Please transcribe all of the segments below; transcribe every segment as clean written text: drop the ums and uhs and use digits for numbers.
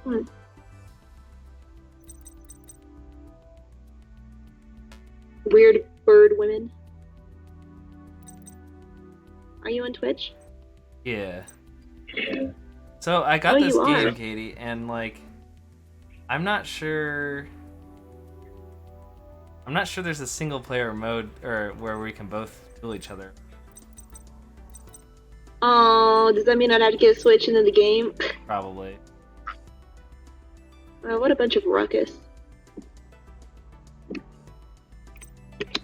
Hmm. Weird bird women. Are you on Twitch? Yeah. So I got Oh, this you game, are. Katie, and like, I'm not sure. I'm not sure there's a single player mode or where we can both duel each other. Oh, does that mean I'd have to get a Switch into the game? Probably. What a bunch of ruckus. It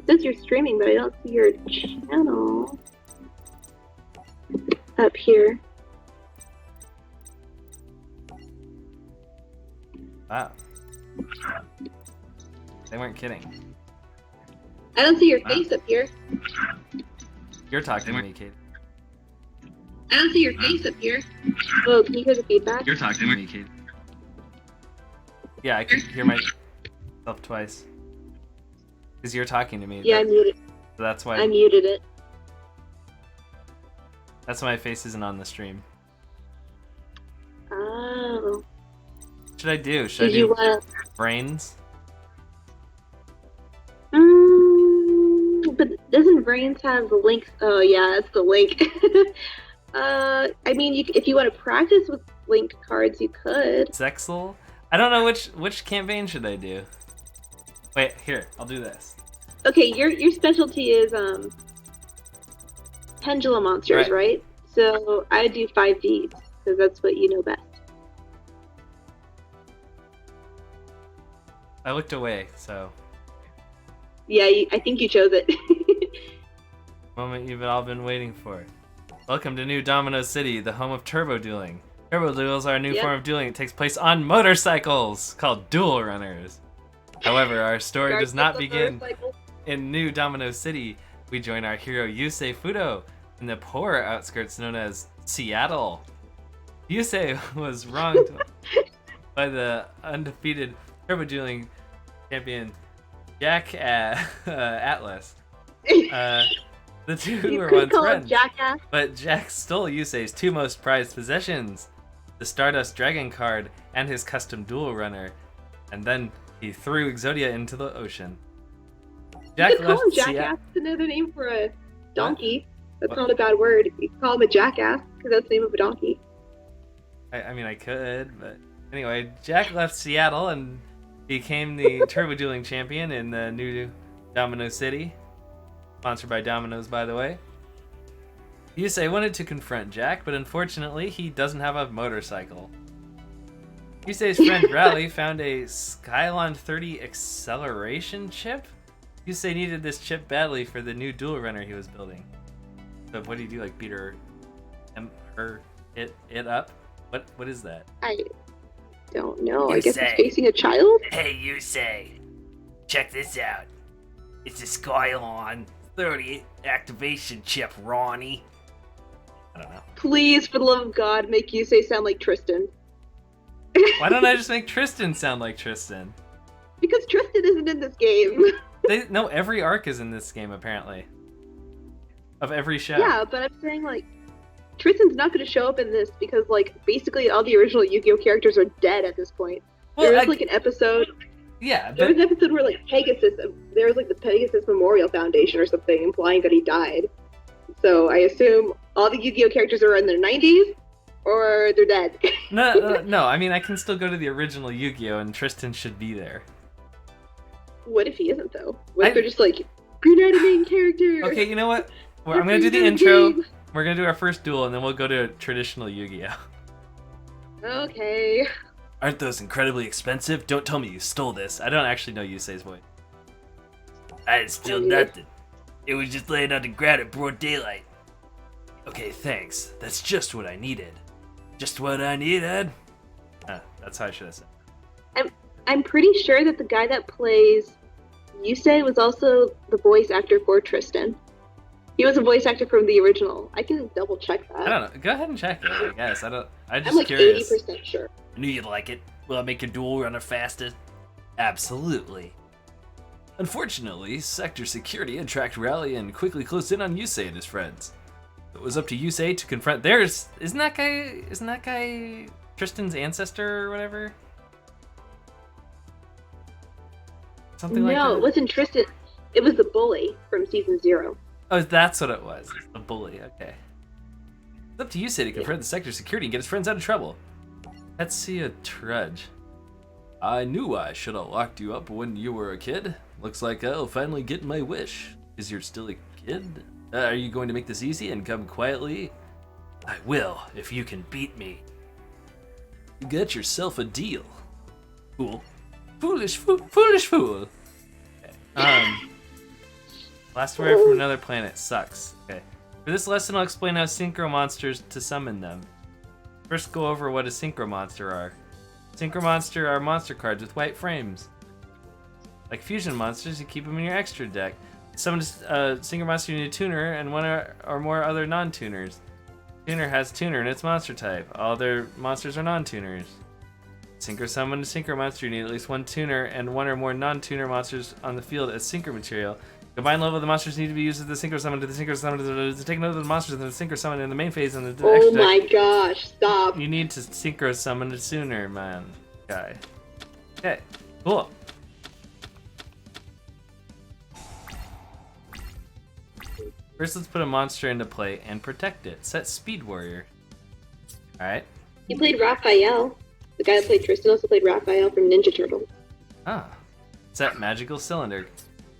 says you're streaming, but I don't see your channel up here. Wow. They weren't kidding. I don't see your face up here. You're talking to me, Katie. I don't see your face up here. Oh, can you hear the feedback? You're talking to me, Katie. Yeah, I can hear myself twice. Because you're talking to me. Yeah, I muted. So that's why. I muted it. That's why my face isn't on the stream. Oh. What should I do? Should Did I do brains? But doesn't Brains have the links? Oh yeah, that's the link. I mean, if you want to practice with linked cards, you could. Zexel? I don't know which campaign should I do. Wait, here, I'll do this. Okay, your specialty is pendulum monsters, right? So I do 5Ds because that's what you know best. I looked away, so. Yeah, I think you chose it. Moment you've all been waiting for. Welcome to New Domino City, the home of turbo dueling. Turbo duels are a new form of dueling. It takes place on motorcycles, called duel runners. However, our story does not begin in New Domino City. We join our hero Yusei Fudo in the poorer outskirts known as Seattle. Yusei was wronged by the undefeated turbo dueling champion Jack Atlas. The two were once friends, but Jack stole Yusei's two most prized possessions, the Stardust Dragon card and his custom duel runner, and then he threw Exodia into the ocean. Jack you could call him Jackass. It's another name for a donkey. That's not a bad word. You can call him a jackass because that's the name of a donkey. I mean, I could, but anyway, Jack left Seattle and became the turbo dueling champion in the New Domino City. Sponsored by Domino's, by the way. Yusei wanted to confront Jack, but unfortunately, he doesn't have a motorcycle. Yusei's friend Rally found a Skylon 30 acceleration chip. Yusei needed this chip badly for the new duel runner he was building. So what do you do, like beat her, it up? What is that? I don't know. I guess it's facing a child? Hey, Yusei. Check this out. It's a Skylon 30 activation chip, Ronnie. I don't know. Please, for the love of God, make Yusei sound like Tristan. Why don't I just make Tristan sound like Tristan? Because Tristan isn't in this game. No, every arc is in this game, apparently. Of every show. Yeah, but I'm saying, like, Tristan's not going to show up in this because, like, basically all the original Yu-Gi-Oh characters are dead at this point. Well, there was, like, an episode... Yeah, but... There was an episode where, like, there was, like, the Pegasus Memorial Foundation or something implying that he died. So I assume all the Yu-Gi-Oh characters are in their 90s, or they're dead. No, I mean, I can still go to the original Yu-Gi-Oh! And Tristan should be there. What if he isn't, though? What if they're just like, you're not a main character? Okay, you know what? I'm going to do the intro, we're going to do our first duel, and then we'll go to traditional Yu-Gi-Oh! Okay. Aren't those incredibly expensive? Don't tell me you stole this. I don't actually know Yusei's voice. I didn't steal nothing. It was just laying on the ground at broad daylight. Okay, thanks. That's just what I needed. Just what I needed. That's how I should have said. I'm pretty sure that the guy that plays Yusei was also the voice actor for Tristan. He was a voice actor from the original. I can double check that. I don't know. Go ahead and check it, I guess. I'm just like curious. 80% sure. I knew you'd like it. Will I make your duel runner faster? Absolutely. Unfortunately, Sector Security had tracked Rally and quickly closed in on Yusei and his friends. It was up to Yusei to confront theirs. Isn't that guy Tristan's ancestor or whatever? Something like that? No, it wasn't Tristan. It was the bully from season 0. Oh, that's what it was. It's the bully, okay. It's up to you, Sadie, to confront the sector's security and get his friends out of trouble. Let's see a trudge. I knew I should have locked you up when you were a kid. Looks like I'll finally get my wish. Is you're still a kid? Are you going to make this easy and come quietly? I will, if you can beat me. You got yourself a deal. Fool. Foolish fool. Okay. Last word from another planet sucks. Okay. For this lesson, I'll explain how synchro monsters to summon them. First, go over what a synchro monster are. Synchro monster are monster cards with white frames. Like fusion monsters, you keep them in your extra deck. To summon a synchro monster, you need a tuner and one or more other non-tuners. Tuner has tuner in its monster type. All other monsters are non-tuners. Synchro summon a synchro monster, you need at least one tuner and one or more non-tuner monsters on the field as synchro material. Combined level of the monsters need to be used as the synchro summon to the synchro summon to take note of the monsters in the synchro summon in the main phase and the Oh extra my deck. gosh, stop. You need to synchro summon a sooner, man. Guy. Okay, cool. First, let's put a monster into play and protect it. Set Speed Warrior. Alright. He played Raphael. The guy that played Tristan also played Raphael from Ninja Turtles. Ah. Set Magical Cylinder.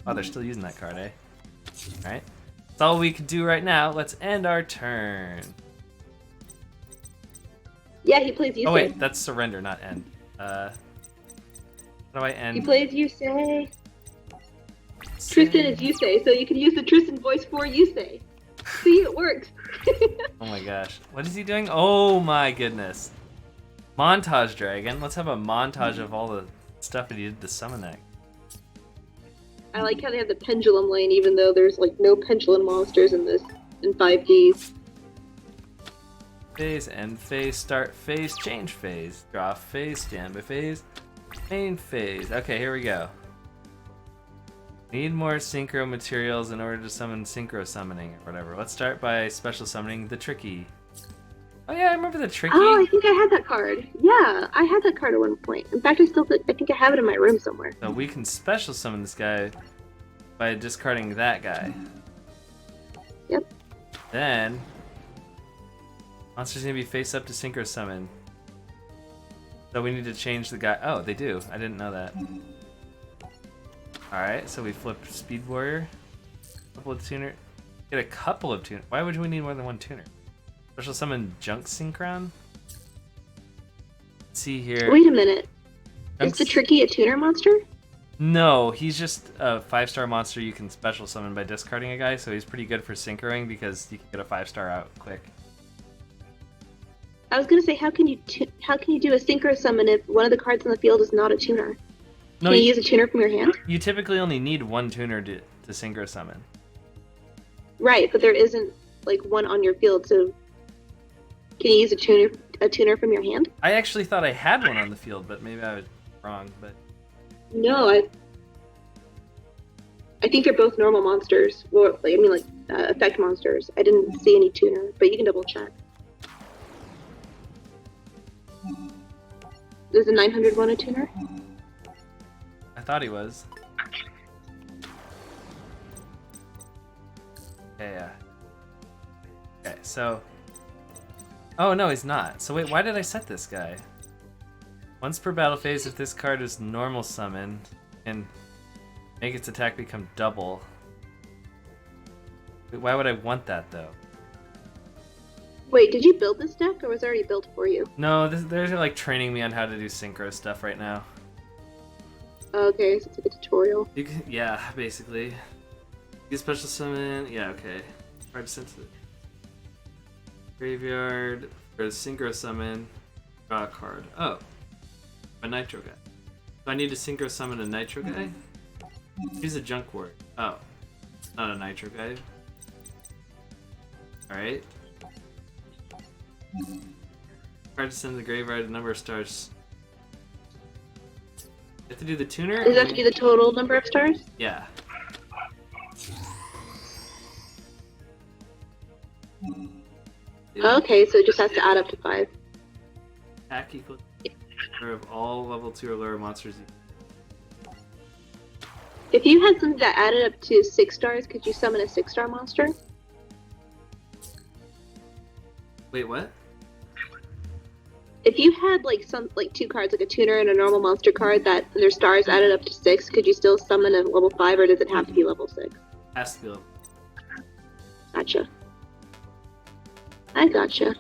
Oh, they're still using that card, eh? Alright. That's all we can do right now. Let's end our turn. Yeah, he plays Yusei. Oh wait, that's surrender, not end. How do I end? He plays Yusei. Tristan is Yusei, so you can use the Tristan voice for Yusei. See, it works. Oh my gosh. What is he doing? Oh my goodness. Montage Dragon. Let's have a montage of all the stuff that he did to summon that. I like how they have the pendulum lane, even though there's like no pendulum monsters in this in 5Ds. Phase, end phase, start phase, change phase, draw phase, standby phase, main phase. Okay, here we go. Need more synchro materials in order to summon synchro summoning or whatever. Let's start by special summoning the Tricky. Oh yeah, I remember the Tricky. Oh, I think I had that card. Yeah, I had that card at one point. In fact, I think I have it in my room somewhere. So we can special summon this guy by discarding that guy. Yep. Then monsters need to be face up to synchro summon. So we need to change the guy. Oh, they do. I didn't know that. Alright, so we flip Speed Warrior. Couple of tuner. Get a couple of tuner. Why would we need more than one tuner? Special summon Junk Synchron. Let's see here. Wait a minute. Junk Is the Tricky a tuner monster? No, he's just a 5-star monster you can special summon by discarding a guy, so he's pretty good for synchroing because you can get a 5-star out quick. I was gonna say, how can you do a synchro summon if one of the cards on the field is not a tuner? No, Can you use a tuner from your hand? You typically only need one tuner to synchro summon. Right, but there isn't like one on your field, so can you use a tuner from your hand? I actually thought I had one on the field, but maybe I was wrong. But No, I think they're both normal monsters. Well, effect monsters. I didn't see any tuner, but you can double check. Is the 900 one a tuner? I thought he was. Yeah. Okay, so. Oh no, he's not. So wait, why did I set this guy? Once per battle phase, if this card is normal summoned, and make its attack become double. Wait, why would I want that though? Wait, did you build this deck, or was it already built for you? No, they're like training me on how to do synchro stuff right now. Okay, so it's like a tutorial. You can, yeah, basically. You special summon. Yeah, okay. Hard sensitive. Graveyard for the synchro summon. Draw a card. Oh, a nitro guy. So I need to synchro summon a nitro guy. He's a junk ward. Oh, not a nitro guy. All right. Card to send to the graveyard a number of stars. You have to do the tuner? Does it have to do the total number of stars? Yeah. Okay, so it just has to add up to 5. attack equals number of all level 2 or lower monsters. If you had something that added up to 6 stars, could you summon a 6-star monster? Wait, what? If you had like 2 cards, like a tuner and a normal monster card, that their stars added up to 6, could you still summon a level 5, or does it have to be level 6? Has to be level. Gotcha. I gotcha.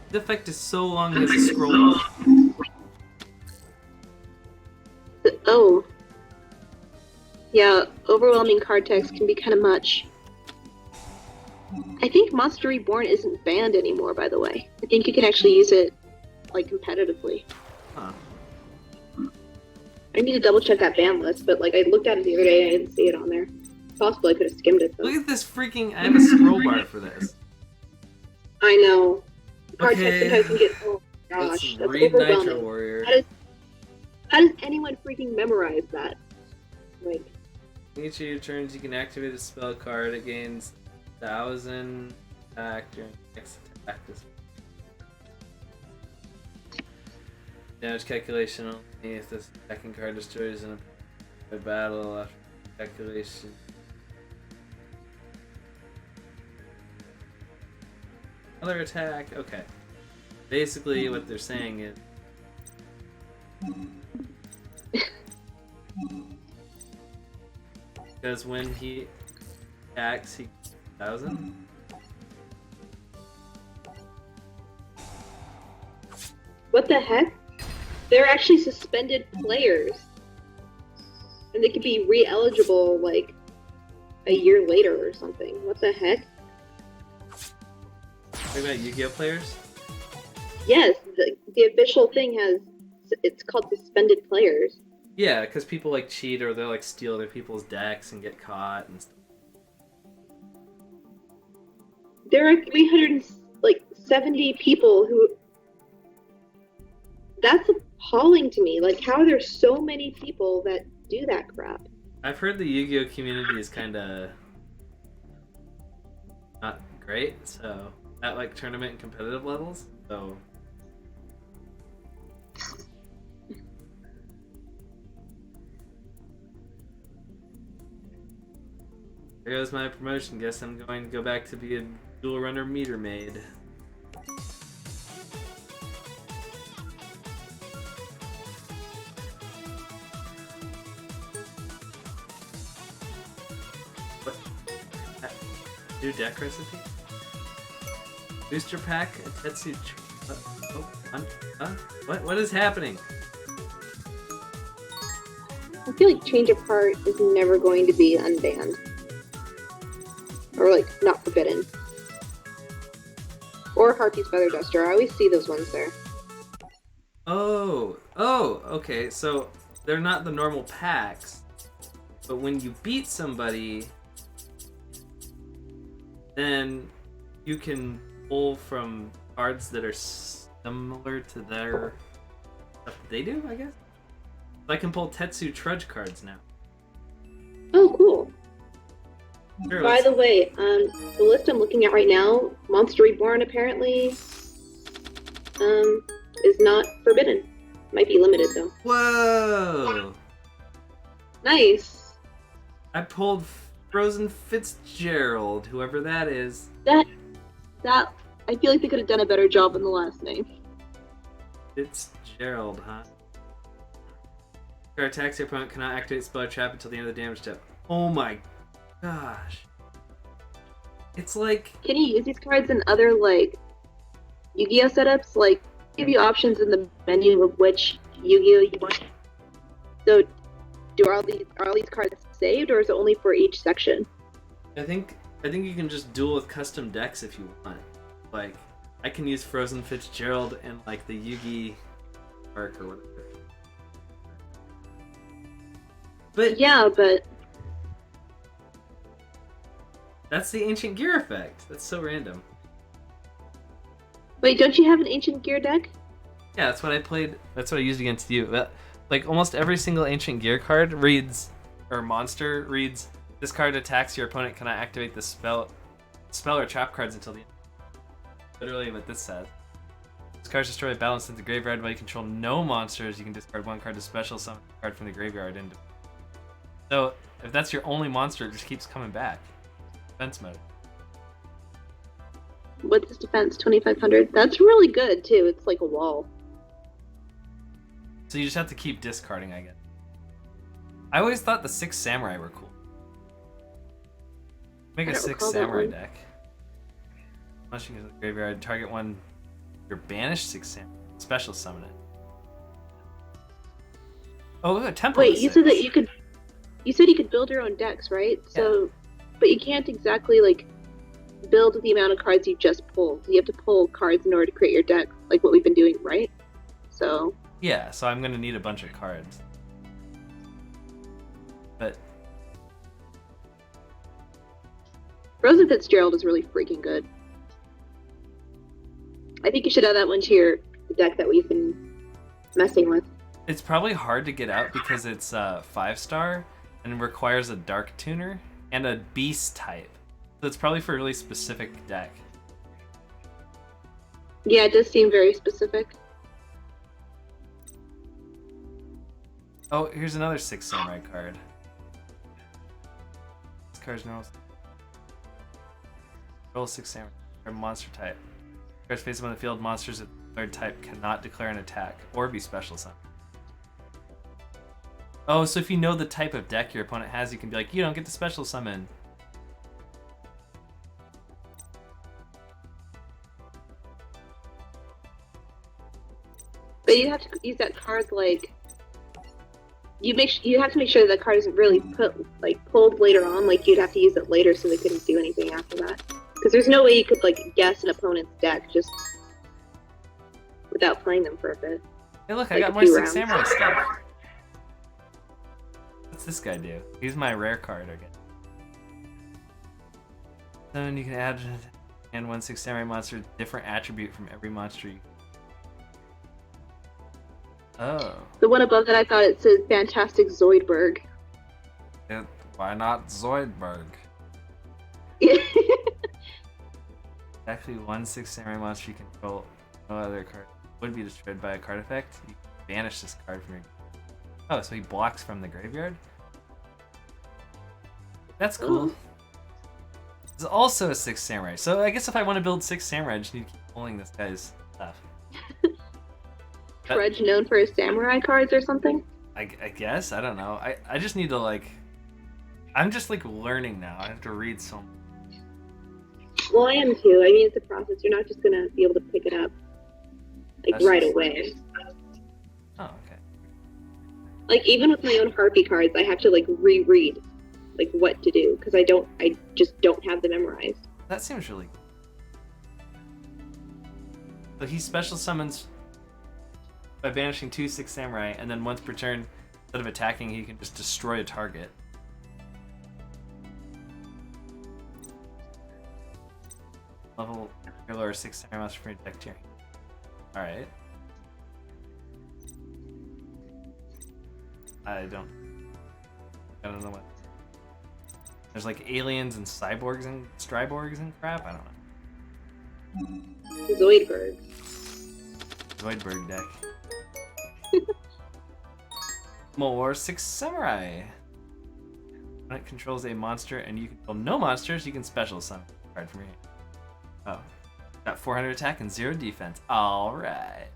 The effect is so long as a scroll. Oh. Yeah, overwhelming card text can be kind of much. I think Monster Reborn isn't banned anymore, by the way. I think you can actually use it, like, competitively. Huh. I need to double check that ban list, but, like, I looked at it the other day and I didn't see it on there. It's possible I could have skimmed it, though. Look at this freaking... I have a scroll bar for this. I know. Card text Okay. sometimes can get... Oh, gosh. Let's That's read Nitro overwhelming. Warrior. How does anyone freaking memorize that? Like... Each of your turns, you can activate a spell card. It gains 1,000 attack during the next attack. Damage calculation only if this attacking card destroys in a battle after calculation. Another attack. Okay. Basically, what they're saying is. Because when he attacks, he gets 1,000. What the heck? They're actually suspended players. And they could be re-eligible, like, a year later or something. What the heck? Talking about Yu-Gi-Oh players? Yes, the official thing has... It's called suspended players. Yeah, because people like cheat or they'll like steal other people's decks and get caught and stuff. There are 370 people who... That's appalling to me. Like, how are there so many people that do that crap? I've heard the Yu-Gi-Oh community is kind of not great, so at like tournament and competitive levels. So there goes my promotion. Guess I'm going to go back to be a dual runner meter maid. What? New deck recipe? Booster pack? A Tetsu... What is happening? I feel like Change of Heart is never going to be unbanned. Or, like, not forbidden. Or Harpy's Feather Duster. I always see those ones there. Oh, okay, so they're not the normal packs, but when you beat somebody, then you can pull from cards that are similar to their stuff they do, I guess? I can pull Tetsu Trudge cards now. Oh, cool. Sure, By the way, the list I'm looking at right now, Monster Reborn apparently is not forbidden. Might be limited though. Whoa! Nice. I pulled Frozen Fitzgerald, whoever that is. That I feel like they could have done a better job on the last name. Fitzgerald, huh? Your attacks, your opponent cannot activate spell or trap until the end of the damage step. Oh my gosh. It's like... Can you use these cards in other, like, Yu-Gi-Oh setups? Like, give you options in the menu of which Yu-Gi-Oh you want. So, are all these cards saved, or is it only for each section? I think you can just duel with custom decks if you want. Like, I can use Frozen Fitzgerald in, like, the Yu-Gi arc or whatever. But... Yeah, but... That's the Ancient Gear effect. That's so random. Wait, don't you have an Ancient Gear deck? Yeah, that's what I played. That's what I used against you. Like, almost every single Ancient Gear card reads or monster reads, this card attacks your opponent cannot activate the spell or trap cards until the end. Literally what this says. This card destroy a balance in the graveyard while you control no monsters. You can discard one card to special summon a card from the graveyard into. So if that's your only monster, it just keeps coming back. Defense mode. What's his defense? 2,500. That's really good too. It's like a wall. So you just have to keep discarding, I guess. I always thought the 6 samurai were cool. Make a 6 samurai deck. Unless you go to the graveyard, target one. You're banished 6 samurai. Special summon it. Oh, a temple. Wait, you said that you could. You said you could build your own decks, right? Yeah. So, but you can't exactly like build the amount of cards you just pulled. You have to pull cards in order to create your deck, like what we've been doing, right? So. Yeah, so I'm gonna need a bunch of cards. But Frozen Fitzgerald is really freaking good. I think you should add that one to the deck that we've been messing with. it's probably hard to get out because it's 5-star and requires a dark tuner and a beast type. So it's probably for a really specific deck. Yeah, it does seem very specific. Oh, here's another 6 samurai card. This card's no. Roll 6 samurai. Card monster type. Cards face up on the field. Monsters of the third type cannot declare an attack or be special summoned. Oh, so if you know the type of deck your opponent has, you can be like, you don't get to special summon. But you have to use that card like you have to make sure that card isn't really pulled later on. Like you'd have to use it later so they couldn't do anything after that. Because there's no way you could like guess an opponent's deck just without playing them for a bit. Hey, look, Like I got a more few 6 rounds. samurai stuff. What's this guy do? He's my rare card again. Then you can add and 1 6 samurai monster, different attribute from every monster you. Oh. The one above that I thought it said Fantastic Zoidberg. Why not Zoidberg? Actually, 1 6 samurai monster you control. No other card would be destroyed by a card effect. You can banish this card from your. Oh, so he blocks from the graveyard? That's cool. Ooh. There's also a 6 samurai. So I guess if I want to build 6 samurai, I just need to keep pulling this guy's stuff. Trudge known for his samurai cards or something? I guess. I don't know. I just need to like. I'm just like learning now. I have to read so much. Well, I am too. I mean, it's a process. You're not just gonna be able to pick it up like That's right just- away. Oh, okay. Like even with my own Harpy cards, I have to like reread like what to do because I just don't have them memorized. That seems really good. So he special summons by banishing 2 6 samurai, and then once per turn, instead of attacking, he can just destroy a target. Level or 6 samurai monster for your deck tier. Alright. I don't know what. There's like aliens and cyborgs and striborgs and crap. I don't know. Zoidberg. Zoidberg deck. More 6 samurai. When it controls a monster and you control no monsters, you can special summon a card from your hand. Oh. Got 400 attack and 0 defense. Alright.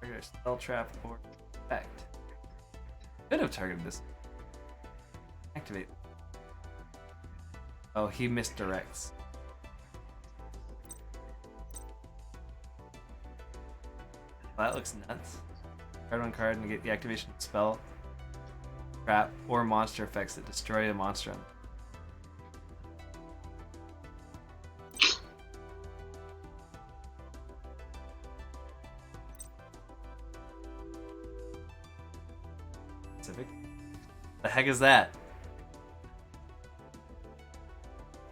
Target a spell trap or effect. Could have targeted this. Activate. Oh, he misdirects. Well, that looks nuts. Card 1 card and get the activation of spell, trap, or monster effects that destroy a monster. Specific. The heck is that?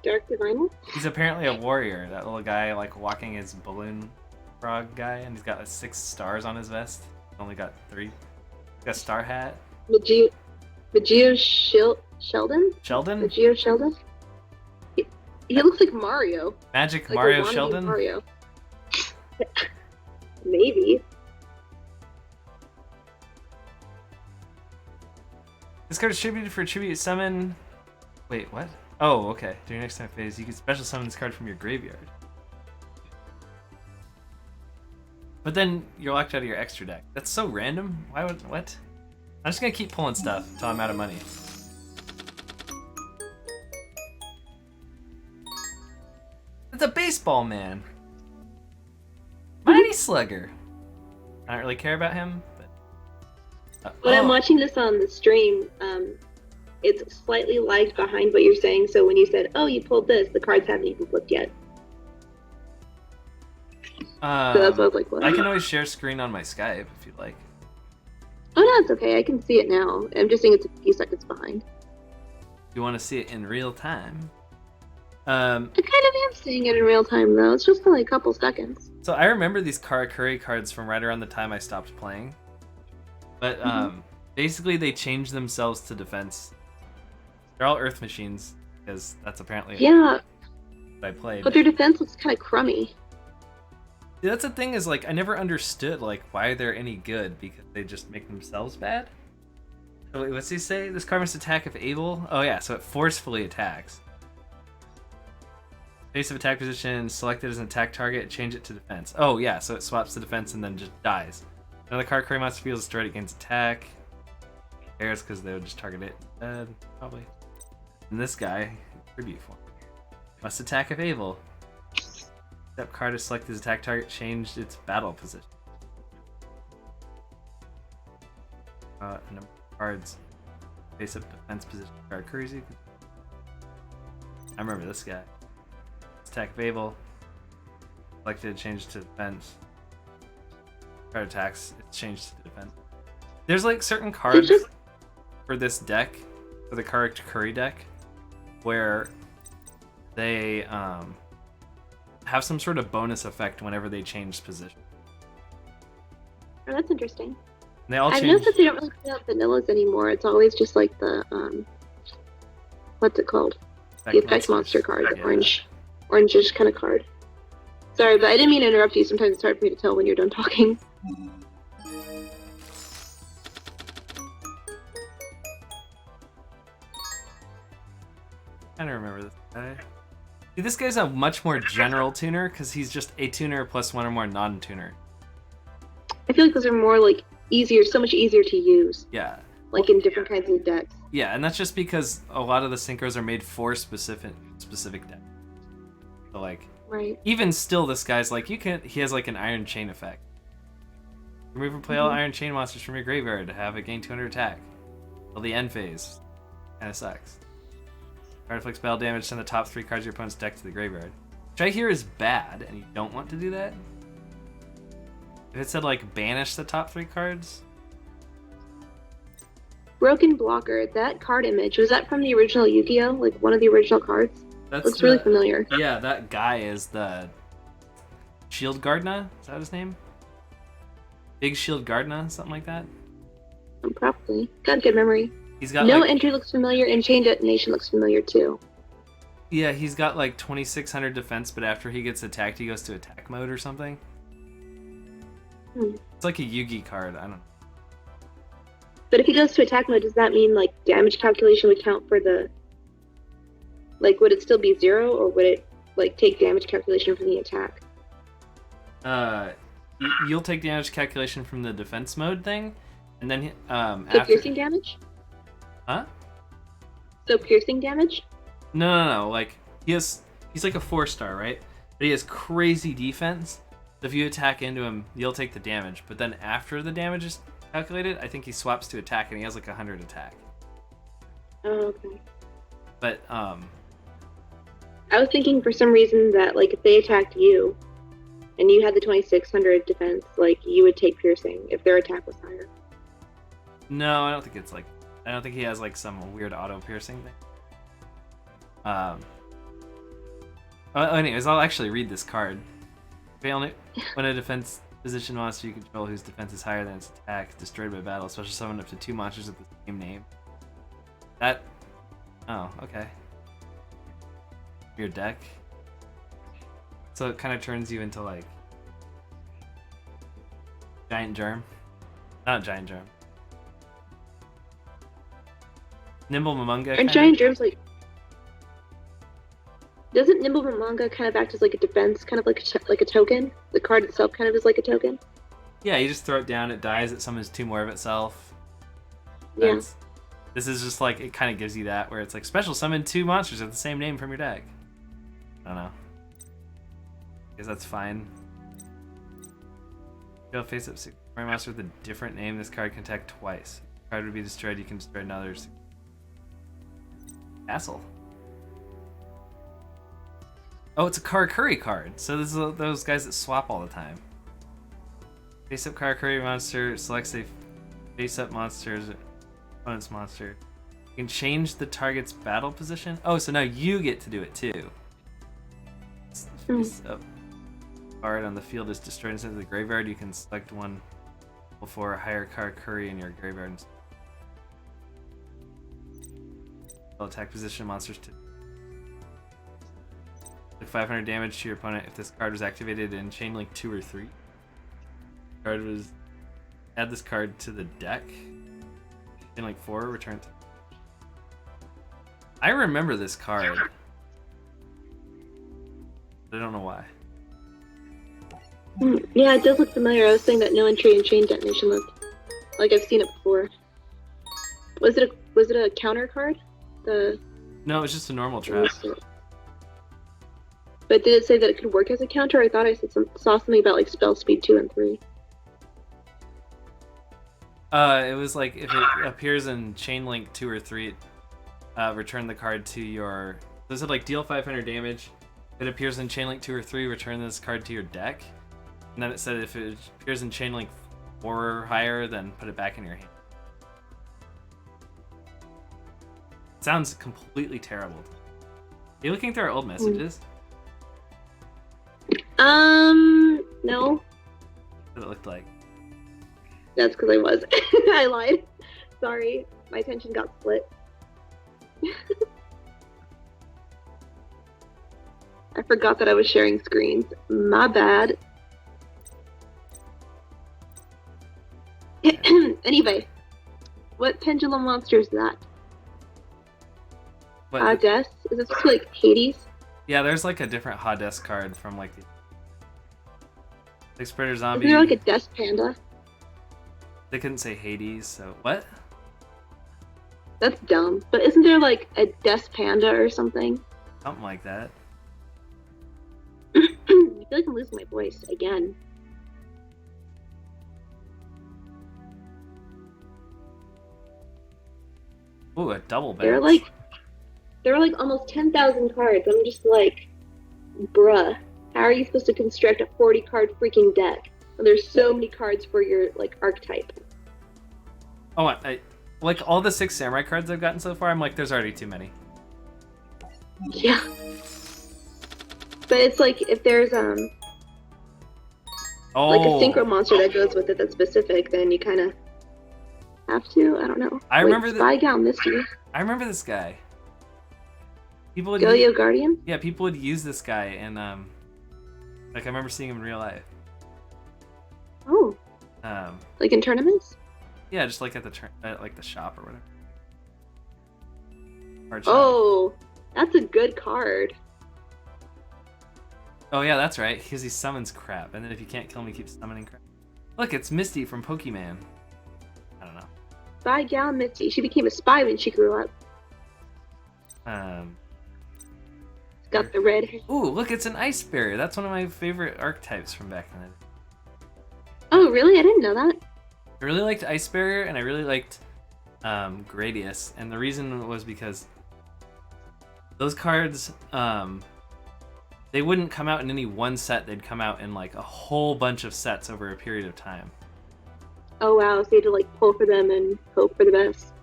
Dark Divinal? He's apparently a warrior. That little guy, like walking his balloon frog guy, and he's got like 6 stars on his vest. Only got 3. He's got a star hat. Yugioh Sheldon? Sheldon? Yugioh Sheldon? He looks like Mario. Magic Like Mario a wannabe Sheldon? Mario. Maybe. This card is distributed for tribute summon. Wait, what? Oh, okay. During next time phase, you can special summon this card from your graveyard. But then you're locked out of your extra deck. That's so random. Why would what? I'm just gonna keep pulling stuff until I'm out of money. It's a baseball man. Mighty Slugger. I don't really care about him, but When I'm watching this on the stream, it's slightly lagged behind what you're saying. So when you said, "Oh, you pulled this," the cards haven't even flipped yet. So that's what I was like, "What?" I can always share screen on my Skype if you'd like. Oh no, it's okay. I can see it now. I'm just saying it's a few seconds behind. You want to see it in real time? I kind of am seeing it in real time though. It's just only a couple seconds. So I remember these Karakuri cards from right around the time I stopped playing. But basically they changed themselves to defense. They're all Earth machines, because that's apparently what I played. But their defense looks kind of crummy. See, that's the thing is, like, I never understood, like, why they're any good, because they just make themselves bad? So wait, what's he say? This card must attack if able? Oh yeah, so it forcefully attacks. Base of attack position, select it as an attack target, change it to defense. Oh yeah, so it swaps to defense and then just dies. Another Karakuri monster feels destroyed against attack. Who cares, because they would just target it instead, probably. And this guy, tribute form. Must attack if able. Except card is selected as attack target, changed its battle position. Number of cards. Face up defense position. Karakuri. I remember this guy. Attack if able. Selected, changed to defense. Card attacks, it's changed to defense. There's like certain cards for this deck, for the Karakuri deck, where they have some sort of bonus effect whenever they change position. Oh, that's interesting. And they all I've change. noticed that they don't really put out vanillas anymore. It's always just like the what's it called? The effect monster card, Yeah. orangish kind of card. Sorry, but I didn't mean to interrupt you. Sometimes it's hard for me to tell when you're done talking. I don't remember this guy. See, this guy's a much more general tuner because he's just a tuner plus one or more non-tuner. I feel like those are more like easier, so much easier to use. Yeah. Like in different kinds of decks. Yeah, and that's just because a lot of the synchros are made for specific decks. So like, Right. even still, this guy's like he has like an Iron Chain effect. Remove and play all Iron Chain monsters from your graveyard to have it gain 200 attack. Till the end phase. Kinda sucks. Card inflicts battle damage, send the top 3 cards of your opponent's deck to the graveyard. Which I hear is bad, and you don't want to do that. If it said like banish the top 3 cards. Broken Blocker, that card image, was that from the original Yu-Gi-Oh? Like one of the original cards? That's Looks really familiar. Yeah, that guy is the Shield Gardna? Is that his name? Big Shield Gardna, something like that. Probably. Got a good memory. He's got No like, entry looks familiar, and Chain Detonation looks familiar too. yeah, he's got like 2600 defense, but after he gets attacked, he goes to attack mode or something. It's like a Yugi card. I don't know. But if he goes to attack mode, does that mean like damage calculation would count for the... Like, would it still be 0, or would it like take damage calculation from the attack? You'll take damage calculation from the defense mode thing, and then So after... piercing damage? Huh? So piercing damage? No. Like he's like a 4-star, right? But he has crazy defense. So if you attack into him, you'll take the damage. But then after the damage is calculated, I think he swaps to attack, and he has like 100 attack. Oh, okay. But I was thinking for some reason that like if they attacked you, and you had the 2600 defense, like you would take piercing if their attack was higher. no, I don't think it's like. I don't think he has like some weird auto piercing thing. Anyways, I'll actually read this card. When a defense position monster you control whose defense is higher than its attack destroyed by battle, special summon up to 2 monsters with the same name. That. Oh, okay. Your deck. So it kind of turns you into like giant germ. Not giant germ. Nimble Mamunga. And giant germs like. Doesn't Nimble Manga kind of act as like a defense, kind of like a token? The card itself kind of is like a token. Yeah, you just throw it down, it dies, it summons 2 more of itself. Yeah. This is just like, it kind of gives you that, where it's like, special summon 2 monsters with the same name from your deck. I don't know. I guess that's fine. You'll face up 6 monster with a different name. This card can attack twice. If the card would be destroyed, you can destroy another. Castle. Oh, it's a Karakuri card. So this is those guys that swap all the time. Face up Karakuri monster selects a face up monster's opponent's monster. You can change the target's battle position. Oh, so now you get to do it too. Face up card on the field is destroyed instead of the graveyard. You can select one before a higher Karakuri in your graveyard. Attack position monsters to 500 damage to your opponent if this card was activated in Chain Link 2 or 3. Add this card to the deck. Chain Link 4, return to. I remember this card. But I don't know why. Yeah, it does look familiar. I was saying that no entry in chain detonation looked like I've seen it before. Was it a counter card? No, it's just a normal trap. But did it say that it could work as a counter? I thought I saw something about like spell speed 2 and 3. It was like if it appears in Chain Link 2 or 3, return the card to your. Does it like deal 500 damage? If it appears in Chain Link 2 or 3, return this card to your deck. And then it said if it appears in Chain Link 4 or higher, then put it back in your hand. It sounds completely terrible. Are you looking through our old messages? No. What it looked like. That's because I was. I lied. Sorry. My attention got split. I forgot that I was sharing screens. My bad. Anyway, what pendulum monster is that? Hades? Is it supposed to be like Hades? Yeah, there's like a different Hades card from like the Spreader Zombie. Isn't there like a Death Panda? They couldn't say Hades, so what? That's dumb. But isn't there like a Death Panda or something? Something like that. I feel like I'm losing my voice again. Ooh, a double bounce. There are like almost 10,000 cards. I'm just like, bruh, how are you supposed to construct a 40 card freaking deck when there's so many cards for your like archetype? Oh, I like all the 6 samurai cards I've gotten so far. I'm like, there's already too many. Yeah. But it's like if there's like a synchro monster that goes with it that's specific, then you kind of have to. I don't know. I remember Spy Gal Misty. I remember this guy. People would Yugioh Guardian? Yeah, people would use this guy, and like I remember seeing him in real life. Oh. Like in tournaments? Yeah, just like at the shop or whatever. Card shop. Oh, that's a good card. Oh yeah, that's right. Because he summons crap, and then if you can't kill him, he keeps summoning crap. Look, it's Misty from Pokemon. I don't know. Spy Gal Misty. She became a spy when she grew up. Got the red hair. Ooh, look, it's an Ice Barrier. That's one of my favorite archetypes from back then. Oh, really? I didn't know that. I really liked Ice Barrier, and I really liked Gradius, and the reason was because those cards, they wouldn't come out in any one set. They'd come out in like a whole bunch of sets over a period of time. Oh wow! So you had to like pull for them and hope for the best.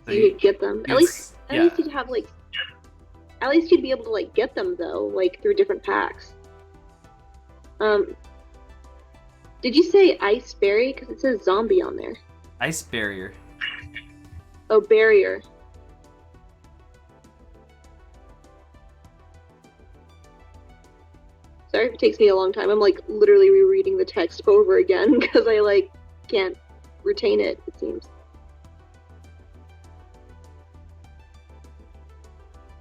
So you could get them. At least you'd have like. At least you'd be able to like get them though, like through different packs. Um, did you say ice berry? Because it says zombie on there. Ice barrier. Oh, barrier. Sorry if it takes me a long time. I'm like literally rereading the text over again because I like can't retain it, it seems.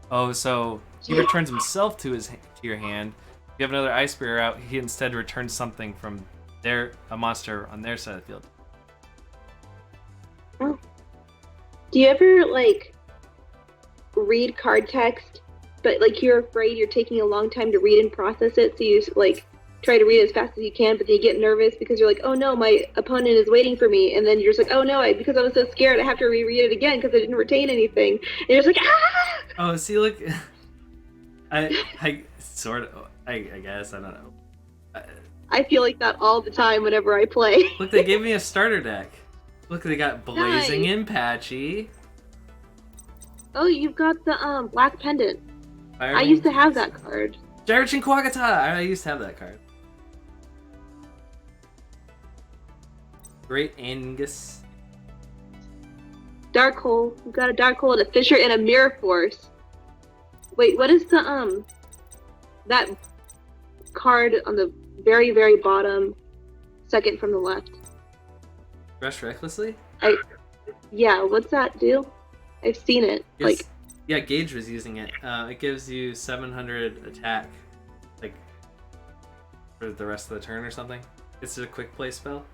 Oh, so he returns himself to your hand. If you have another ice barrier out, he instead returns something from a monster on their side of the field. Oh. Do you ever like read card text, but like you're afraid you're taking a long time to read and process it, so you like try to read it as fast as you can, but then you get nervous because you're like, oh no, my opponent is waiting for me, and then you're just like, oh no, because I was so scared, I have to reread it again because I didn't retain anything, and you're just like, ah! Oh, see, look, I sort of, I guess, I don't know. I feel like that all the time whenever I play. Look, they gave me a starter deck. Look, they got Blazing Nice. Impatchy. Oh, you've got the black pendant. Fire I used to have that card. Gyrochin Quackata! I used to have that card. Great Angus. Dark hole. You've got a dark hole and a fissure and a mirror force. Wait, what is the that card on the very, very bottom, second from the left? Rush Recklessly? Yeah, what's that do? I've seen it. Yes. Like, yeah, Gage was using it. It gives you 700 attack, like, for the rest of the turn or something. It's a quick play spell.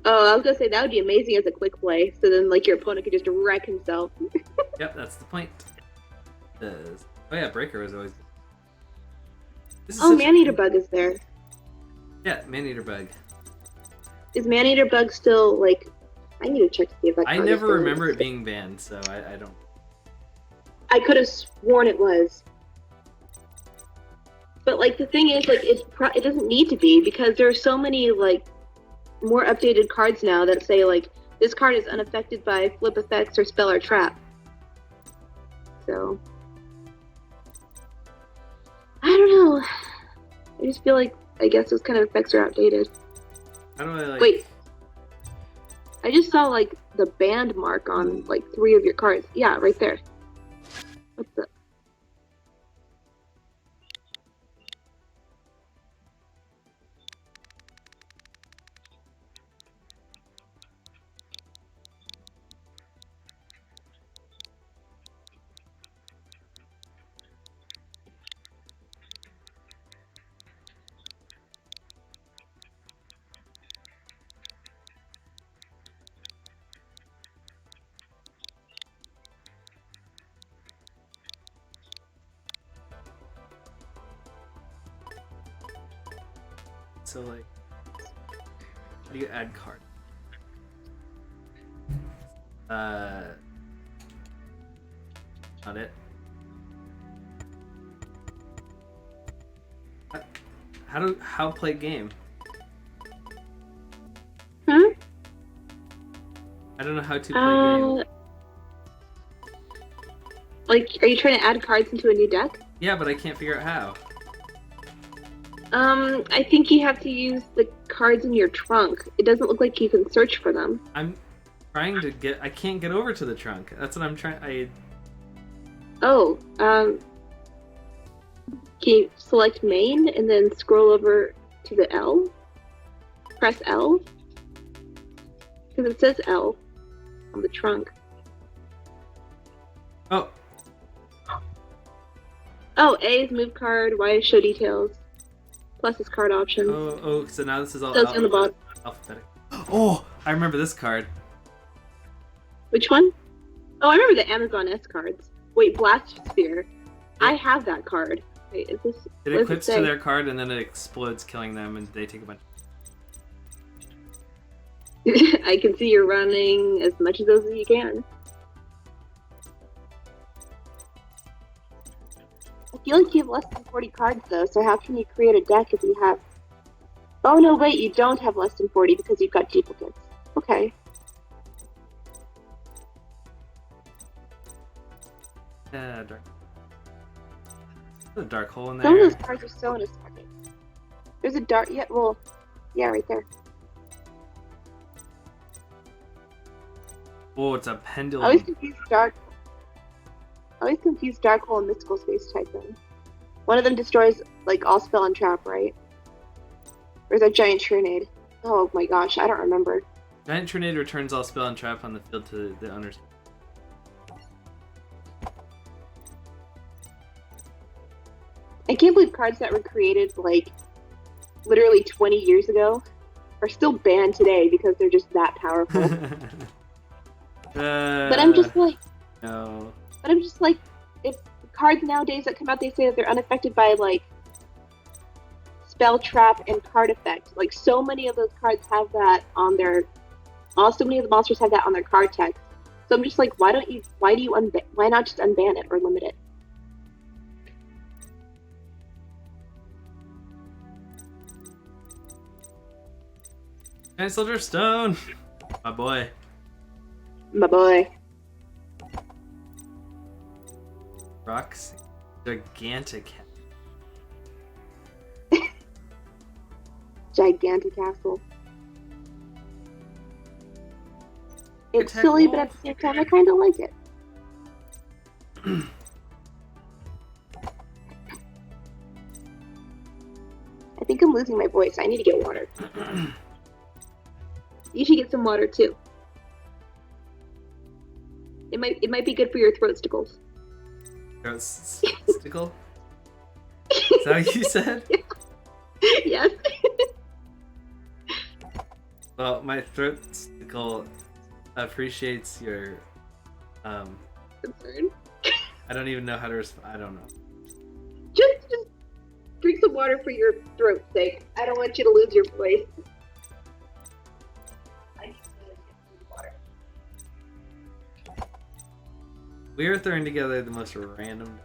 oh, I was gonna say that would be amazing as a quick play. So then, like, your opponent could just wreck himself. Yep, that's the point. Oh yeah, Breaker was always. Oh, Maneater Bug is there. Yeah, Maneater Bug. Is Maneater Bug still like? I need to check to see if that. I card never is still remember it listed. being banned, so I don't. I could have sworn it was. But like the thing is, like it doesn't need to be because there are so many like more updated cards now that say like this card is unaffected by flip effects or spell or trap. So I don't know. I just feel like I guess those kind of effects are outdated. How do I like? Wait, I just saw like the band mark on like 3 of your cards. Yeah, right there. What's the? So like, how do you add card? Not it. How play game? Hmm? I don't know how to play game. Like, are you trying to add cards into a new deck? Yeah, but I can't figure out how. I think you have to use the cards in your trunk. It doesn't look like you can search for them. I'm trying to get. I can't get over to the trunk. That's what I'm trying. Oh, can you select main and then scroll over to the L? Press L? Because it says L on the trunk. Oh, Oh, A is move card, Y is show details, plus is card options. oh. So now this is all So it's on the bottom. alphabetic. Oh, I remember this card. Which one? Oh, I remember the Amazon S cards. Wait, Blast Sphere. I have that card. Wait, is this? It what equips does it to say? their card and then it explodes, killing them, and they take a bunch. I can see you're running as much of those as you can. I feel like you have less than 40 cards though, so how can you create a deck if you have... Oh no, wait, you don't have less than 40 because you've got duplicates. Okay. Yeah, dark. There's a dark hole in Some of there. those cards are so in a second. There's a dark. Yeah, well, yeah, right there. Oh, it's a I always pendulum. confuse dark hole and mystical space type thing. One of them destroys like all spell and trap, right? Or is that giant trinade? Oh my gosh, I don't remember. Giant Trinade returns all spell and trap on the field to the owner's. I can't believe cards that were created like literally 20 years ago are still banned today because they're just that powerful. But I'm just like, no. if cards nowadays that come out, they say that they're unaffected by like spell trap and card effect. Like so many of those cards have that on their. Also, many of the monsters have that on their card text. So I'm just like, why not just unban it or limit it? Giant Soldier Stone! My boy. My boy. Rocks. Gigantic. Gigantic castle. It's Attack silly, wolf. but at the same time, I kind of like it. I think I'm losing my voice. I need to get water. You should get some water too. It might be good for your throat stickles. Throat stickle? Is that what you said? Yes. Well, my throat stickle appreciates your Concern. I don't even know how to respond. I don't know. Just drink some water for your throat's sake. I don't want you to lose your voice. I need to get some water. We are throwing together the most random.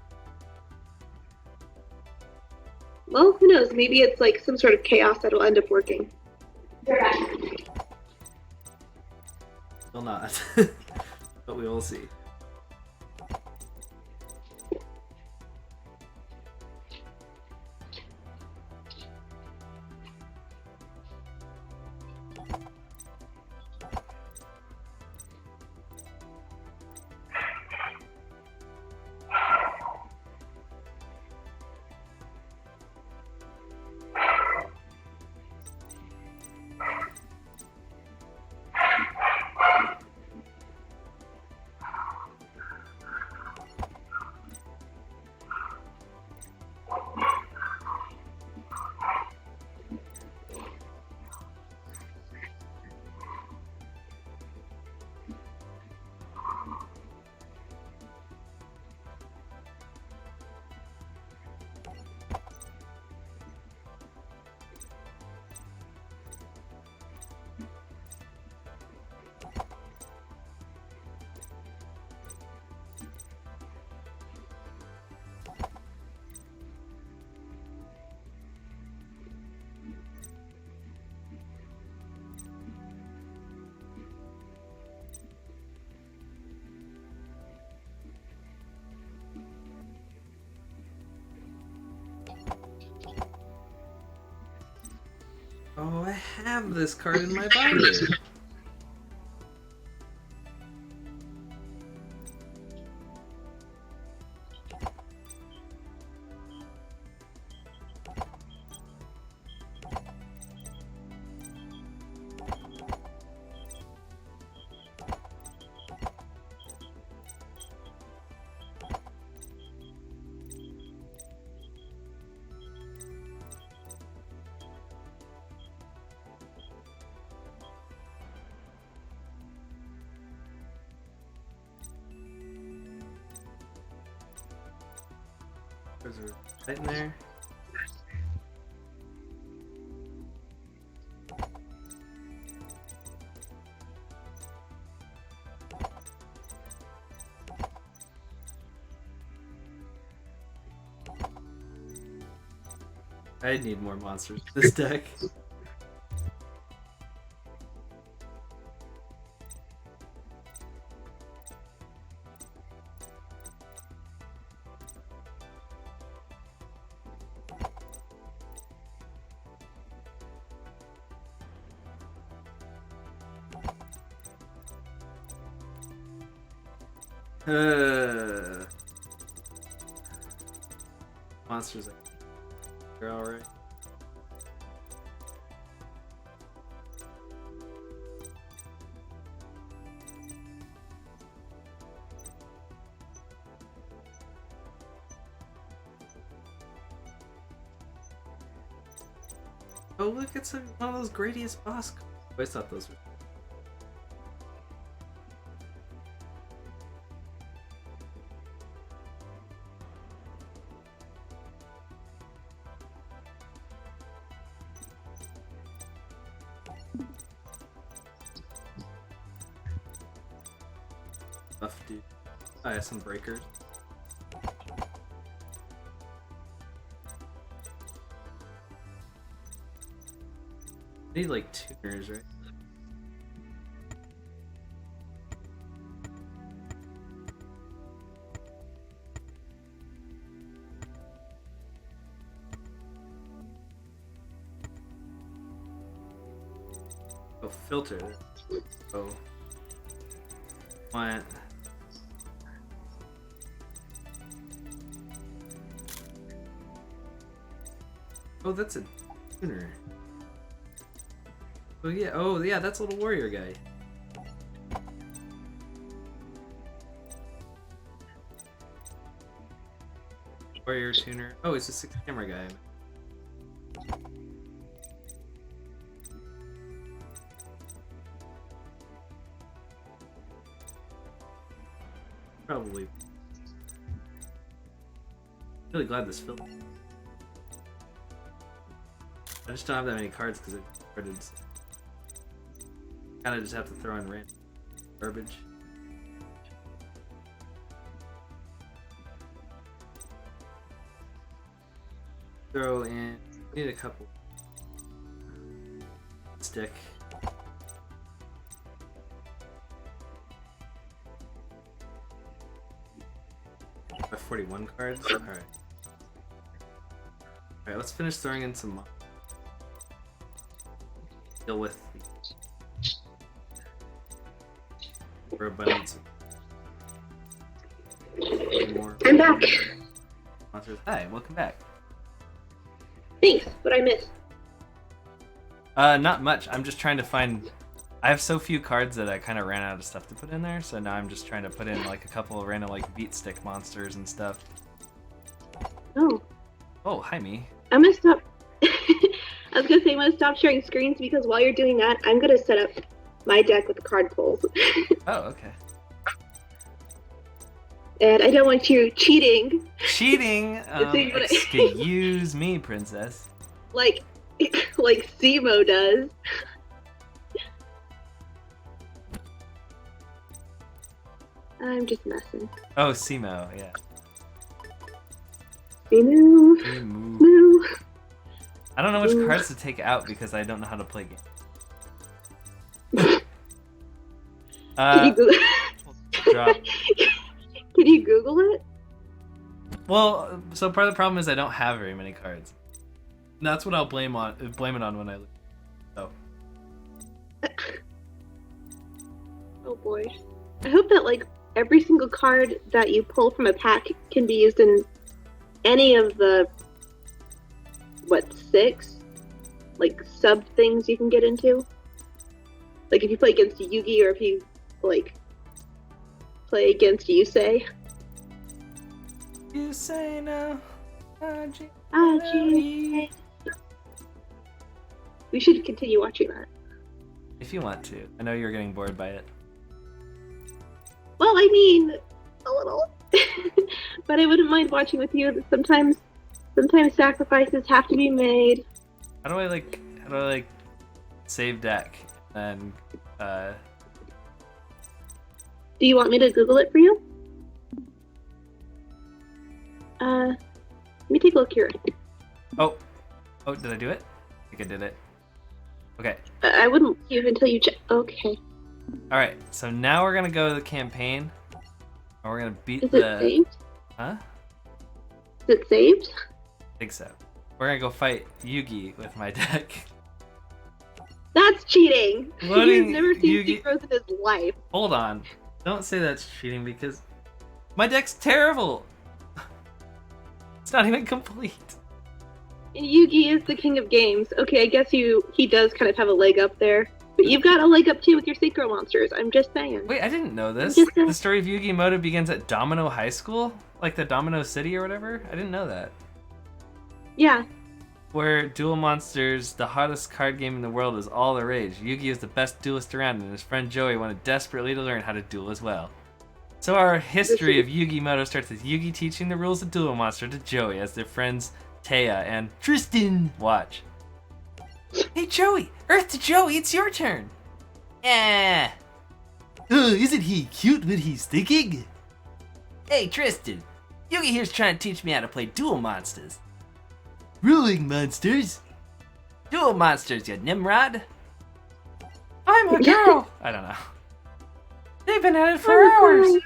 Well, who knows? Maybe it's like some sort of chaos that'll end up working. Still not. But we will see. Oh, I have this card in my binder. There's a right in there. I need more monsters in this deck. Monsters. You're alright. Oh, look, it's one of those Gradius boss cards. I always thought those were. Buff dude. Oh, I have some breakers. I need like tuners, right? Oh, filter. Oh. Want. Oh, that's a tuner. Oh yeah, that's a little warrior guy. Warrior tuner. Oh, it's a 6 camera guy. Probably. Really glad this filled. I just don't have that many cards because it printed. Kinda just have to throw in random garbage. Throw in. Need a couple. Stick. I have 41 cards? Alright. Alright, let's finish throwing in some. Deal with. For abundance. More. I'm back. Monsters. Hi, welcome back. Thanks. What I missed? Not much. I'm just trying to find. I have so few cards that I kind of ran out of stuff to put in there, so now I'm just trying to put in like a couple of random like beat stick monsters and stuff. Oh. Oh, hi me. I'm gonna stop. I was gonna say I'm gonna stop sharing screens because while you're doing that, I'm gonna set up my deck with the card pulls. Oh, okay. And I don't want you cheating. Cheating? Excuse me, princess. like Zemo does. I'm just messing. Oh, Simo, yeah. Zemo. Simu. Moo. I don't know which cards to take out because I don't know how to play games. Can you Google? Drop. Can you Google it? Well, so part of the problem is I don't have very many cards. And that's what I'll blame it on when I lose. So. Oh boy. I hope that like every single card that you pull from a pack can be used in any of the 6 like sub things you can get into. Like if you play against Yugi or if you like play against Yusei. You say no. We should continue watching that. If you want to. I know you're getting bored by it. Well, I mean, a little. But I wouldn't mind watching with you. Sometimes sacrifices have to be made. How do I save deck and Do you want me to Google it for you? Let me take a look here. Oh, did I do it? I think I did it. Okay. I wouldn't leave until you check. Okay. All right. So now we're gonna go to the campaign, and we're gonna beat Is the. it saved? Huh? Is it saved? I think so. We're gonna go fight Yugi with my deck. That's cheating. Loading He's never seen Yugi- Zeros in his life. Hold on. Don't say that's cheating because My deck's terrible. It's not even complete. And Yugi is the king of games. Okay, I guess he does kind of have a leg up there. But you've got a leg up too with your synchro monsters. I'm just saying. Wait, I didn't know this. Just The story of Yugimoto begins at Domino High School? Like the Domino City or whatever? I didn't know that. Yeah. Where Duel Monsters, the hottest card game in the world, is all the rage. Yugi is the best duelist around, and his friend Joey wanted desperately to learn how to duel as well. So our history of Yugimoto starts with Yugi teaching the rules of Duel Monster to Joey as their friends Taya and Tristan watch. Hey Joey! Earth to Joey, it's your turn! Eh. Isn't he cute when he's thinking? Hey Tristan, Yugi here's trying to teach me how to play Duel Monsters. Ruling monsters? Duel Monsters, you Nimrod. I'm a girl! I don't know. They've been at it for hours!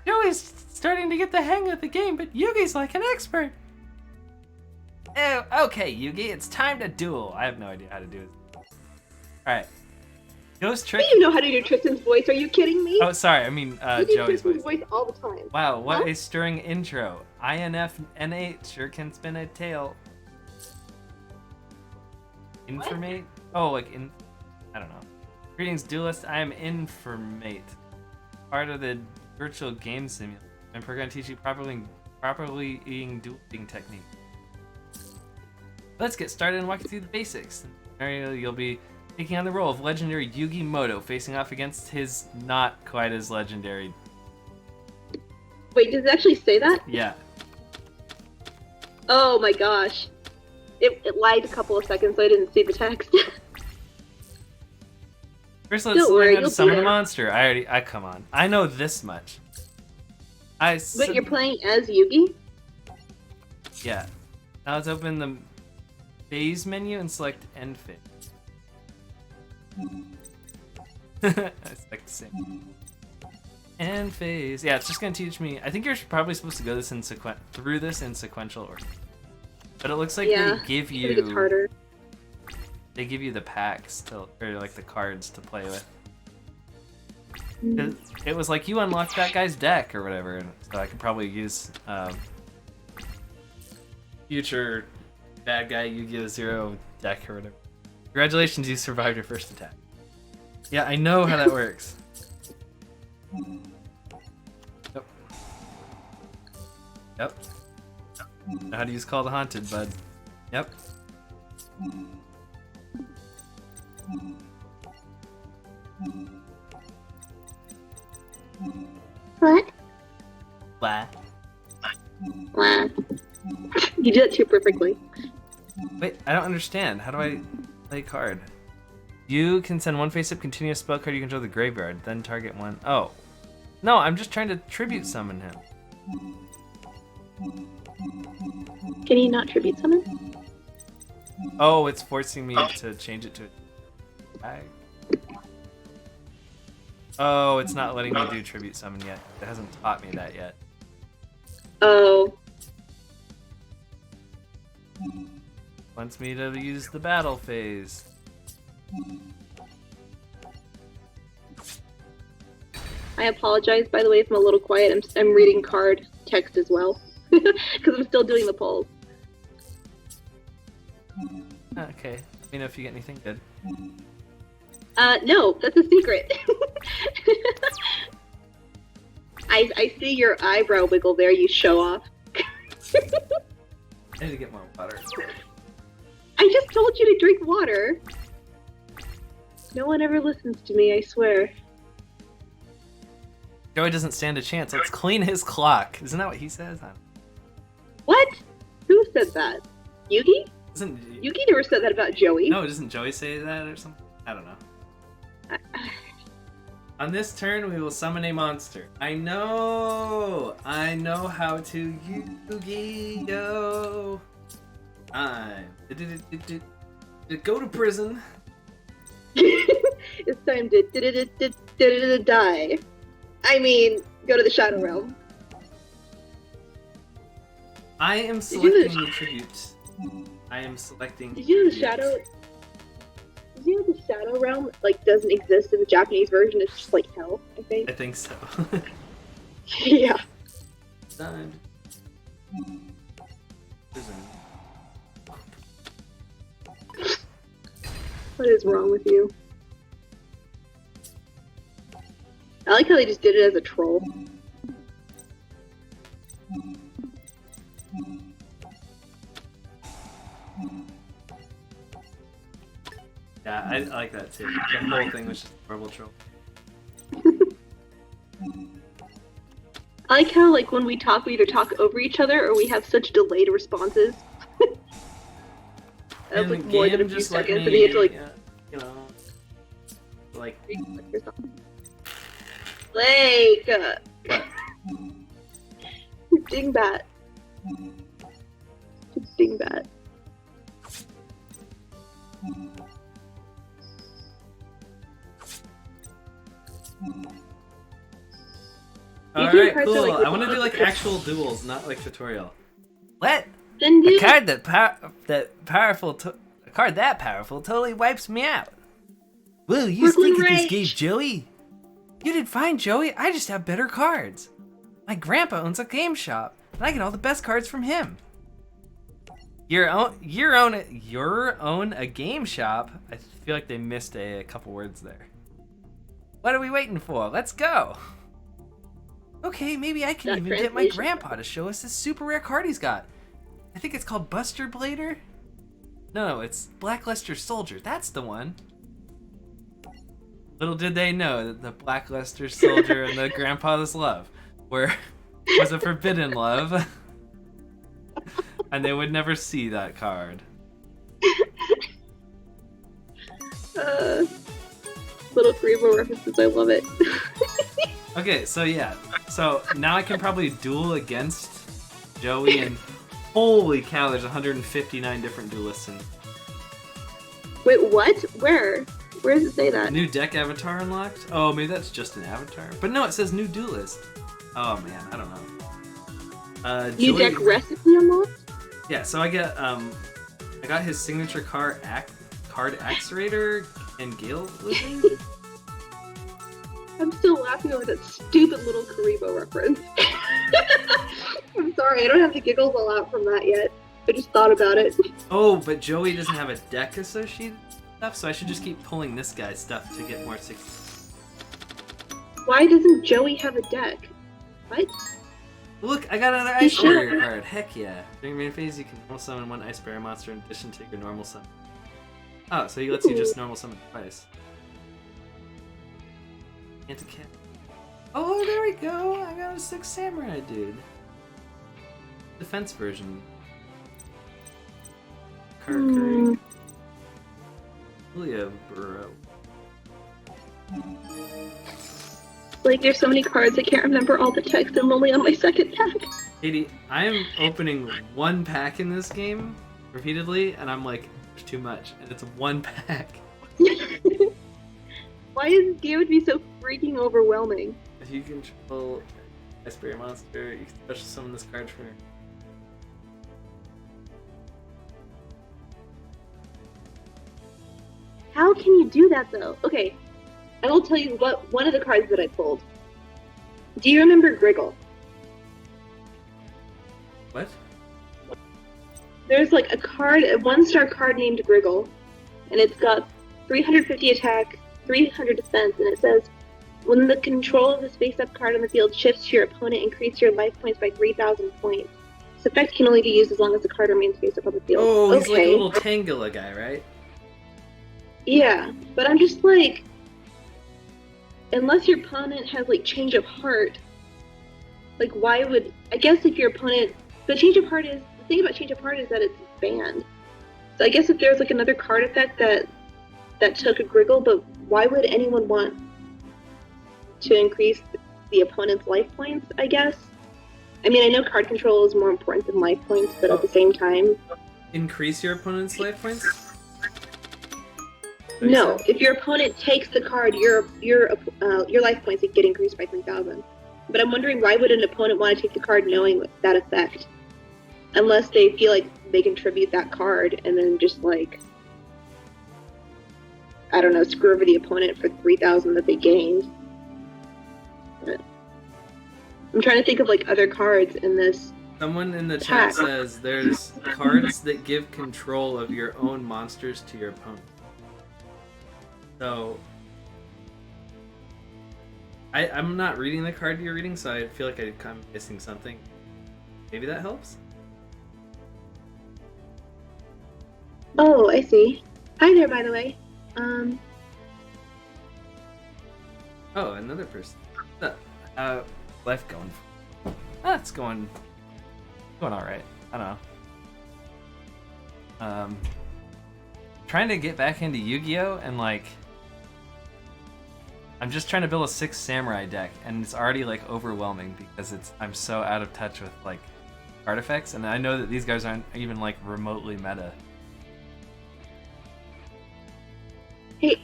Joey's starting to get the hang of the game, but Yugi's like an expert! Oh, okay, Yugi, it's time to duel. I have no idea how to do it. Alright. Ghost But Trick. you know how to do Tristan's voice. Are you kidding me? Oh, sorry, I mean you do Joey's Tristan's voice. voice all the time. Wow, what Huh? a stirring intro. INFNH sure can spin a tail. Informate? Oh, like in. I don't know. Greetings, duelist. I am Informate. Part of the virtual game simulator. I'm going to teach you properly dueling technique. Let's get started and walk you through the basics. In the scenario, you'll be taking on the role of legendary Yugimoto, facing off against his not quite as legendary. Wait, does it actually say that? Yeah. Oh my gosh. It lied a couple of seconds, so I didn't see the text. First, let's Don't learn worry, how to you'll summon be a there. monster. I come on. I know this much. But you're playing as Yugi? Yeah. Now let's open the phase menu and select end phase. I select the same. End phase. Yeah, it's just gonna teach me. I think you're probably supposed to go through this in sequential order. But it looks like Yeah, they give I think it's you harder. the packs or like the cards to play with. Mm. It was like you unlocked that guy's deck or whatever, and so I could probably use future bad guy Yu-Gi-Oh! Zero deck or whatever. Congratulations, you survived your first attack. Yeah, I know how that works. Yep. Yep. Know how to use Call the Haunted, bud. Yep. What? Blah. Wow. You did it too perfectly. Wait, I don't understand. How do I play a card? You can send one face-up continuous spell card you control the graveyard, then target one. Oh. No, I'm just trying to tribute summon him. Can you not tribute summon? Oh, it's forcing me to change it to a tag. Oh, it's not letting me do tribute summon yet. It hasn't taught me that yet. Oh. Wants me to use the battle phase. I apologize, by the way, if I'm a little quiet. I'm reading card text as well. Because I'm still doing the polls. Okay, let me know if you get anything good. No, that's a secret. I see your eyebrow wiggle there, you show off. I need to get more water. I just told you to drink water. No one ever listens to me, I swear. Joey doesn't stand a chance. Let's clean his clock. Isn't that what he says? What? Who said that? Yugi? Isn't Yugi never said that about Joey. No, doesn't Joey say that or something? I don't know. On this turn, we will summon a monster. I know how to Yu-Gi-Oh! Time. Go to prison. It's time to die. I mean, go to the Shadow Realm. I am you selecting know the tribute. I am selecting. Did you know the tribute. Shadow? Did you know the Shadow Realm doesn't exist in the Japanese version? It's just like hell, I think. I think so. Yeah. Time. What is wrong with you? I like how they just did it as a troll. Yeah, I like that too. The whole thing was just a horrible troll. I like how, like, when we talk, we either talk over each other or we have such delayed responses. And like the more than a game few just let seconds, me, and you have to, like, yeah, you know, like, Blake! what? Dingbat. Dingbat. Alright, cool. I want to do like actual duels, not like tutorial. What? Then A do card that powerful totally wipes me out. Whoa, you Brooklyn stink at this Rage. game, Joey. You did fine, Joey. I just have better cards. My grandpa owns a game shop, and I get all the best cards from him. Your own a game shop? I feel like they missed a couple words there. What are we waiting for? Let's go. Okay, maybe I can That even get my translation. grandpa to show us this super rare card he's got. I think it's called Buster Blader? No, it's Blackluster Soldier. That's the one. Little did they know that the Blackluster Soldier and the Grandpa's love was a forbidden love. And they would never see that card. Little Grebo references, I love it. Okay, so yeah. So now I can probably duel against Joey, and holy cow, there's 159 different duelists in. Wait, what? Where? Where does it say that? New deck avatar unlocked? Oh, maybe that's just an avatar. But no, it says new duelist. Oh man, I don't know. New Joey- deck recipe unlocked? Yeah, so I got his signature card Accelerator and Gale Lizard. I'm still laughing over that stupid little Karibo reference. I'm sorry, I don't have the giggles all out from that yet. I just thought about it. Oh, but Joey doesn't have a deck associated stuff, so I should just keep pulling this guy's stuff to get more 60. Why doesn't Joey have a deck? What? Look, I got another He Ice should. Barrier card. Heck yeah. During main phase, you can normal summon one Ice Barrier monster in addition to your normal summon. Oh, so he lets you just normal summon twice. Anti-cat. Oh, there we go. I got a 6 Samurai dude. Defense version. Curry. Julia, bro. Like, there's so many cards, I can't remember all the text. I'm only on my second pack. Katie, I am opening one pack in this game repeatedly, and I'm like, there's too much, and it's one pack. Why does this game would be so freaking overwhelming? If you control Ice Barrier monster, you can special summon this card for. How can you do that, though? Okay, I will tell you what one of the cards that I pulled. Do you remember Griggle? What? There's like a card, a 1-star card named Griggle, and it's got 350 attack, 300 defense, and it says, when the control of the face-up card on the field shifts to your opponent, increase your life points by 3,000 points. This effect can only be used as long as the card remains face-up on the field. Oh, he's okay. like a little Tangela guy, right? Yeah, but I'm just like, unless your opponent has like change of heart, like why would, I guess if your opponent, but change of heart is, the thing about change of heart is that it's banned. So I guess if there's like another card effect that took a Griggle, but why would anyone want to increase the opponent's life points, I guess? I mean, I know card control is more important than life points, but at the same time... Increase your opponent's life points? No, if your opponent takes the card, your life points get increased by 3,000. But I'm wondering, why would an opponent want to take the card knowing that effect? Unless they feel like they can tribute that card and then just like, I don't know, screw over the opponent for 3,000 that they gained. But I'm trying to think of like other cards in this. Someone in the Pack. chat says there's cards that give control of your own monsters to your opponent. So I'm not reading the card you're reading, so I feel like I'm missing something. Maybe that helps? Oh, I see. Hi there, by the way. Oh, another person. Life going. It's going all right. I don't know. Trying to get back into Yu-Gi-Oh, and like I'm just trying to build a 6 samurai deck, and it's already like overwhelming because I'm so out of touch with like artifacts, and I know that these guys aren't even like remotely meta. Hey,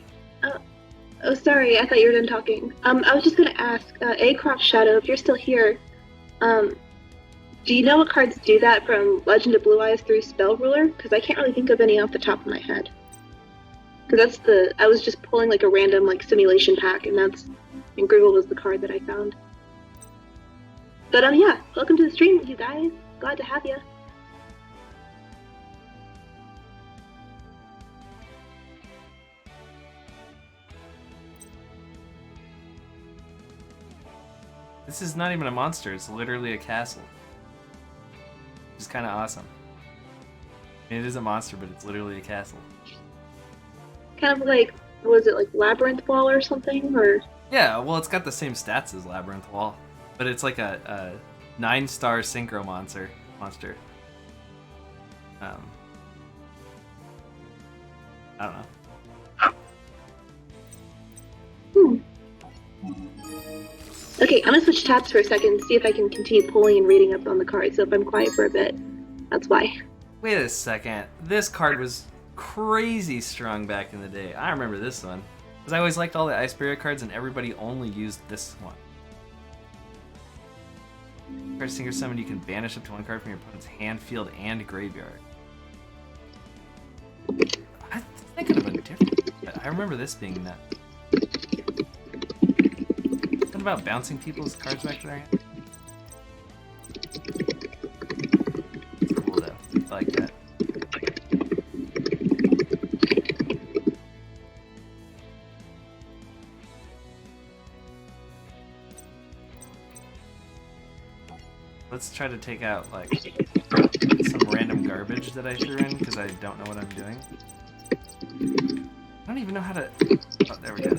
oh, sorry, I thought you were done talking. I was just gonna ask, Acroft Shadow, if you're still here, do you know what cards do that from Legend of Blue Eyes through Spell Ruler? Because I can't really think of any off the top of my head. Because I was just pulling like a random like simulation pack, and Griggle was the card that I found. But yeah, welcome to the stream, you guys. Glad to have you. This is not even a monster, it's literally a castle. Which is kind of awesome. I mean, it is a monster, but it's literally a castle. Kind of like, was it like Labyrinth Wall or something? Or Yeah, well, it's got the same stats as Labyrinth Wall, but it's like a 9-star synchro monster. I don't know. Okay, I'm gonna switch tabs for a second, see if I can continue pulling and reading up on the cards. So if I'm quiet for a bit, that's why. Wait a second. This card was crazy strong back in the day. I remember this one. Because I always liked all the Ice Barrier cards, and everybody only used this one. Card Singer Summon, you can banish up to 1 card from your opponent's hand, field, and graveyard. I think it would have been different. I remember this being that. What about bouncing people's cards back to their hand? It's cool though. I like that. Let's try to take out like some random garbage that I threw in because I don't know what I'm doing. I don't even know how to. Oh, there we go.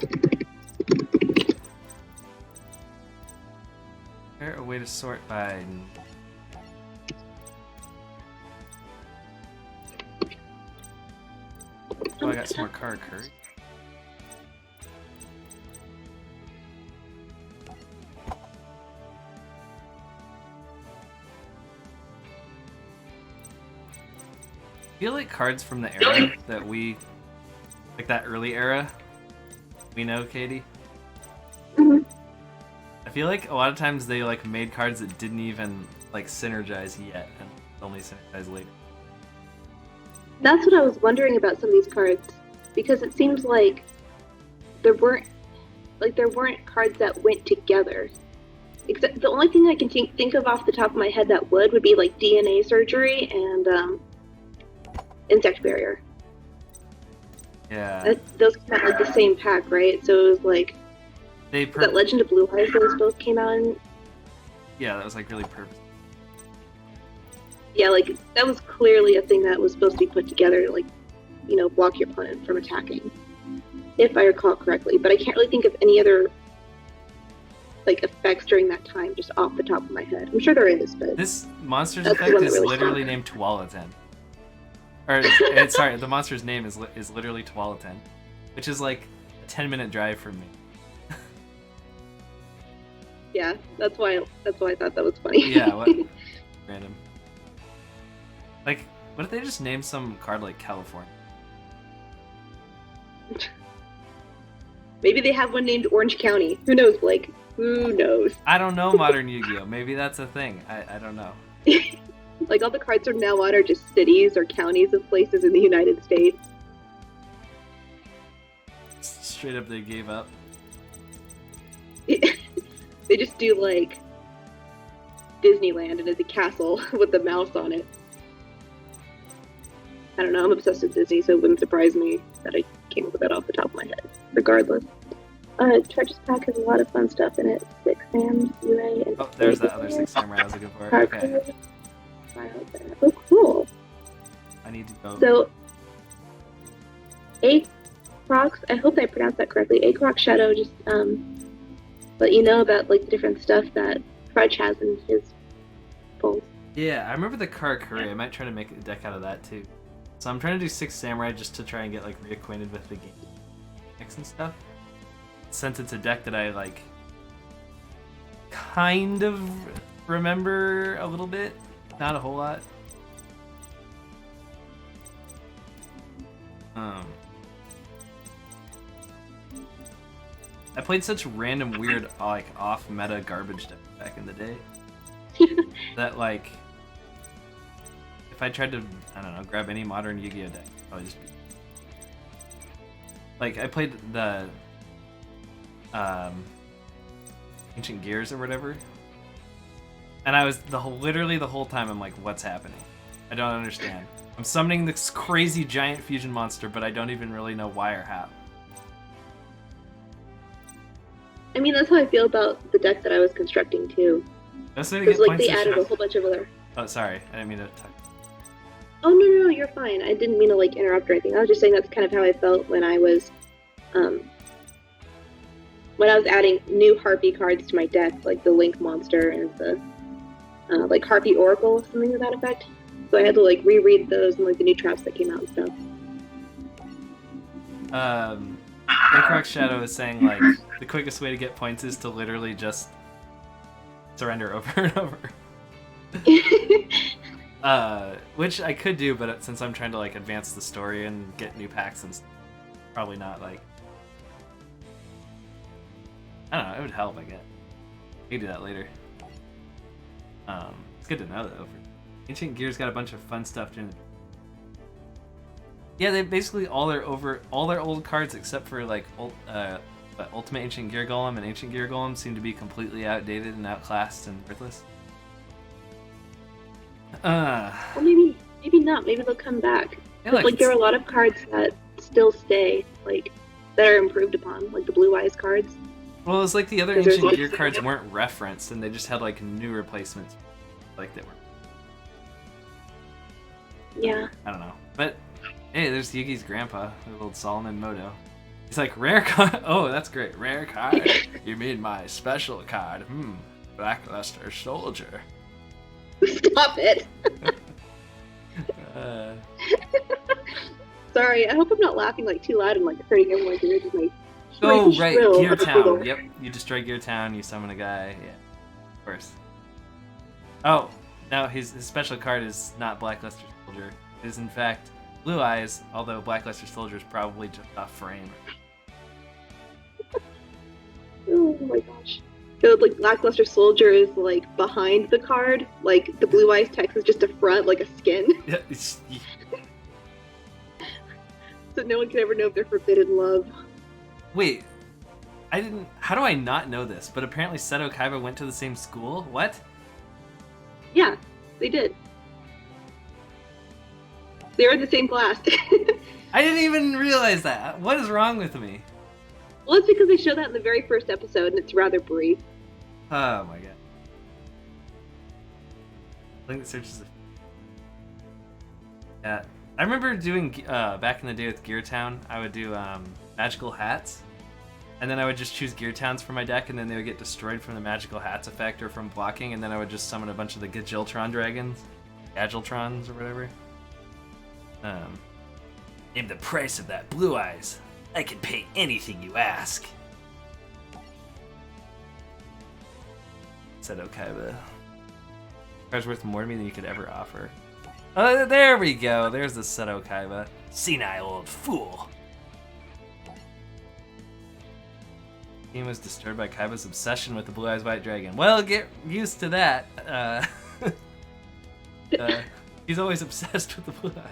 Is there a way to sort by? Oh, I got some more card courage. I feel like cards from the era that we, like that early era, we know, Katie. Mm-hmm. I feel like a lot of times they like made cards that didn't even like synergize yet, and only synergize later. That's what I was wondering about some of these cards, because it seems like there weren't cards that went together. Except the only thing I can think of off the top of my head that would be like DNA Surgery and Insect Barrier. Yeah. Those came out like the same pack, right? So it was like that Legend of Blue Eyes, those both came out in. Yeah, that was like really purposeful. Yeah, like that was clearly a thing that was supposed to be put together to like, block your opponent from attacking, if I recall correctly. But I can't really think of any other like effects during that time, just off the top of my head. I'm sure there is, but this monster's that's the effect one that is really literally stuck. named Tualatin. Or sorry, the monster's name is literally Tualatin, which is like a 10-minute drive from me. Yeah, that's why I thought that was funny. Yeah, what? Random. Like, what if they just named some card like California? Maybe they have one named Orange County. Who knows, Blake? Who knows? I don't know modern Yu-Gi-Oh! Maybe that's a thing. I don't know. Like all the cards from now on are just cities or counties of places in the United States. Straight up, they gave up. They just do like Disneyland and it's a castle with a mouse on it. I don't know, I'm obsessed with Disney, so it wouldn't surprise me that I came up with that off the top of my head. Regardless. Treasures Pack has a lot of fun stuff in it. Six Sam's, UA, and... Oh, there's that other Six Samurai I was looking for. Okay. Oh, cool. I need to go. So, Acrox, I hope I pronounced that correctly. Acrox Shadow just let you know about like the different stuff that Fudge has in his pulls. Yeah, I remember the Karakuri. I might try to make a deck out of that too. So I'm trying to do Six Samurai just to try and get like reacquainted with the game mechanics and stuff. Since it's a deck that I like kind of remember a little bit, not a whole lot. I played such random, weird, like off-meta garbage deck back in the day that like if I tried to, I don't know, grab any modern Yu-Gi-Oh deck, I'd probably just be like I played the Ancient Gears or whatever, and I was literally the whole time I'm like, what's happening? I don't understand. I'm summoning this crazy giant fusion monster, but I don't even really know why or how. I mean, that's how I feel about the deck that I was constructing too. Because like they added a whole bunch of other. Oh, sorry, I didn't mean to talk. Oh no, you're fine. I didn't mean to like interrupt or anything. I was just saying that's kind of how I felt when I was adding new Harpy cards to my deck, like the Link monster and the like Harpy Oracle, something to that effect. So I had to like reread those and like the new traps that came out and stuff. Acrox Shadow is saying like the quickest way to get points is to literally just surrender over and over. Which I could do, but since I'm trying to like advance the story and get new packs and stuff, probably not like. I don't know, it would help, I guess. We can do that later. It's good to know though. Ancient Gears got a bunch of fun stuff during the... Yeah, they basically all their old cards except for like Ultimate Ancient Gear Golem and Ancient Gear Golem seem to be completely outdated and outclassed and worthless. Well, maybe not. Maybe they'll come back. Yeah, like there are a lot of cards that still stay, like that are improved upon, like the Blue Eyes cards. Well, it's like the other Ancient Gear cards weren't referenced, and they just had like new replacements, like they were. Yeah. I don't know, but hey, there's Yugi's grandpa, little Solomon Moto. He's like, rare card. Oh, that's great, rare card. You mean my special card? Blackluster Soldier. Stop it. Sorry, I hope I'm not laughing like too loud and like hurting everyone's ears with my. Oh right, Gear Town. Yep, you destroy Gear Town, you summon a guy. Yeah, of course. Oh, now his special card is not Blackluster Soldier. It is in fact Blue Eyes, although Blackluster Soldier is probably just off frame. Oh my gosh. So like Blackluster Soldier is like behind the card, like the Blue Eyes text is just a front, like a skin. Yeah, So no one can ever know if they're forbidden love. Wait, I didn't. How do I not know this? But apparently Seto Kaiba went to the same school? What? Yeah, they did. They were in the same class. I didn't even realize that. What is wrong with me? Well, it's because they show that in the very first episode, and it's rather brief. Oh my god. Link that searches the... Yeah. I remember doing, back in the day with Gear Town, I would do magical hats. And then I would just choose Gear Towns for my deck, and then they would get destroyed from the magical hats effect or from blocking, and then I would just summon a bunch of the Gajiltron dragons. Agiltrons or whatever. Name the price of that Blue Eyes. I can pay anything you ask. Said Okaiba. Card's worth more to me than you could ever offer. Oh, there we go. There's the Seto Kaiba. Senile old fool. Game was disturbed by Kaiba's obsession with the Blue Eyes White Dragon. Well, get used to that. He's always obsessed with the Blue Eyes.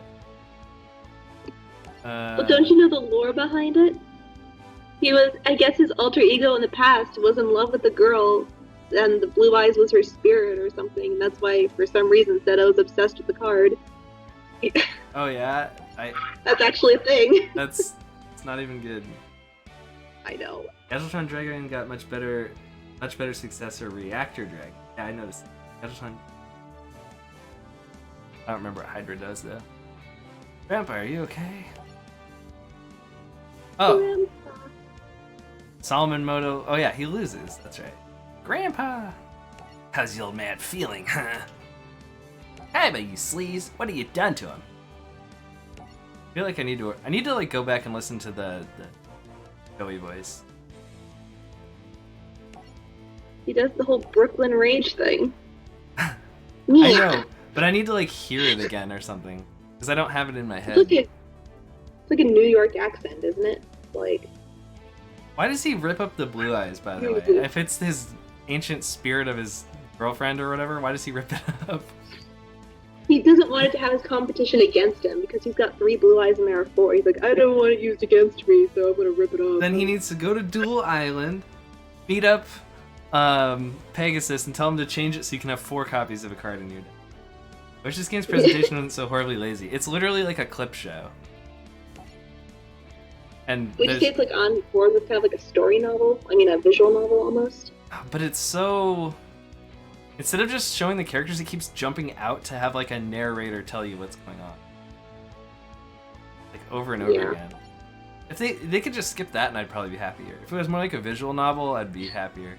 Well, don't you know the lore behind it? He was, I guess his alter ego in the past was in love with the girl and the blue eyes was her spirit or something. And that's why, for some reason, Seto's obsessed with the card. Oh yeah, That's actually a thing. it's not even good. I know. Gazeltron Dragon got much better successor Reactor Dragon. Yeah, I noticed. Gazeltron. I don't remember what Hydra does though. Grandpa, are you okay? Oh, Solomon Moto. Oh yeah, he loses. That's right. Grandpa, how's the old man feeling, huh? Hey, but you sleaze, what have you done to him? I feel like I need to like go back and listen to the Joey voice. He does the whole Brooklyn Rage thing. I know, but I need to like hear it again or something because I don't have it in my head. It's like a New York accent, isn't it? Like. Why does he rip up the blue eyes, by the way? If it's his ancient spirit of his girlfriend or whatever, why does he rip it up? He doesn't want it to have his competition against him because he's got 3 blue eyes and there are 4. He's like, I don't want it used against me, so I'm gonna rip it off. Then he needs to go to Duel Island, beat up Pegasus, and tell him to change it so you can have 4 copies of a card in your deck. I wish this game's presentation wasn't so horribly lazy. It's literally like a clip show. And would you say it's like on board with kind of like a story novel? I mean, a visual novel almost? But it's so... Instead of just showing the characters, it keeps jumping out to have like a narrator tell you what's going on. Like over and over again. If they could just skip that and I'd probably be happier. If it was more like a visual novel, I'd be happier.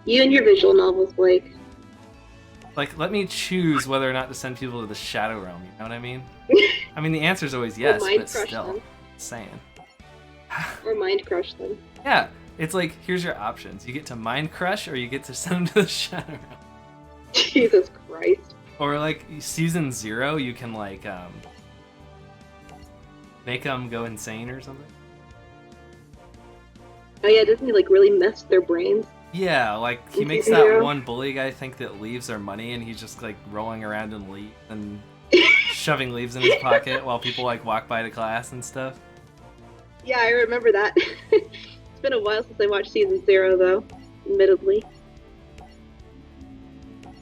You and your visual novels, Blake. Like, let me choose whether or not to send people to the Shadow Realm, you know what I mean? I mean, the answer's always yes, but still. Them. Saying. Or mind crush them. Yeah, it's like, here's your options. You get to mind crush, or you get to send them to the Shadow Realm. Jesus Christ. Or like, season 0, you can like, make them go insane or something. Oh yeah, doesn't he like really mess their brains? Yeah, like he makes that one bully guy think that leaves are money, and he's just like rolling around in leaves and shoving leaves in his pocket while people like walk by to class and stuff. Yeah, I remember that. It's been a while since I watched season 0, though. Admittedly.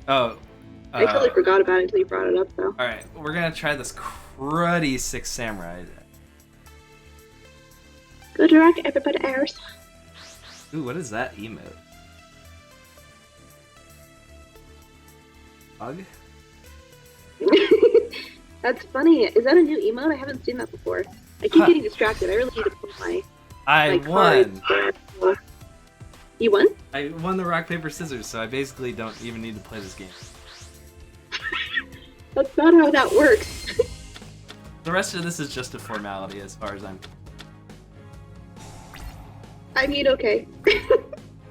Oh. I totally forgot about it until you brought it up, though. All right, we're gonna try this cruddy 6 Samurai. Good luck, everybody else. Ooh, what is that emote? Bug? That's funny. Is that a new emote? I haven't seen that before. I keep getting distracted. I really need to pull my won! Cards. You won? I won the rock, paper, scissors, so I basically don't even need to play this game. That's not how that works. The rest of this is just a formality as far as I'm... I mean, okay.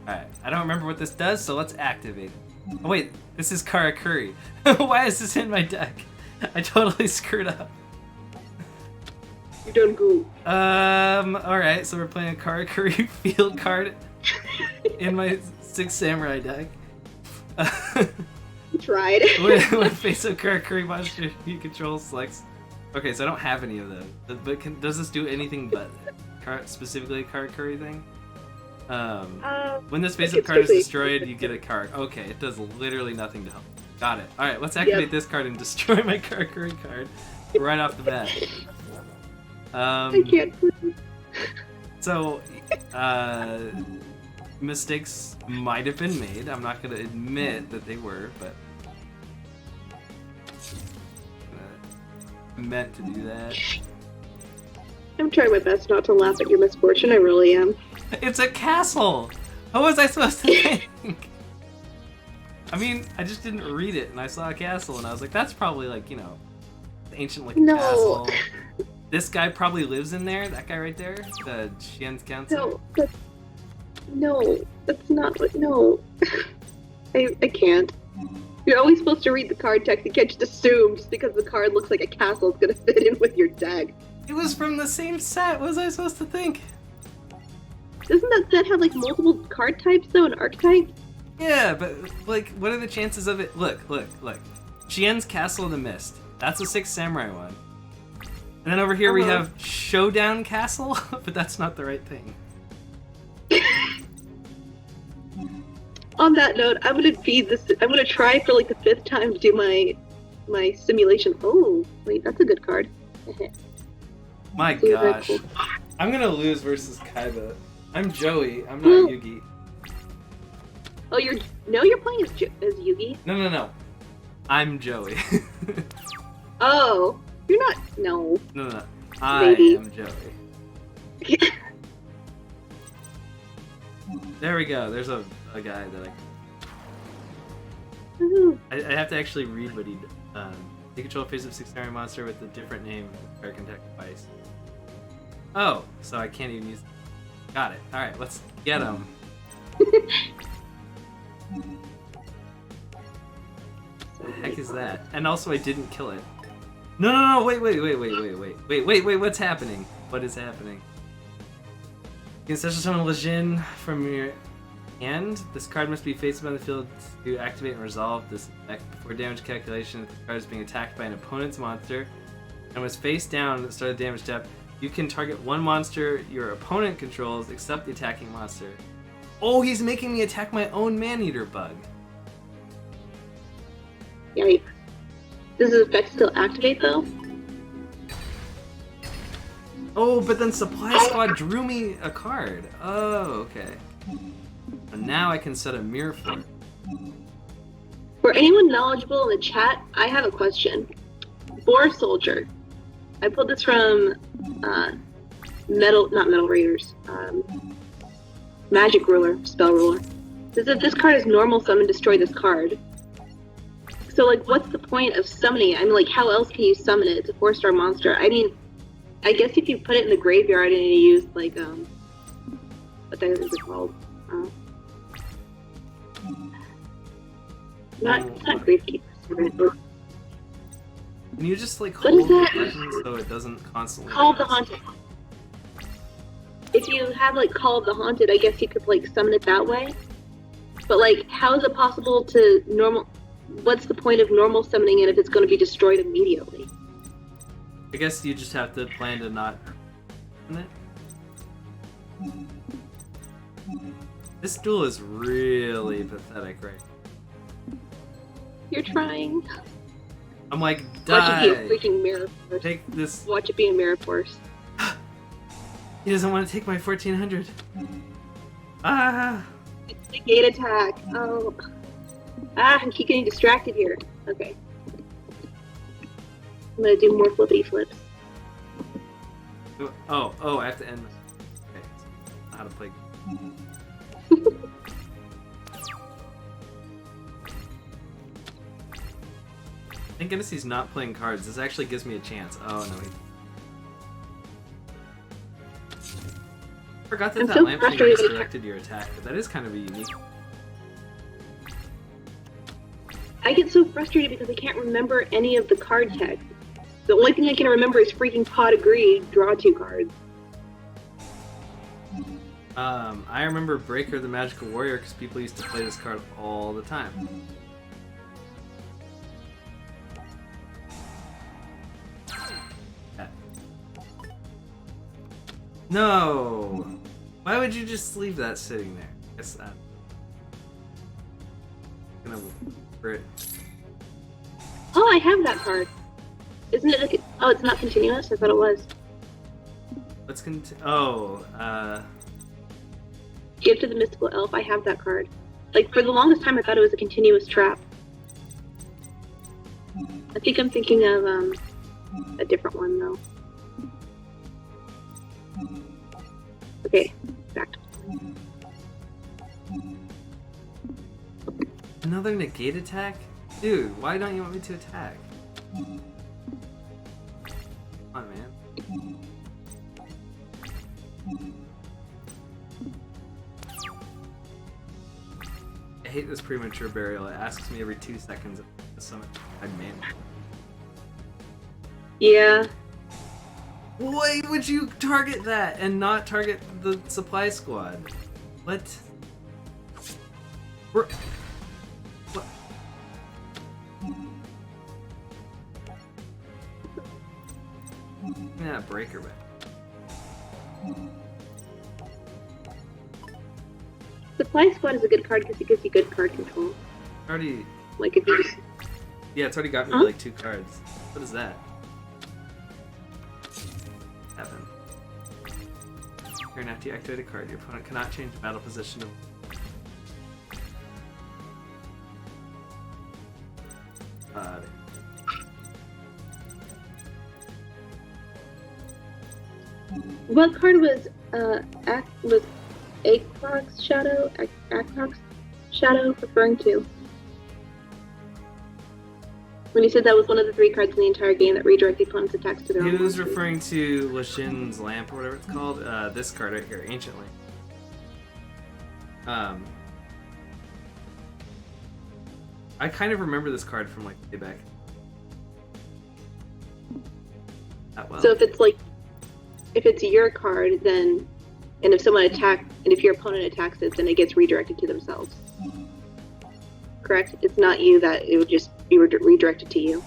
Alright, I don't remember what this does, so let's activate it. Oh wait, this is Karakuri. Why is this in my deck? I totally screwed up. You done good. Alright, so we're playing a Karakuri field card in my 6 Samurai deck. You tried. When face up Karakuri monster you control selects... Okay, so I don't have any of those. But does this do anything but specifically a Karakuri thing? When this face-up card is destroyed, you get a card. Okay, it does literally nothing to help. Got it. Alright, let's activate this card and destroy my Karakuri card right off the bat. I can't. So, mistakes might have been made. I'm not going to admit that they were, but... I meant to do that. I'm trying my best not to laugh at your misfortune, I really am. It's a castle! How was I supposed to think? I mean, I just didn't read it, and I saw a castle, and I was like, that's probably like, you know, ancient looking castle. This guy probably lives in there, that guy right there, the Xian's Council. No, that's not what, no. I can't. You're always supposed to read the card text. You can't just assume just because the card looks like a castle it's gonna fit in with your deck. It was from the same set, what was I supposed to think? Doesn't that set have like multiple card types though, and archetypes? Yeah, but like, what are the chances of it? Look. Xian's Castle of the Mist. That's a 6 Samurai one. And then over here we have Showdown Castle, but that's not the right thing. On that note, I'm gonna feed this. I'm gonna try for like the 5th time to do my simulation. Oh, wait, that's a good card. My See, very gosh. cool. I'm gonna lose versus Kaiba. I'm Joey. I'm Well- not Yugi. Oh, you're playing as Yugi. No. I'm Joey. Oh, you're not. No. No. I Maybe. am Joey. There we go. There's a guy that Woohoo. I have to actually read what he did. You control a face of 6-star monster with a different name. Or contact device. Oh, so I can't even use. Got it. All right, let's get him. The heck is that? And also, I didn't kill it. No! Wait! What's happening? What is happening? You can special summon Lejin from your hand. This card must be face up on the field to activate and resolve this effect before damage calculation. If this card is being attacked by an opponent's monster and was face down at the start of the damage step, you can target one monster your opponent controls except the attacking monster. Oh, he's making me attack my own man-eater bug. Yikes. Does the effect still activate though? Oh, but then Supply Squad drew me a card. Oh, okay. And now I can set a mirror for it. For anyone knowledgeable in the chat, I have a question. Boar Soldier. I pulled this from not Metal Raiders. Magic Ruler, Spell Ruler. Says if this card is normal summon, destroy this card. So, like, what's the point of summoning it? I mean, like, how else can you summon it? It's a 4-star monster. I mean, I guess if you put it in the graveyard and you use, like, what the heck is it called? Not Gravekeeper. Can you just, like, What is hold the that? button so it doesn't constantly... Call of the Haunted. If you have, like, Call of the Haunted, I guess you could, like, summon it that way. But, like, how is it possible to normal... What's the point of normal summoning it if it's going to be destroyed immediately? I guess you just have to plan to not... Isn't it? This duel is really pathetic, right? You're trying. I'm like, Watch it die! be a freaking Mirror Force. Take this... Watch it be a Mirror Force. He doesn't want to take my 1400. Ah! It's the gate attack. Oh. I keep getting distracted here. Okay. I'm gonna do more flippity flips. Oh, I have to end this. Okay. I know how to play. Thank goodness he's not playing cards. This actually gives me a chance. Oh, no. Forgot that I'm that so lamp thing frustrated. misdirected your attack, but that is kind of a unique. I get so frustrated because I can't remember any of the card text. The only thing I can remember is freaking Pot Agree, draw 2 cards. I remember Breaker the Magical Warrior because people used to play this card all the time. No! Why would you just leave that sitting there? I guess that. I'm gonna for it. Oh, I have that card. Isn't it like... Oh, it's not continuous? I thought it was. Let's Oh, Gift of the Mystical Elf, I have that card. Like, for the longest time, I thought it was a continuous trap. I think I'm thinking of, a different one, though. Okay, back to... Another negate attack? Dude, why don't you want me to attack? Come on, man. I hate this premature burial. It asks me every 2 seconds if the summon I man. Yeah. Why would you target that and not target the supply squad? What? What? Yeah, breaker back. The Spy Squad is a good card because it gives you good card control. Already. Like if you just... Yeah, it's already got me like 2 cards. What is that? Happen. You're not deactivate a card. Your opponent cannot change the battle position of. What card was Acrox Shadow? Acrox Shadow referring to? When you said that was one of the 3 cards in the entire game that redirect opponent's attacks to their own He was monsters. referring to Lashin's Lamp or whatever it's called. This card right here, Ancient Lamp. I kind of remember this card from like way back. Well. So if it's your card, then, and if your opponent attacks it, then it gets redirected to themselves. Correct? It's not you that it would just be redirected to you.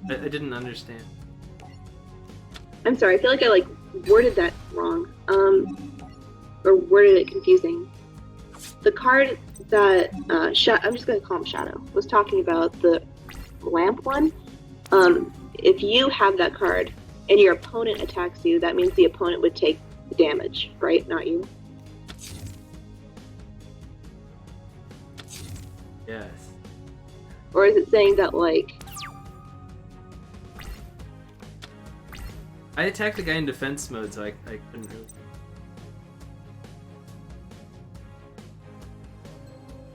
I didn't understand. I'm sorry, I feel like I worded that wrong. Or worded it confusing. The card that I'm just gonna call him Shadow, was talking about the lamp one. If you have that card and your opponent attacks you, that means the opponent would take the damage, right? Not you. Yes. Or is it saying that I attacked the guy in defense mode, so I couldn't really.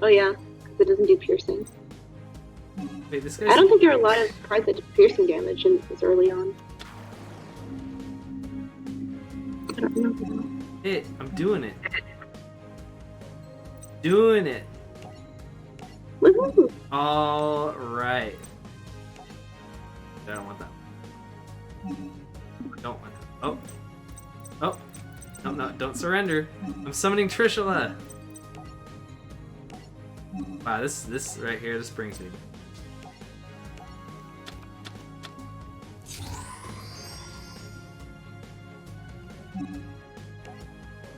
oh yeah, because it doesn't do piercing. Wait, this guy's. I don't think there are a lot of cards that do piercing damage this early on. I don't know. Hey, I'm doing it. Doing it. Woohoo! All right. I don't want that. Don't want that. Oh. Oh. No, no, don't surrender. I'm summoning Trishula. Wow, this right here, this brings me.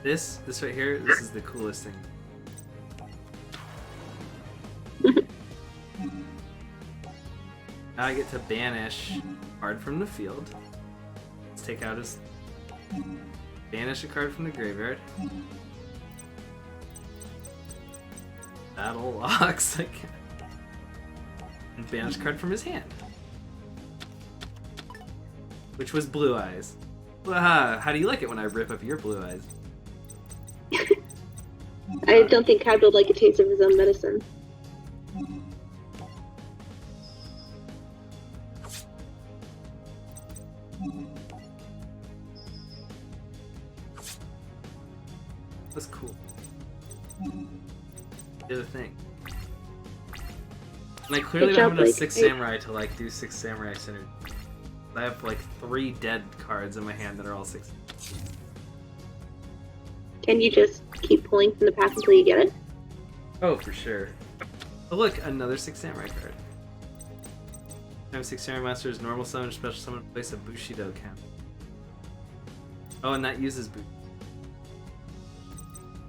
This right here, this is the coolest thing. Now I get to banish a card from the field. Let's take out his... Banish a card from the graveyard. Battle locks, I can't. And banish a card from his hand. Which was Blue Eyes. How do you like it when I rip up your Blue Eyes? I don't think Cab would like a taste of his own medicine. That's cool. Did a thing. And I clearly Good don't job, have enough Blake. 6 Samurai to do 6 Samurai synergy. I have 3 dead cards in my hand that are all 6. Can you just keep pulling from the pack until you get it? Oh, for sure. Oh look, another 6 Samurai card. Time 6 Samurai Monsters, normal summon, special summon, place a Bushido count. Oh, and that uses Bushido.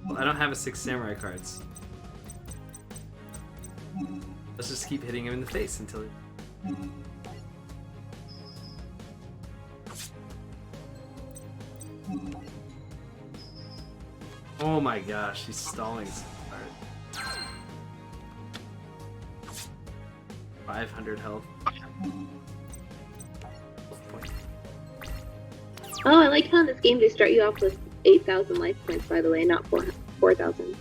Well, I don't have a 6 Samurai cards. Let's just keep hitting him in the face until he... Oh my gosh, he's stalling so hard. 500 health. Oh, I like how in this game they start you off with 8,000 life points, by the way, not 4,000.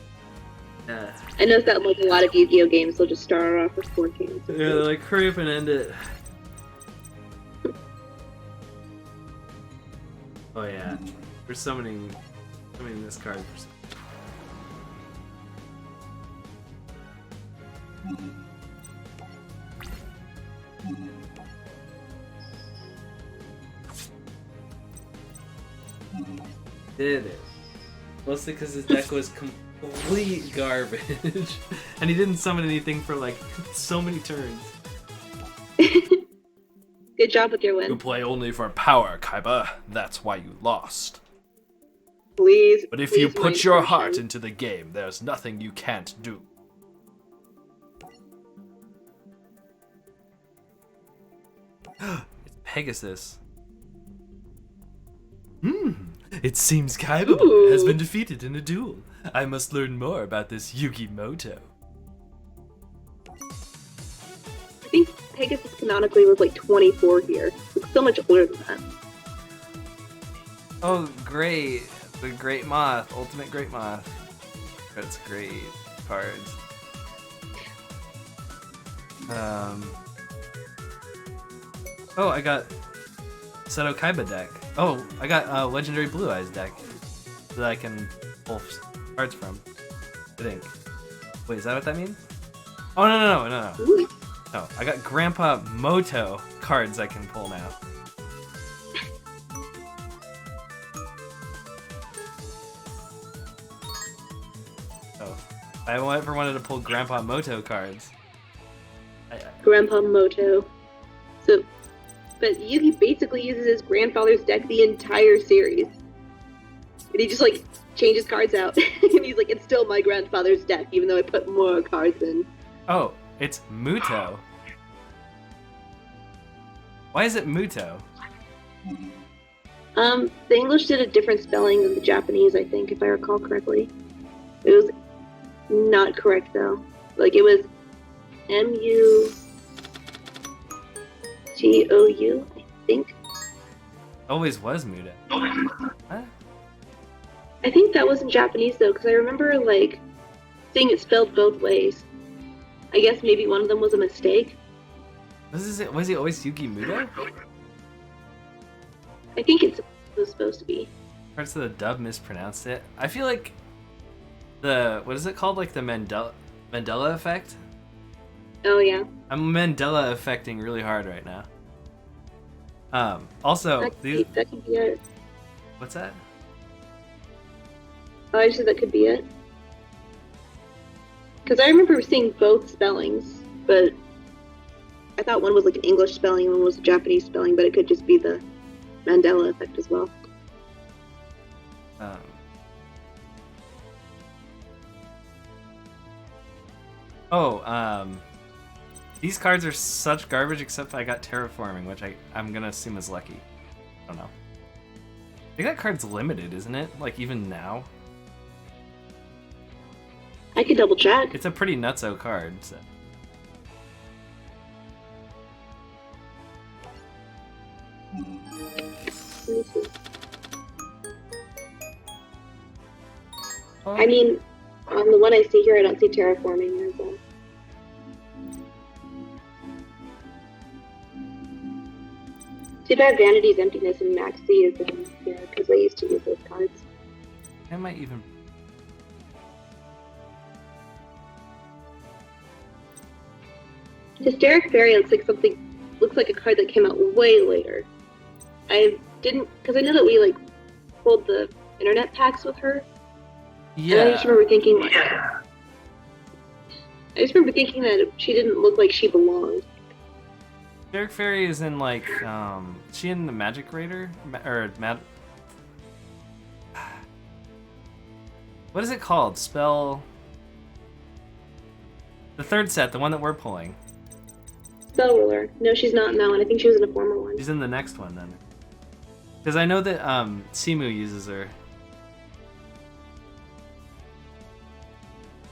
Yeah. I noticed that a lot of Yu-Gi-Oh games, they'll just start off with 14. Yeah, they're like, hurry up and end it. Oh yeah. We're summoning this card for some... Did it. Mostly because his deck was complete garbage. And he didn't summon anything for so many turns. Good Good job with your You win. play only for power, Kaiba. That's why you lost. Please. But if please, you my put your impression. heart into the game, there's nothing you can't do. It's Pegasus. It seems Kaiba Ooh. has been defeated in a duel. I must learn more about this Yugimoto. I think Pegasus canonically was like 24 here. It's so much older than that. Oh, great. The Great Moth. Ultimate Great Moth. That's great cards. Oh, I got Seto Kaiba deck. Oh, I got Legendary Blue Eyes deck that I can pull cards from. I think. Wait, is that what that means? Oh, no. Ooh. No, I got Grandpa Moto cards I can pull now. Oh, I ever wanted to pull Grandpa Moto cards. Grandpa Moto. So, but Yugi basically uses his grandfather's deck the entire series. And he just like changes cards out. And he's like, it's still my grandfather's deck, even though I put more cards in. Oh, it's Muto. Why is it Muto? The English did a different spelling than the Japanese, I think, if I recall correctly. It was not correct though. Like it was Mutou, I think. Always was Muto. What? I think that was in Japanese though, because I remember like seeing it spelled both ways. I guess maybe one of them was a mistake. Was he always Yugi Muto? I think it was supposed to be. Parts of the dub mispronounced it. I feel like what is it called? Like the Mandela effect? Oh yeah. I'm Mandela affecting really hard right now. Also, That could be it. what's that? Oh, I said that could be it. Because I remember seeing both spellings, but I thought one was like an English spelling and one was a Japanese spelling, but it could just be the Mandela effect as well. These cards are such garbage except I got terraforming, which I'm gonna assume is lucky. I don't know. I think that card's limited, isn't it? Like even now? I could double check. It's a pretty nutso card, so. Let me see. I mean, on the one I see here, I don't see terraforming as well. Too bad Vanity's Emptiness and Maxi is in here, because I used to use those cards. I might even. Hysteric Fairy looks like a card that came out way later. I didn't, because I know that we like pulled the internet packs with her. Yeah. And I just remember thinking that she didn't look like she belonged. Derek Fairy is in like, is she in the Magic Raider? What is it called? Spell. The third set, the one that we're pulling. Spell Ruler. No, she's not in that one. I think she was in a former one. She's in the next one then. Because I know that Simu uses her.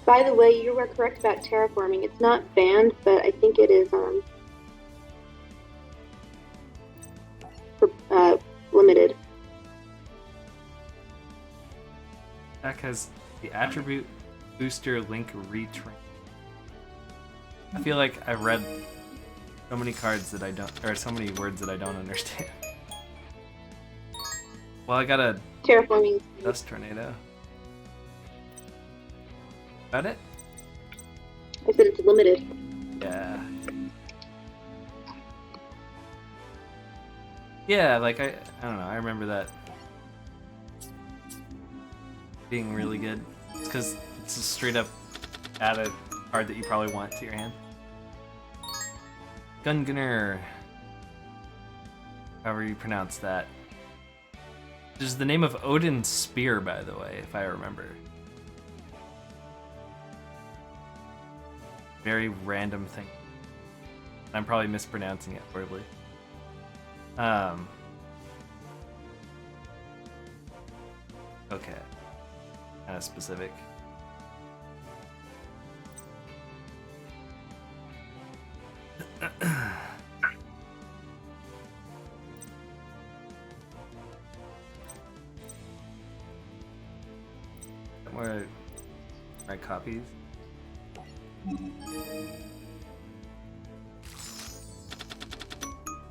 By the way, you were correct about terraforming. It's not banned, but I think it is limited. Deck has the attribute booster link retrain. I feel like I've read so many cards that I don't, or so many words that I don't understand. Well, I got a Terraforming. dust tornado. Got it? I said it's limited. Yeah. Yeah, like I don't know. I remember that being really good. It's because it's just straight up add a card that you probably want to your hand. Gun Gunner. However you pronounce that. This is the name of Odin's spear, by the way, if I remember. Very random thing. I'm probably mispronouncing it horribly. Okay. Kind of specific. More copies. I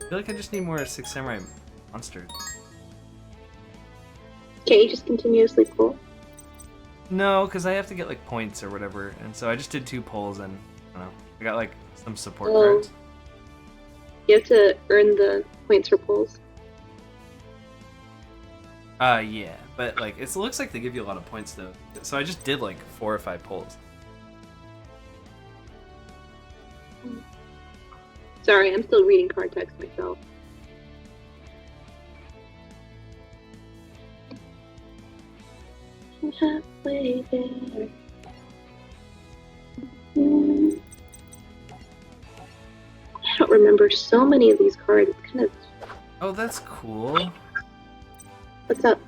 feel like I just need more Six Samurai monsters. Can't you just continuously pull? No, because I have to get like points or whatever, and so I just did 2 pulls and I don't know. I got like some support cards. You have to earn the points for pulls. Yeah, but like it looks like they give you a lot of points though. So I just did like 4 or 5 pulls. Sorry, I'm still reading card text myself. Halfway there. I don't remember so many of these cards. It's kind of. Oh, that's cool. What's up?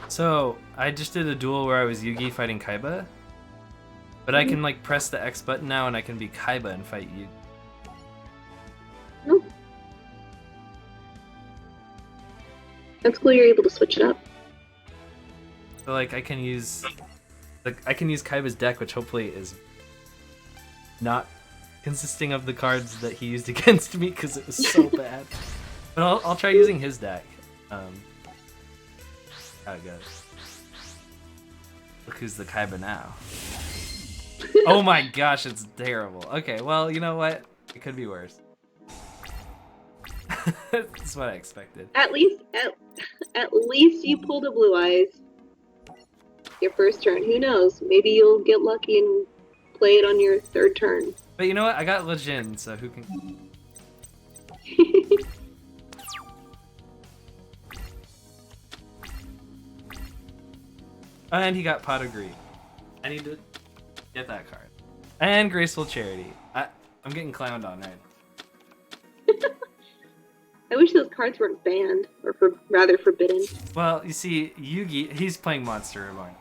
So I just did a duel where I was Yugi fighting Kaiba, but I can like press the X button now and I can be Kaiba and fight Yugi. Oh. That's cool. You're able to switch it up. So like I can use Kaiba's deck, which hopefully is not consisting of the cards that he used against me because it was so bad. But I'll try using his deck. How it goes. Look who's the Kaiba now. Oh my gosh, it's terrible. Okay, well, you know what? It could be worse. That's what I expected. At least you pulled a Blue Eyes. Your first turn. Who knows? Maybe you'll get lucky and play it on your 3rd turn. But you know what? I got Lejin, so who can... And he got Pot of Greed. I need to get that card. And Graceful Charity. I'm getting clowned on right. I wish those cards weren't banned, or rather forbidden. Well, you see, Yugi, he's playing Monster Reborn.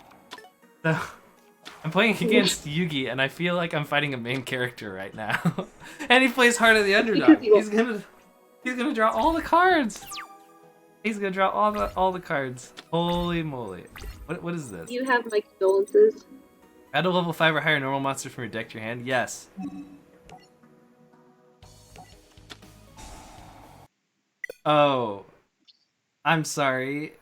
So, I'm playing against Yugi, and I feel like I'm fighting a main character right now. And he plays Heart of the Underdog. He's gonna draw all the cards. He's gonna draw all the cards. Holy moly! What is this? You have my condolences. Add a level 5 or higher normal monster from your deck to your hand. Yes. Oh, I'm sorry.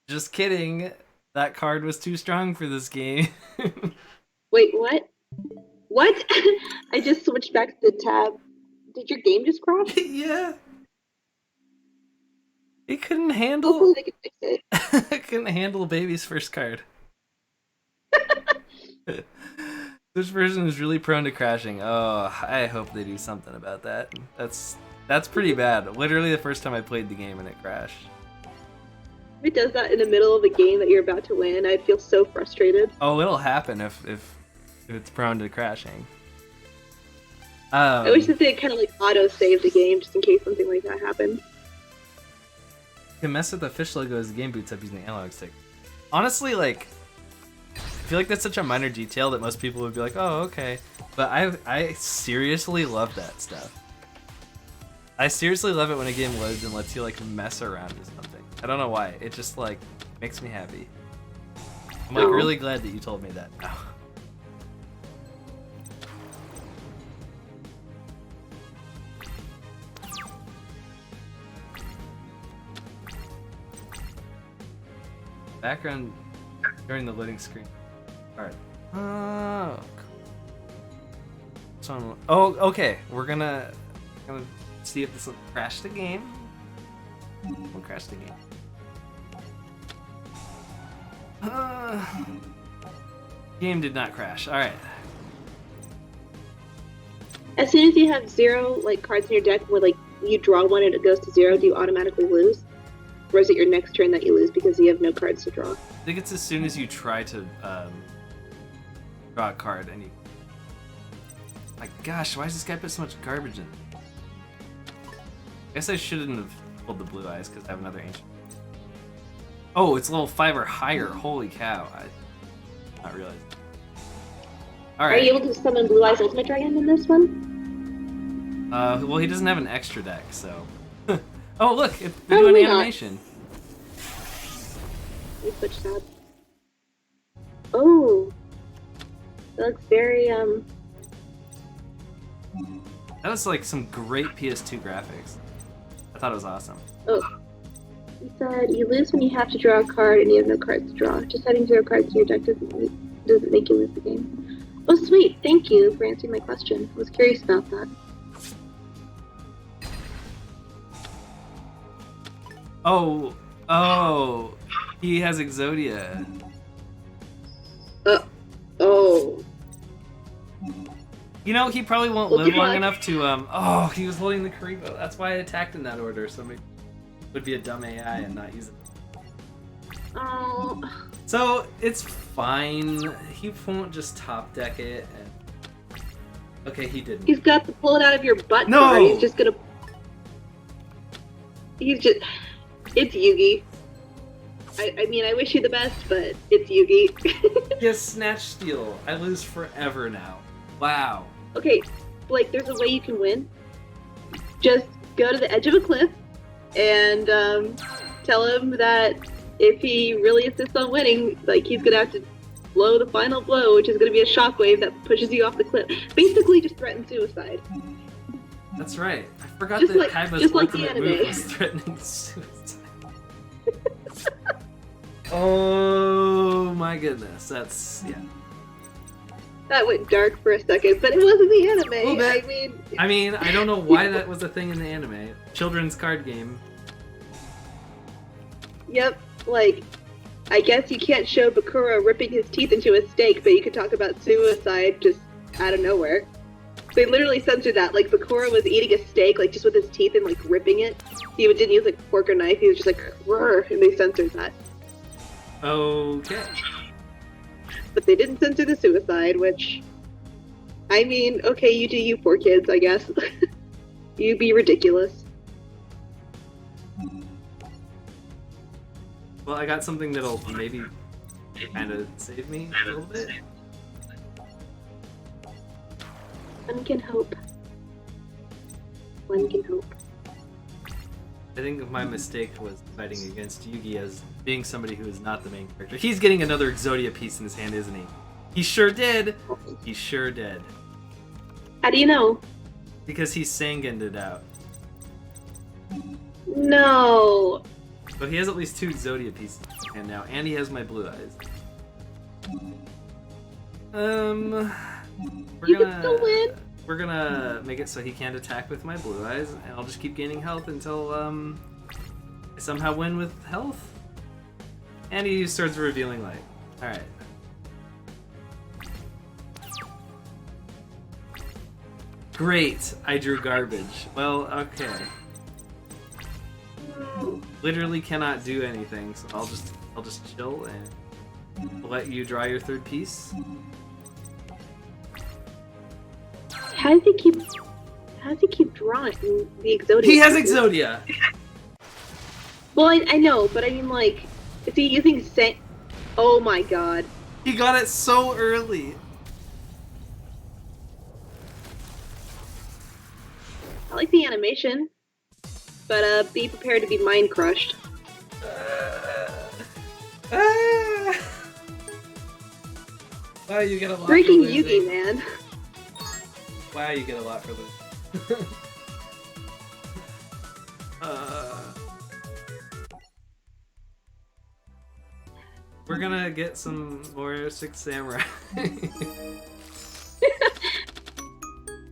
Just kidding. That card was too strong for this game. Wait, what? What? I just switched back to the tab. Did your game just crash? Yeah. It couldn't handle. Hopefully they can fix it. It couldn't handle baby's first card. This version is really prone to crashing. Oh, I hope they do something about that. That's pretty bad. Literally the first time I played the game and it crashed. If it does that in the middle of a game that you're about to win, I'd feel so frustrated. Oh, it'll happen if it's prone to crashing. I wish that they kind of like auto-save the game just in case something like that happened. You can mess with the fish logo as the game boots up using the analog stick. Honestly, like, I feel like that's such a minor detail that most people would be like, oh, okay. But I seriously love that stuff. I seriously love it when a game loads and lets you like mess around with something. I don't know why. It just like makes me happy. I'm like really glad that you told me that now. Background during the loading screen. Alright. Oh, cool. Oh, okay. We're gonna see if this will crash the game. We'll crash the game. Game did not crash. Alright. As soon as you have 0 like cards in your deck with like you draw one and it goes to 0, do you automatically lose? Or is it your next turn that you lose because you have no cards to draw? I think it's as soon as you try to draw a card and you... My gosh, why does this guy put so much garbage in? I guess I shouldn't have pulled the blue eyes because I have another ancient. Oh, it's level 5 or higher. Holy cow. I did not realize. Alright. Are you able to summon Blue Eyes Ultimate Dragon in this one? Well, he doesn't have an extra deck, so... Oh, look! They're doing animation. We switched tabs. Oh! That looks very, That was like some great PS2 graphics. I thought it was awesome. Oh. He said, you lose when you have to draw a card and you have no cards to draw. Just adding 0 cards to your deck doesn't make you lose the game. Oh, sweet. Thank you for answering my question. I was curious about that. Oh, he has Exodia. Oh. You know, he probably won't live long enough to, oh, he was holding the Karibo. That's why I attacked in that order, so maybe it would be a dumb AI and not use it. Oh. So, it's fine. He won't just top deck it and... Okay, he didn't. He's got to pull it out of your butt. No! Card. He's just gonna... He's just... It's Yugi. I mean, I wish you the best, but it's Yugi. Yes, Snatch Steal. I lose forever now. Wow. Okay, Blake, there's a way you can win. Just go to the edge of a cliff and tell him that if he really insists on winning, like, he's gonna have to blow the final blow, which is gonna be a shockwave that pushes you off the cliff. Basically, just threaten suicide. That's right. I forgot Just that like- Kaiba's just like the ultimate move anime. was threatening suicide. Oh my goodness, that's, yeah. That went dark for a second, but it wasn't the anime. Little bit. I mean, I don't know why that was a thing in the anime. Children's card game. yep, like, I guess you can't show Bakura ripping his teeth into a steak, but you can talk about suicide just out of nowhere. They literally censored that. Like, Bakura was eating a steak, like, just with his teeth and, like, ripping it. He didn't use, like, fork or knife. He was just like, "Rrr," and they censored that. Okay. But they didn't censor the suicide, which, I mean, okay, you do you, poor kids, I guess. You be ridiculous. Well, I got something that'll maybe kind of save me a little bit. One can hope. One can hope. I think my mistake was fighting against Yugi as being somebody who is not the main character. He's getting another Exodia piece in his hand, isn't he? He sure did. He sure did. How do you know? Because he Sanganed it out. No. But he has at least 2 Exodia pieces in his hand now, and he has my blue eyes. You can still win. We're gonna make it so he can't attack with my blue eyes, and I'll just keep gaining health until I somehow win with health. And he used Swords of Revealing Light. Alright. Great! I drew garbage. Well, okay. Literally cannot do anything, so I'll just chill and let you draw your 3rd piece. How does he keep drawing the Exodia? He has Exodia! Well, I know, but I mean, like, is he using Oh my god. He got it so early! I like the animation, but be prepared to be mind crushed. Wow, you get a lot Freaking for losing. Yugi, man. Wow, you get a lot for losing. We're gonna get some more 6 Samurai.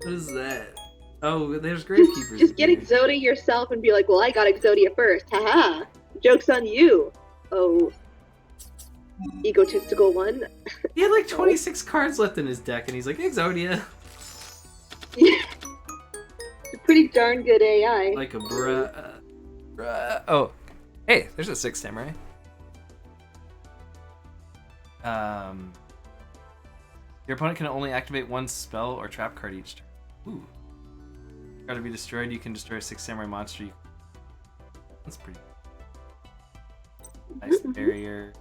What is that? Oh, there's Gravekeepers. Just get in here. Exodia yourself and be like, well, I got Exodia first. Haha. Joke's on you. Oh. Egotistical one. He had like 26 cards left in his deck, and he's like, Exodia. Pretty pretty darn good AI. Like a Oh, hey, there's a 6 samurai. Your opponent can only activate one spell or trap card each turn. Ooh. Card to be destroyed, you can destroy a 6 samurai monster. That's pretty. Ice barrier.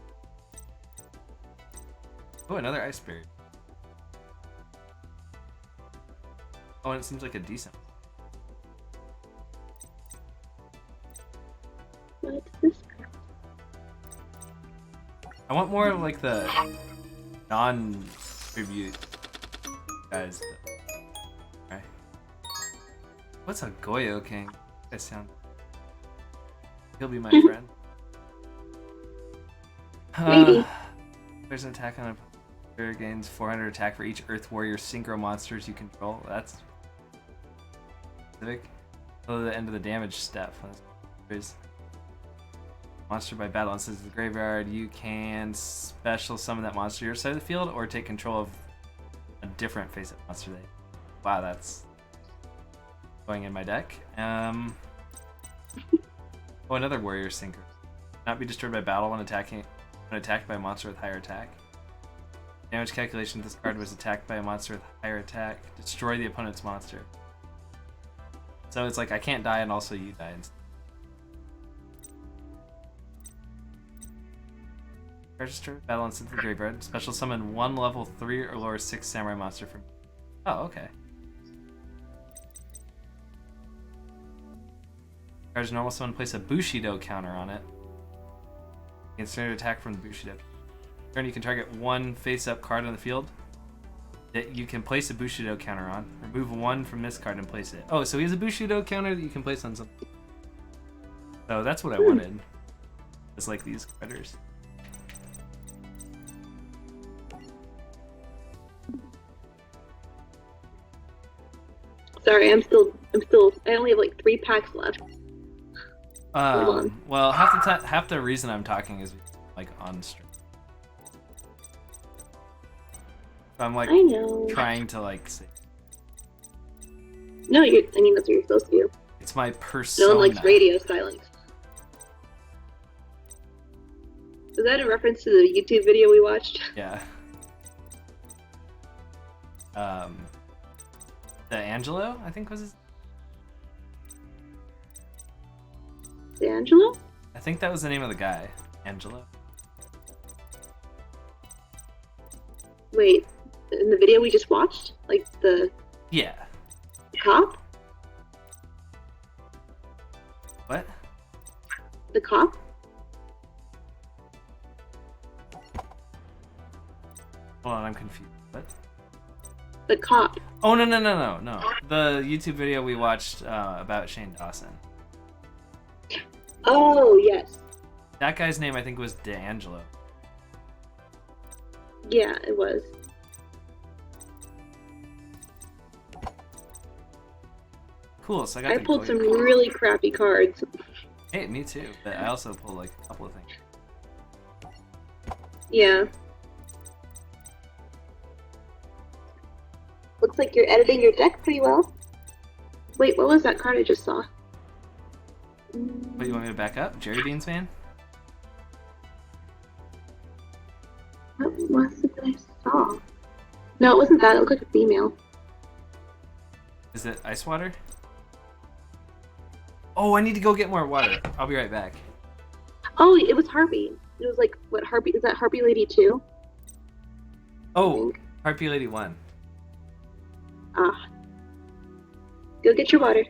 Oh, another ice barrier. Oh, and it seems like a decent. What's this? I want more of like the non-tribute guys. Okay. What's a Goyo King? That sound. He'll be my friend. Maybe. There's an attack on a player gains 400 attack for each Earth Warrior synchro monsters you control. That's specific. Until the end of the damage step. Monster by battle instead of the graveyard, you can special summon that monster to your side of the field or take control of a different face-up monster. Wow, that's going in my deck. Oh, another warrior sinker. Not be destroyed by battle when attacked by a monster with higher attack. Damage calculation: this card was attacked by a monster with higher attack. Destroy the opponent's monster. So it's like I can't die and also you die. Register battle instead of the graveyard. Special summon one level 3 or lower 6 samurai monster from. Oh, okay. Charge normal summon, place a Bushido counter on it. Instant attack from the Bushido. Turn, you can target one face-up card on the field that you can place a Bushido counter on. Remove one from this card and place it. Oh, so he has a Bushido counter that you can place on something. So that's what I wanted. It's like these critters. Sorry, I only have like 3 packs left. Well, half the reason I'm talking is like on stream. So I'm like I know. trying to like say. No, that's what you're supposed to do. It's my persona. No one likes radio silence. Was that in reference to the YouTube video we watched? Yeah. The Angelo, I think was his. D'Angelo? I think that was the name of the guy, Angelo. Wait, in the video we just watched? Like the Yeah. cop? What? The cop? Hold on, I'm confused. What? The cop. Oh no. The YouTube video we watched about Shane Dawson. Oh, yes. That guy's name I think was D'Angelo. Yeah, it was. Cool, so I pulled some really crappy cards. Hey, me too. But I also pulled like a couple of things. Yeah. Looks like you're editing your deck pretty well. Wait, what was that card I just saw? What, you want me to back up? Jerry Beans Man? What was it that I saw? No, it wasn't that. It looked like a female. Is it ice water? Oh, I need to go get more water. I'll be right back. Oh, it was Harpy. It was like, what, Harpy? Is that Harpy Lady 2? Oh, Harpy Lady 1. Ah. Go get your water.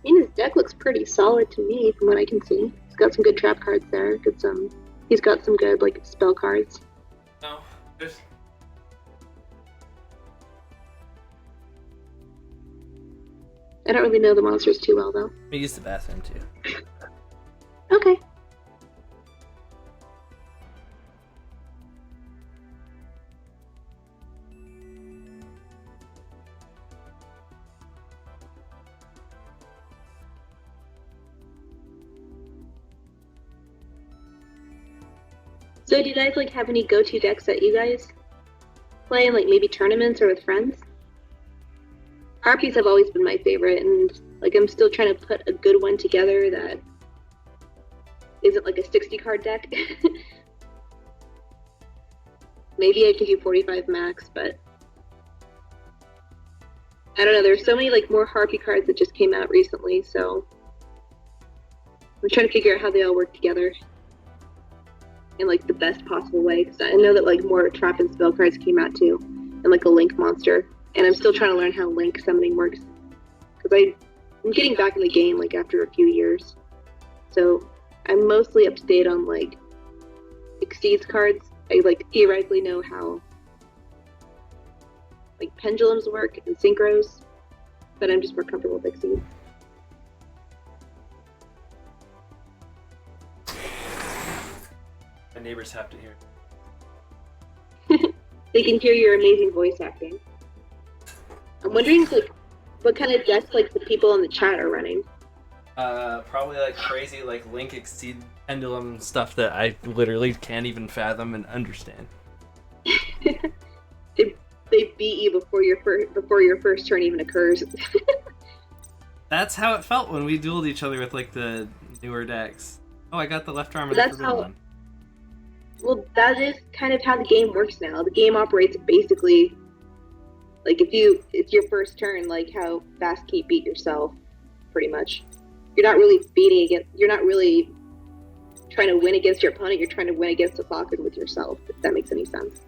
His deck looks pretty solid to me, from what I can see. He's got some good trap cards there. He's got some good like spell cards. No, there's. I don't really know the monsters too well though. I use the bathroom too. Okay. So do you guys like have any go-to decks that you guys play in like maybe tournaments or with friends? Harpies have always been my favorite, and like I'm still trying to put a good one together that isn't like a 60 card deck. Maybe I could do 45 max, but I don't know. There's so many like more Harpy cards that just came out recently, so I'm trying to figure out how they all work together in like the best possible way. Because I know that like more trap and spell cards came out too, and like a Link monster. And I'm still trying to learn how Link summoning works, because I'm getting back in the game like after a few years. So I'm mostly up to date on like Exceeds cards. I like theoretically know how like pendulums work and synchros, but I'm just more comfortable with Exceeds. My neighbors have to hear. They can hear your amazing voice acting. I'm wondering like what kind of decks like the people in the chat are running. Probably like crazy like Link Exceed pendulum stuff that I literally can't even fathom and understand. they beat you before your first turn even occurs. That's how it felt when we dueled each other with like the newer decks. Oh, I got the left arm of the forbidden one. Well, that is kind of how the game works now. The game operates basically like it's your first turn, like how fast can you beat yourself, pretty much. You're not really trying to win against your opponent, you're trying to win against the clock and with yourself, if that makes any sense.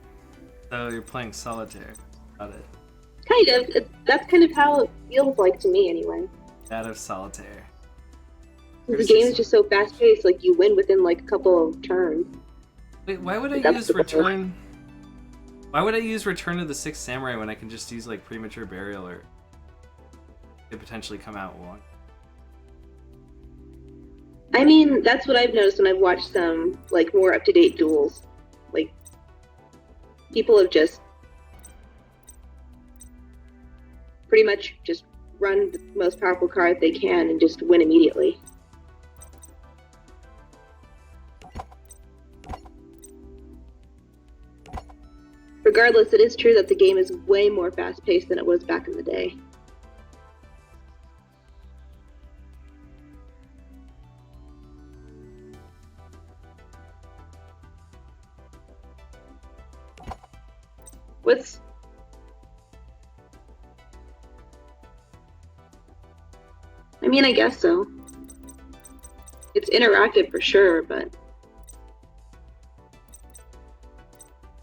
So you're playing solitaire. Got it. Kind of. That's kind of how it feels like to me anyway. Out of solitaire. The game is just so fast paced, like you win within like a couple of turns. Wait, why would I use Return? Why would I use Return of the Sixth Samurai when I can just use like Premature Burial, or could potentially come out one? I mean, that's what I've noticed when I've watched some like more up to date duels. Like people have just pretty much just run the most powerful card they can and just win immediately. Regardless, it is true that the game is way more fast-paced than it was back in the day. I mean, I guess so. It's interactive for sure, but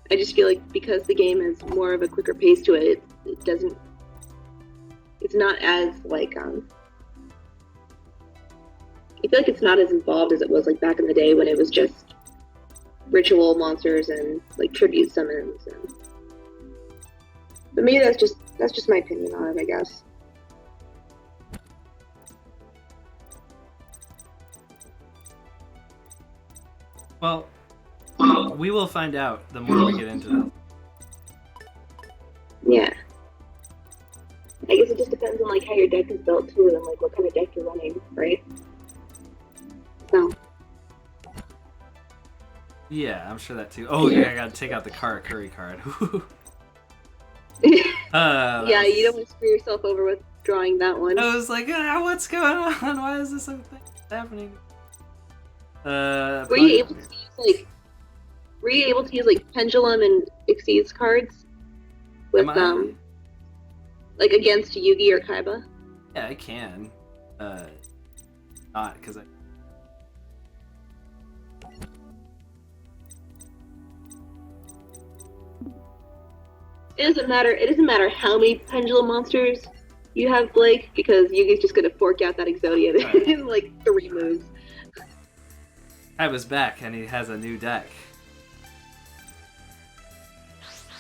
I just feel like because the game is more of a quicker pace to it, it's not as like, I feel like it's not as involved as it was like back in the day when it was just ritual monsters and like tribute summons. But maybe that's just my opinion on it, I guess. Well, we will find out the more we get into it. Yeah. I guess it just depends on like how your deck is built too, and like what kind of deck you're running, right? So. Yeah, I'm sure that too. Oh yeah, I gotta take out the Curry card. Yeah, you don't want to screw yourself over with drawing that one. I was like, what's going on? Why is this thing happening? Were you able to use like Pendulum and Exceeds cards with like against Yugi or Kaiba? Yeah, I can. Not because I. It doesn't matter how many Pendulum monsters you have, Blake, because Yugi's just gonna fork out that Exodia in like 3 moves. Kaiba's back and he has a new deck.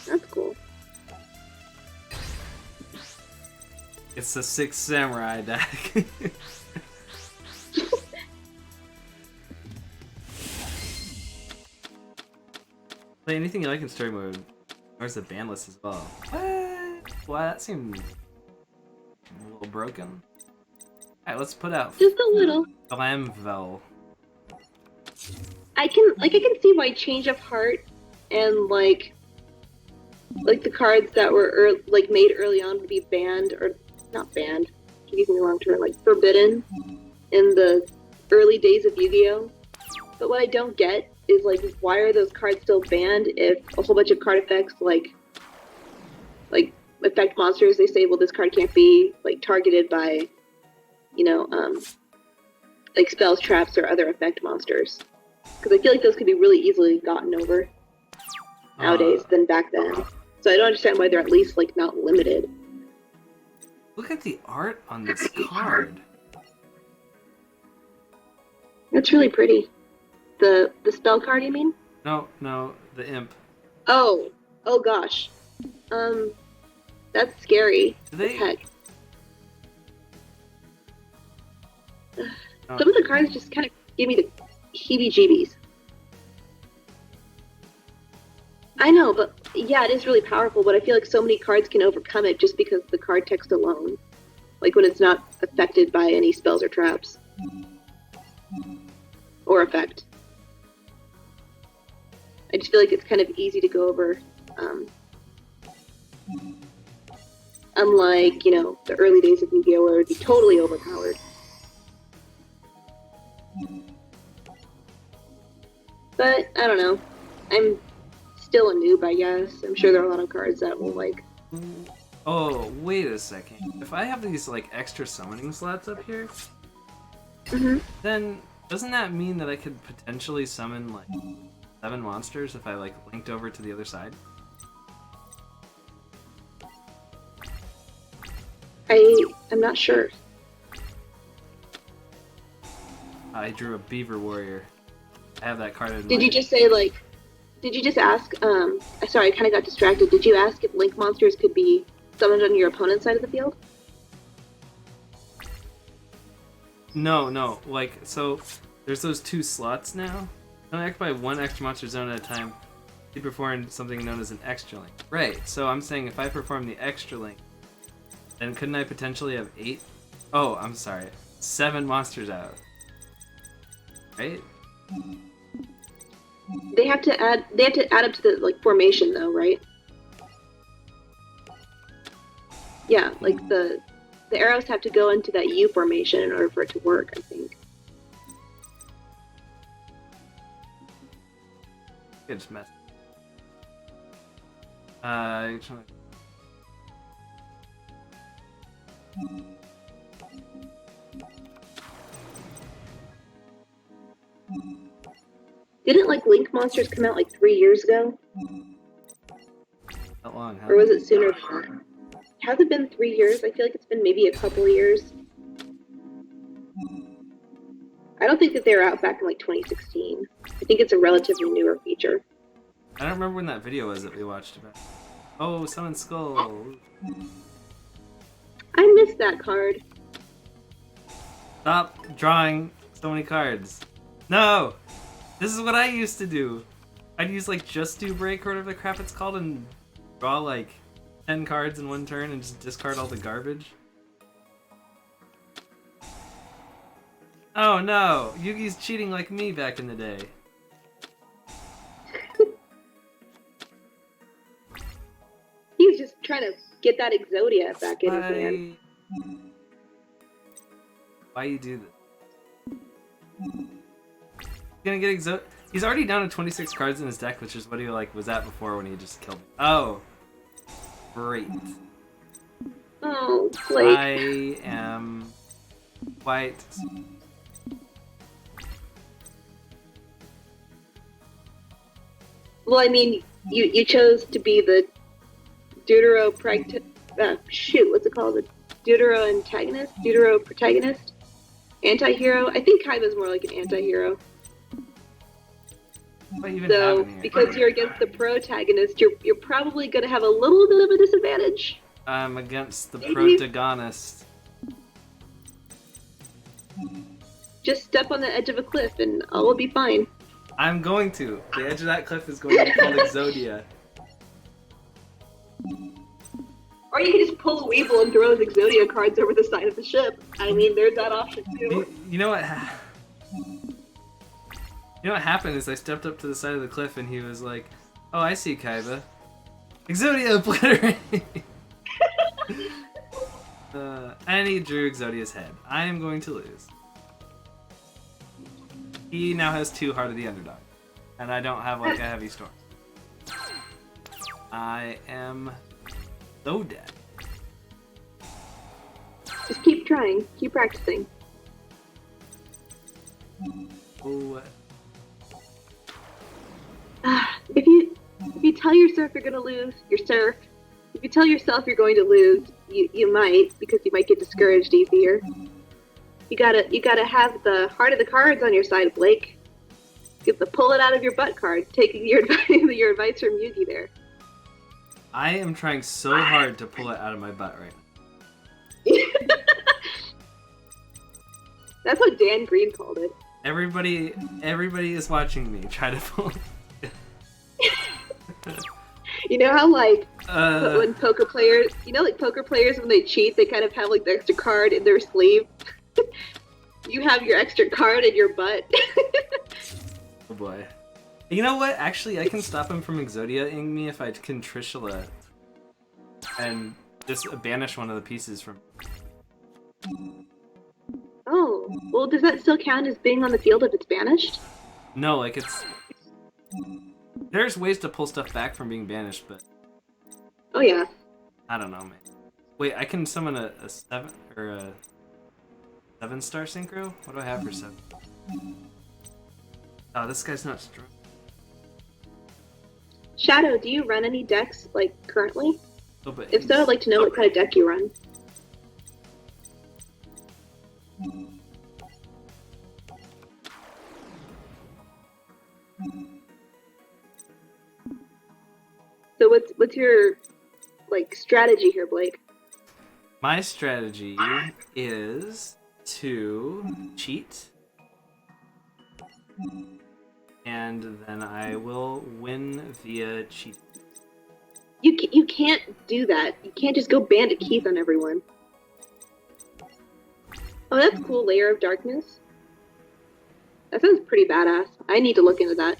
That's cool. It's the Six Samurai deck. Play anything you like in story mode. Where's the ban list as well? What? Well, that seemed a little broken. Alright, let's put out just a little. Glamvel. I can see why Change of Heart and like the cards that were made early on would be banned, or not banned, using the wrong term, like forbidden in the early days of Yu-Gi-Oh! But what I don't get is like, why are those cards still banned if a whole bunch of card effects like affect monsters? They say, well, this card can't be like targeted by, like spells, traps, or other effect monsters. Because I feel like those could be really easily gotten over nowadays than back then. So I don't understand why they're at least like not limited. Look at the art on this card. That's really pretty. The spell card, you mean? No, the imp. Oh gosh. That's scary. Heck. Some of the cards just kind of give me the heebie-jeebies. I know, but yeah, it is really powerful, but I feel like so many cards can overcome it just because of the card text alone. Like when it's not affected by any spells or traps. Or effect. I just feel like it's kind of easy to go over. Unlike, the early days of Yu-Gi-Oh! Where it would be totally overpowered. But, I don't know. I'm still a noob, I guess. I'm sure there are a lot of cards that will, like... Oh, wait a second. If I have these, like, extra summoning slots up here, then doesn't that mean that I could potentially summon, like, 7 monsters if I, like, linked over to the other side? I'm not sure. I drew a Beaver Warrior. I have that card in Did you just say, like... Did you just ask, sorry, I kind of got distracted. Did you ask if link monsters could be summoned on your opponent's side of the field? No, like, so, there's those 2 slots now. Don't act by 1 extra monster zone at a time. You perform something known as an extra link. Right, so I'm saying if I perform the extra link, then couldn't I potentially have 8? Oh, I'm sorry. 7 monsters out. Right? They have to add up to the like formation though, right? Yeah, like the arrows have to go into that U formation in order for it to work, I think. I just messed. Didn't like Link Monsters come out like 3 years ago? Not long, huh? Or was it sooner than that? Has it been 3 years? I feel like it's been maybe a couple years. I don't think that they were out back in like 2016. I think it's a relatively newer feature. I don't remember when that video was that we watched about. Oh, Summon Skull! I missed that card. Stop drawing so many cards. No! This is what I used to do. I'd use like Just Do Break or whatever the crap it's called and draw like 10 cards in one turn and just discard all the garbage. Oh no! Yugi's cheating like me back in the day. He's just trying to get that Exodia back in his hand. Why you do this? He's gonna get Exodia. He's already down to 26 cards in his deck, which is what he like was at before when he just killed me. Oh, great. Oh, Blake. I am quite. Well, I mean, you chose to be the what's it called? The Deutero-antagonist? Deutero-protagonist? Anti-hero? I think Kaiba's more like an anti-hero. So, because you're against the protagonist, you're probably going to have a little bit of a disadvantage. I'm against the protagonist. Just step on the edge of a cliff and all will be fine. I'm going to. The edge of that cliff is going to be called Exodia. Or you can just pull a Weevil and throw his Exodia cards over the side of the ship. I mean, there's that option too. You know what? You know what happened is I stepped up to the side of the cliff and he was like, "Oh, I see Kaiba. Exodia obliterate!" And he drew Exodia's head. I am going to lose. He now has 2 Heart of the Underdog. And I don't have like a heavy storm. I am so dead. Just keep trying. Keep practicing. Oh. If you tell yourself you're gonna lose, your surf. If you tell yourself you're going to lose, you might, because you might get discouraged easier. You gotta have the heart of the cards on your side, Blake. Get the pull it out of your butt card. Taking your advice from Yugi there. I am trying so hard to pull it out of my butt right now. That's what Dan Green called it. Everybody is watching me try to pull. You know how like when poker players, poker players when they cheat, they kind of have like the extra card in their sleeve. You have your extra card in your butt. Oh boy. You know what? Actually, I can stop him from Exodia-ing me if I can Trishula and just banish one of the pieces from. Oh, well, does that still count as being on the field if it's banished? No, like it's. There's ways to pull stuff back from being banished, but. Oh yeah. I don't know, man. Wait, I can summon a 7 or a 7-star synchro? What do I have for 7? Oh, this guy's not strong. Shadow, do you run any decks like currently? Oh, but If so, I'd like to know what kind of deck you run. So what's your like strategy here, Blake? my strategy is to cheat, and then I will win via cheat. You can't do that. You can't just go Bandit Keith on everyone. Oh, that's cool. Layer of Darkness. That sounds pretty badass. I need to look into that.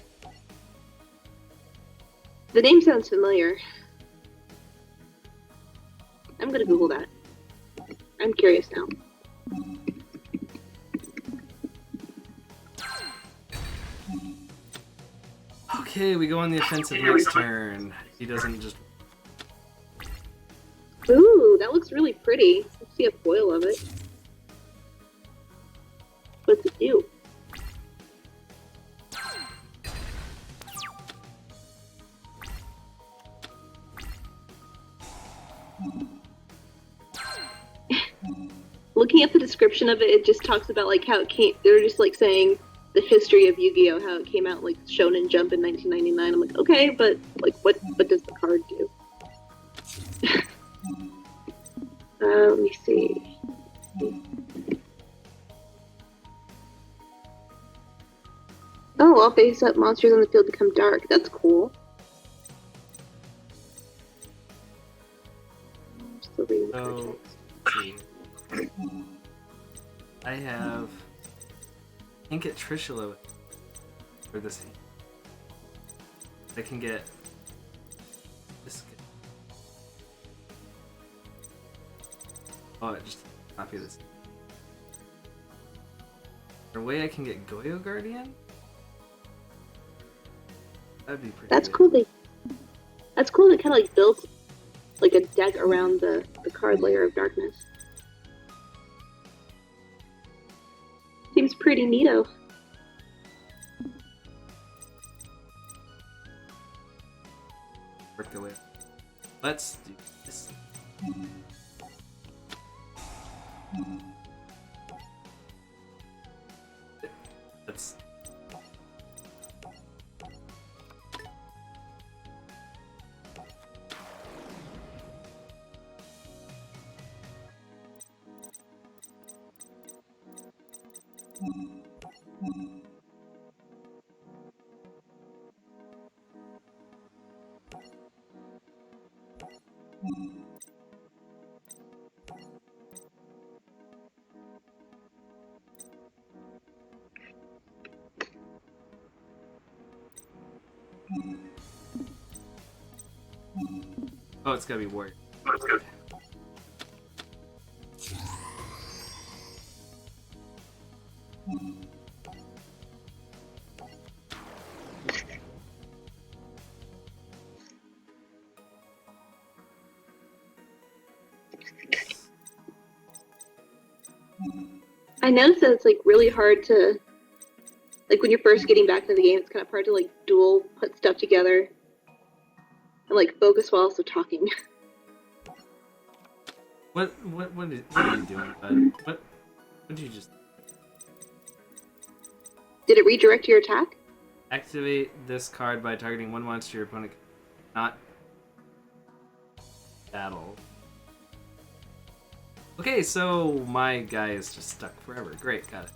The name sounds familiar. I'm gonna Google that. I'm curious now. Okay, we go on the offensive next turn. He doesn't just. Ooh, that looks really pretty. Let's see a foil of it. What's it do? Looking at the description of it, it just talks about like how it came. They're just like saying the history of Yu-Gi-Oh, how it came out like Shonen Jump in 1999. I'm like, okay, but like, what does the card do? Let me see. Oh, all face-up monsters on the field become dark. That's cool. Still reading the card So, text. let's see. I have. I can get Trishula for this. I can get this. Oh, I just copy this. Is there a way I can get Goyo Guardian? That'd be pretty. That's good. cool. That's cool. They kind of like built like a deck around the card Layer of Darkness. Seems pretty neato. Work their way. Let's do this. Let's. Oh, it's gotta be warrior. I noticed that it's like really hard to, like when you're first getting back to the game, it's kind of hard to like dual put stuff together and like focus while also talking. What are you doing, bud? What did you just Did it redirect your attack? activate this card by targeting one monster your opponent not battle? Okay, so my guy is just stuck forever. Great, got it.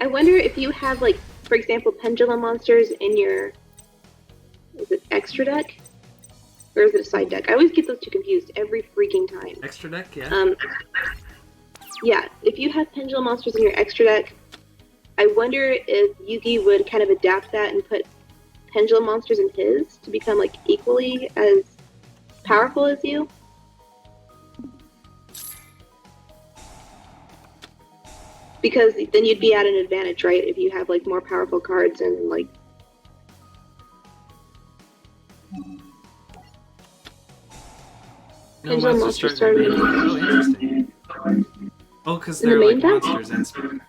I wonder if you have like, for example, pendulum monsters in your, is it extra deck? Or is it a side deck? I always get those two confused every freaking time. Extra deck, yeah. Yeah, if you have pendulum monsters in your extra deck, I wonder if Yugi would kind of adapt that and put pendulum monsters in his to become like equally as powerful as you. Because then you'd be at an advantage, right? If you have like more powerful cards and like. No, Pendulum monsters monsters start in started the in main. Oh, interesting. Oh, because In the they're like main deck? monsters and spirit.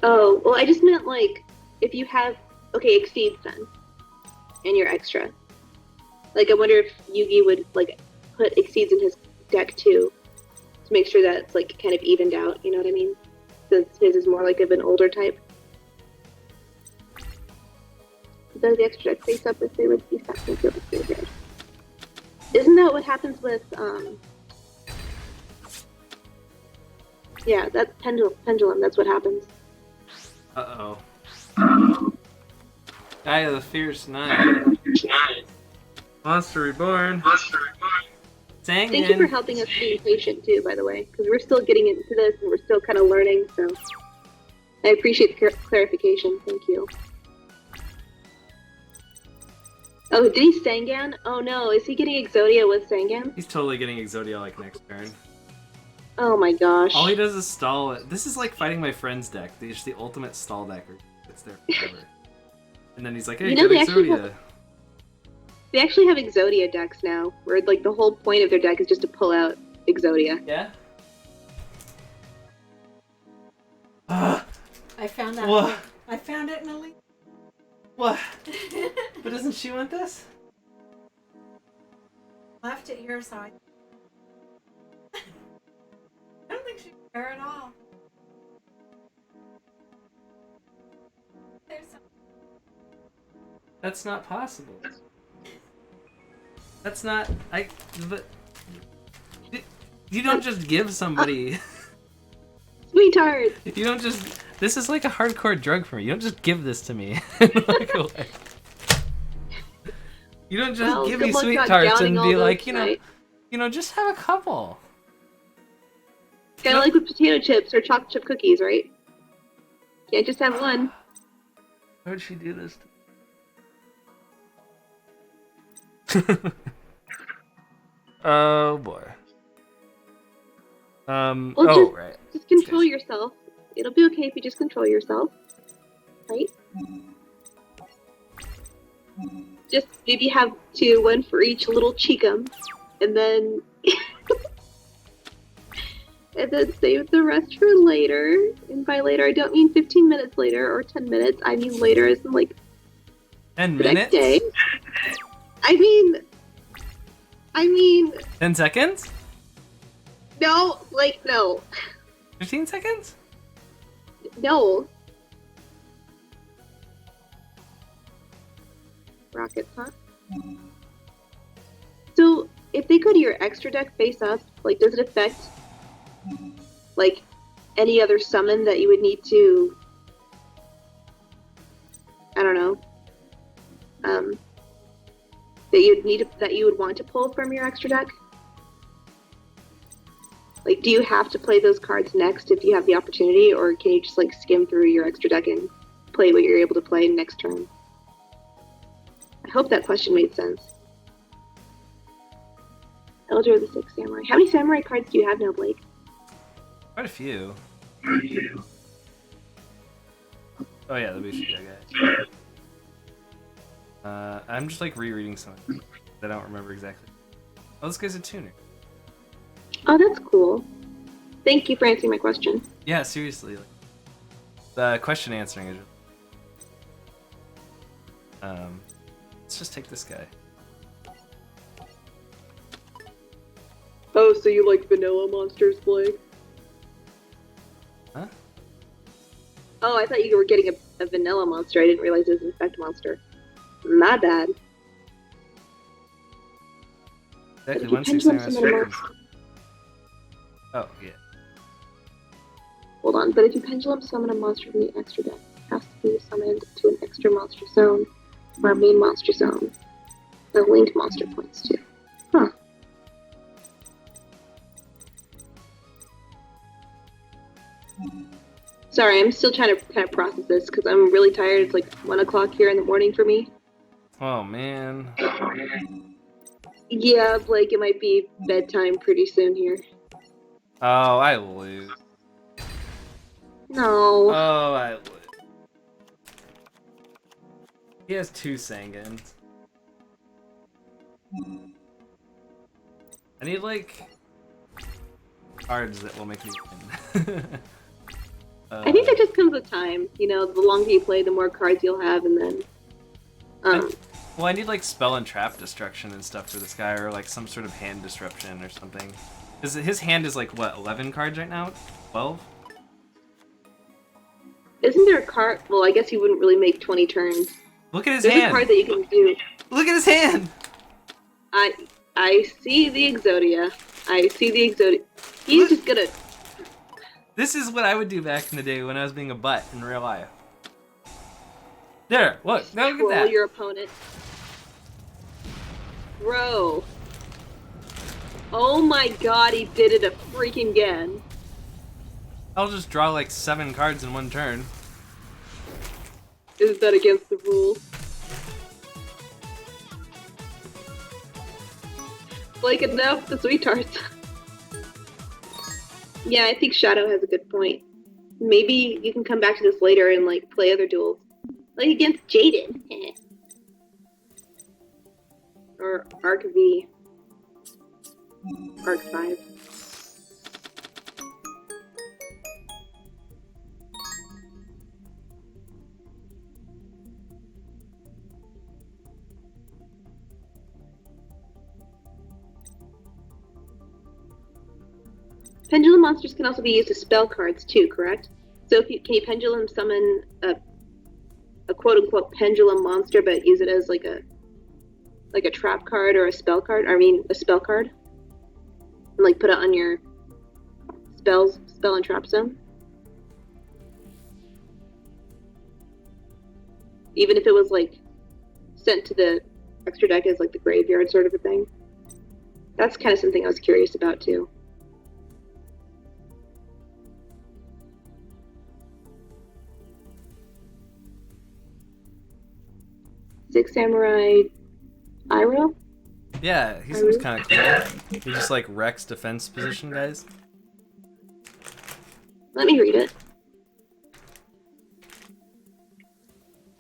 Oh, well, I just meant like if you have exceeds then in your extra. Like I wonder if Yugi would like put exceeds in his deck too to make sure that it's like kind of evened out. You know what I mean? Since his is more like of an older type. Does the extra deck face up if they would be stuck in field graveyard? Isn't that what happens with Yeah, that's pendulum. That's what happens. Uh-oh. Guy of the Fierce Knight. Monster Reborn. Sangan. Thank you for helping us be patient too, by the way, because we're still getting into this and we're still kind of learning. So I appreciate the clarification. Thank you. Oh, did he Sangan? Oh no, is he getting Exodia with Sangan? He's totally getting Exodia like next turn. Oh my gosh. All he does is stall it. This is like fighting my friend's deck. It's the ultimate stall decker. It's there forever. And then he's like, hey, You know, get Exodia. They actually have Exodia decks now, where like the whole point of their deck is just to pull out Exodia. Yeah? I found that. What? I found it in a link. What? But doesn't she want this? Left it here, so I don't think she's there at all. There's some. That's not possible. That's not. But. You don't just give somebody. Sweetheart! You don't just. This is like a hardcore drug for me. You don't just give this to me. Like, you don't just give me good luck sweet not tarts and downing all be those like, tonight. just have a couple. Kind of like with potato chips or chocolate chip cookies, right? Can't just have one. Why would she do this to Oh boy. Well, right. Just control yourself. It'll be okay if you just control yourself. Right? Just maybe have one for each little cheekum. And then... and then save the rest for later. And by later, I don't mean 15 minutes later or 10 minutes. I mean later as in like 10 the minutes? next day. I mean... 10 seconds? No, like, no. 15 seconds? No. Rockets, huh? So, if they go to your extra deck face up, like, does it affect, like, any other summon that you would need to, I don't know, that you would want to pull from your extra deck? Like, do you have to play those cards next if you have the opportunity, or can you just, like, skim through your extra deck and play what you're able to play next turn. I hope that question made sense. Elder of the Six Samurai. How many samurai cards do you have now, Blake? Quite a few. Oh yeah, the Bushido guy. I'm just like rereading something. I don't remember exactly. Oh, this guy's a tuner. Oh, that's cool. Thank you for answering my question. Yeah, seriously. Like, the question answering is. Let's just take this guy. Oh, so you like vanilla monsters, Blake? Huh? Oh, I thought you were getting a vanilla monster. I didn't realize it was an infect monster. My bad. Exactly, If you 1 6 pendulum samurai summon a strikers. monster- Oh, yeah. Hold on, but if you pendulum summon a monster from the extra deck, it has to be summoned to an extra monster zone or a main monster zone. The linked monster points too. Huh. Sorry, I'm still trying to kind of process this because I'm really tired. It's like 1 o'clock here in the morning for me. Oh, man. Yeah, Blake, it might be bedtime pretty soon here. Oh, I lose. No. Oh, I lose. He has 2 Sangans. I need, like, cards that will make me win. I think that just comes with time. You know, the longer you play, the more cards you'll have, and then... Well, I need, like, spell and trap destruction and stuff for this guy, or, like, some sort of hand disruption or something. His hand is, like, what, 11 cards right now? 12? Isn't there a card? Well, I guess you wouldn't really make 20 turns. Look at his There's hand! a card that you can do. Look at his hand! I see the Exodia. I see the Exodia. He's just gonna... This is what I would do back in the day when I was being a butt in real life. There, look, now look at troll that. your opponent. Bro. Oh my god, he did it a freaking again. I'll just draw like 7 cards in 1 turn. Is that against the rules? Like, enough the sweet tarts. Yeah, I think Shadow has a good point. Maybe you can come back to this later and, like, play other duels. Like against Jaden. Or Arc V. Arc 5. Pendulum monsters can also be used as spell cards too, correct? So if you can you pendulum summon a quote-unquote pendulum monster, but use it as like a trap card or a spell card. I mean, a spell card, and like put it on your spell and trap zone. Even if it was like sent to the extra deck as like the graveyard sort of a thing. That's kind of something I was curious about too. Six Samurai Iroh? Yeah, he seems kind of cool. He just like wrecks defense position guys. Let me read it.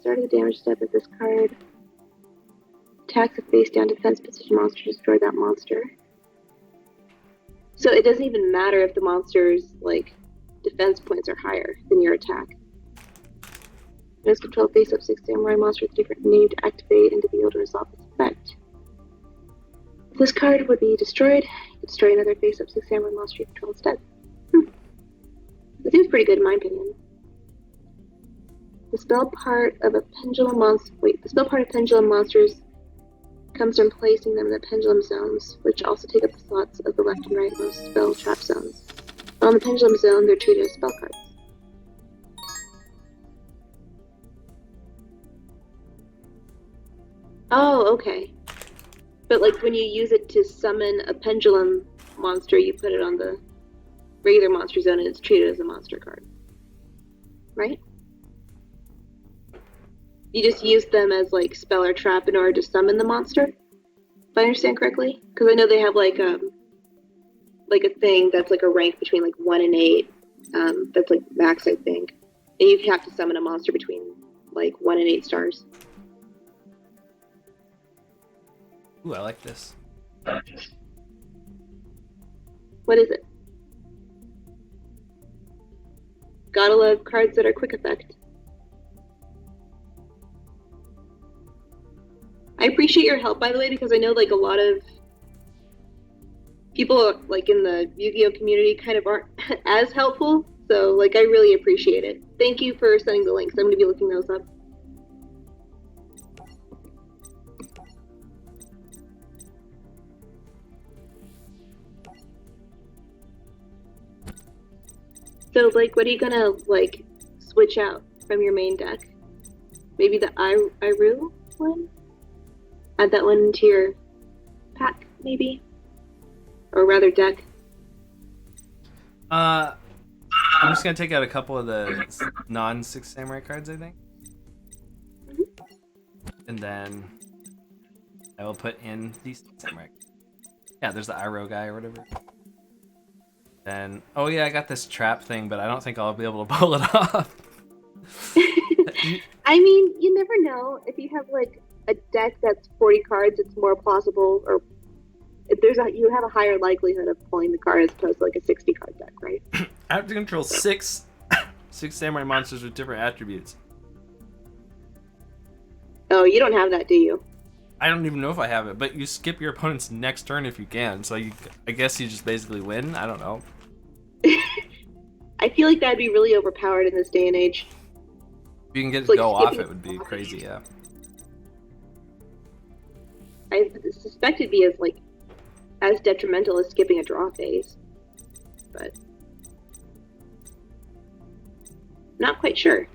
Start of the damage step of this card. Attacks a face down defense position monster to destroy that monster. So it doesn't even matter if the monster's like defense points are higher than your attack. It has control face up 6 samurai monster with a different name to activate and to be able to resolve its effect. If this card would be destroyed, you could destroy another face up 6 samurai monster you control instead. That seems pretty good in my opinion. The spell part of pendulum monsters comes from placing them in the pendulum zones, which also take up the slots of the left and rightmost spell trap zones. While in the pendulum zone, they're treated as spell cards. Oh, okay. But like when you use it to summon a pendulum monster, you put it on the regular monster zone and it's treated as a monster card. Right? you just use them as like spell or trap in order to summon the monster. If I understand correctly, because I know they have like a thing that's like a rank between like 1 and 8. That's like max, I think, and you have to summon a monster between like 1 and 8 stars. Ooh, I like this. What is it? Gotta love cards that are quick effect. I appreciate your help, by the way, because I know like a lot of people like in the Yu-Gi-Oh community kind of aren't as helpful. So like I really appreciate it. Thank you for sending the links. I'm going to be looking those up. So like what are you going to like switch out from your main deck? Maybe the Iru one? Add that one into your pack, maybe? Or rather deck. I'm just gonna take out a couple of the non-Six Samurai cards, I think. And then I will put in the Six Samurai. Yeah, there's the Iroh guy or whatever. Then, oh yeah, I got this trap thing, but I don't think I'll be able to pull it off. I mean, you never know. If you have like a deck that's 40 cards, it's more plausible, or if you have a higher likelihood of pulling the card as opposed to like a 60 card deck, right? I have to control six samurai monsters with different attributes. Oh, you don't have that, do you? I don't even know if I have it, but you skip your opponent's next turn if you can. So I guess you just basically win. I don't know. I feel like that'd be really overpowered in this day and age. If you can get it It's to like go off, skipping- it would be crazy. Yeah. I suspect it'd be as detrimental as skipping a draw phase, but not quite sure.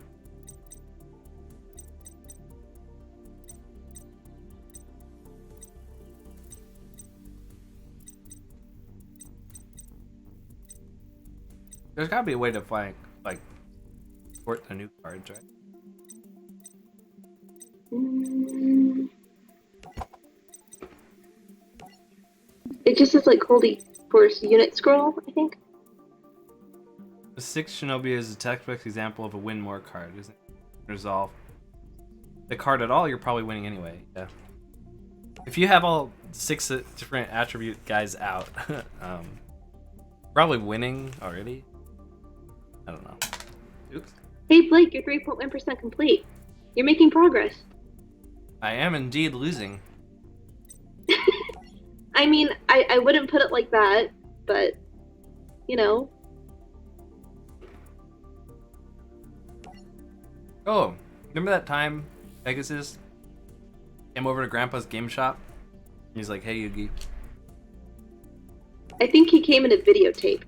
There's gotta be a way to like port the new cards, right? It just says like Holy Force unit scroll, I think. The 6 Shinobi is a textbook example of a win more card, isn't it? Resolve the card at all, you're probably winning anyway. Yeah. If you have all 6 different attribute guys out, probably winning already. I don't know. Oops. Hey Blake, you're 3.1% complete. You're making progress. I am indeed losing. I mean, I wouldn't put it like that, but you know. Oh, remember that time Pegasus came over to Grandpa's game shop? He's like, "Hey, Yugi." I think he came in a videotape.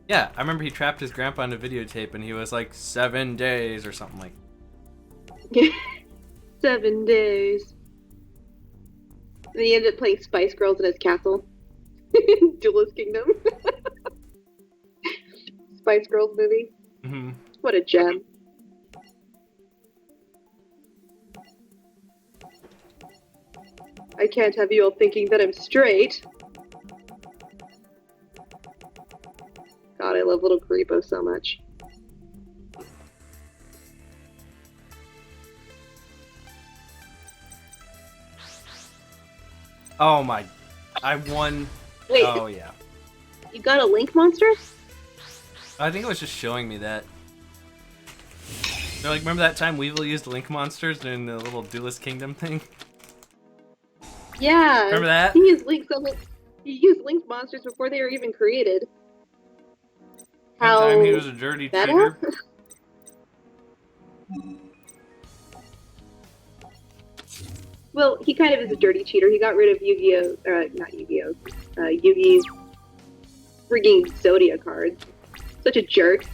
Yeah, I remember he trapped his grandpa in a videotape, and he was like 7 days or something like. 7 days. And he ended up playing Spice Girls in his castle. Duelist Kingdom. Spice Girls movie. Mm-hmm. What a gem. I can't have you all thinking that I'm straight. God, I love little Karibo so much. Oh my! I won. Wait, Oh yeah. you got a Link monster? I think it was just showing me that. So, like, remember that time Weevil used Link monsters during the little Duelist Kingdom thing? Yeah. Remember that? He used Link monsters before they were even created. That time he was a dirty meta? cheater. Well, he kind of is a dirty cheater. He got rid of Yu-Gi-Oh! Not Yu-Gi-Oh! Yugi's frigging Zodia cards. Such a jerk.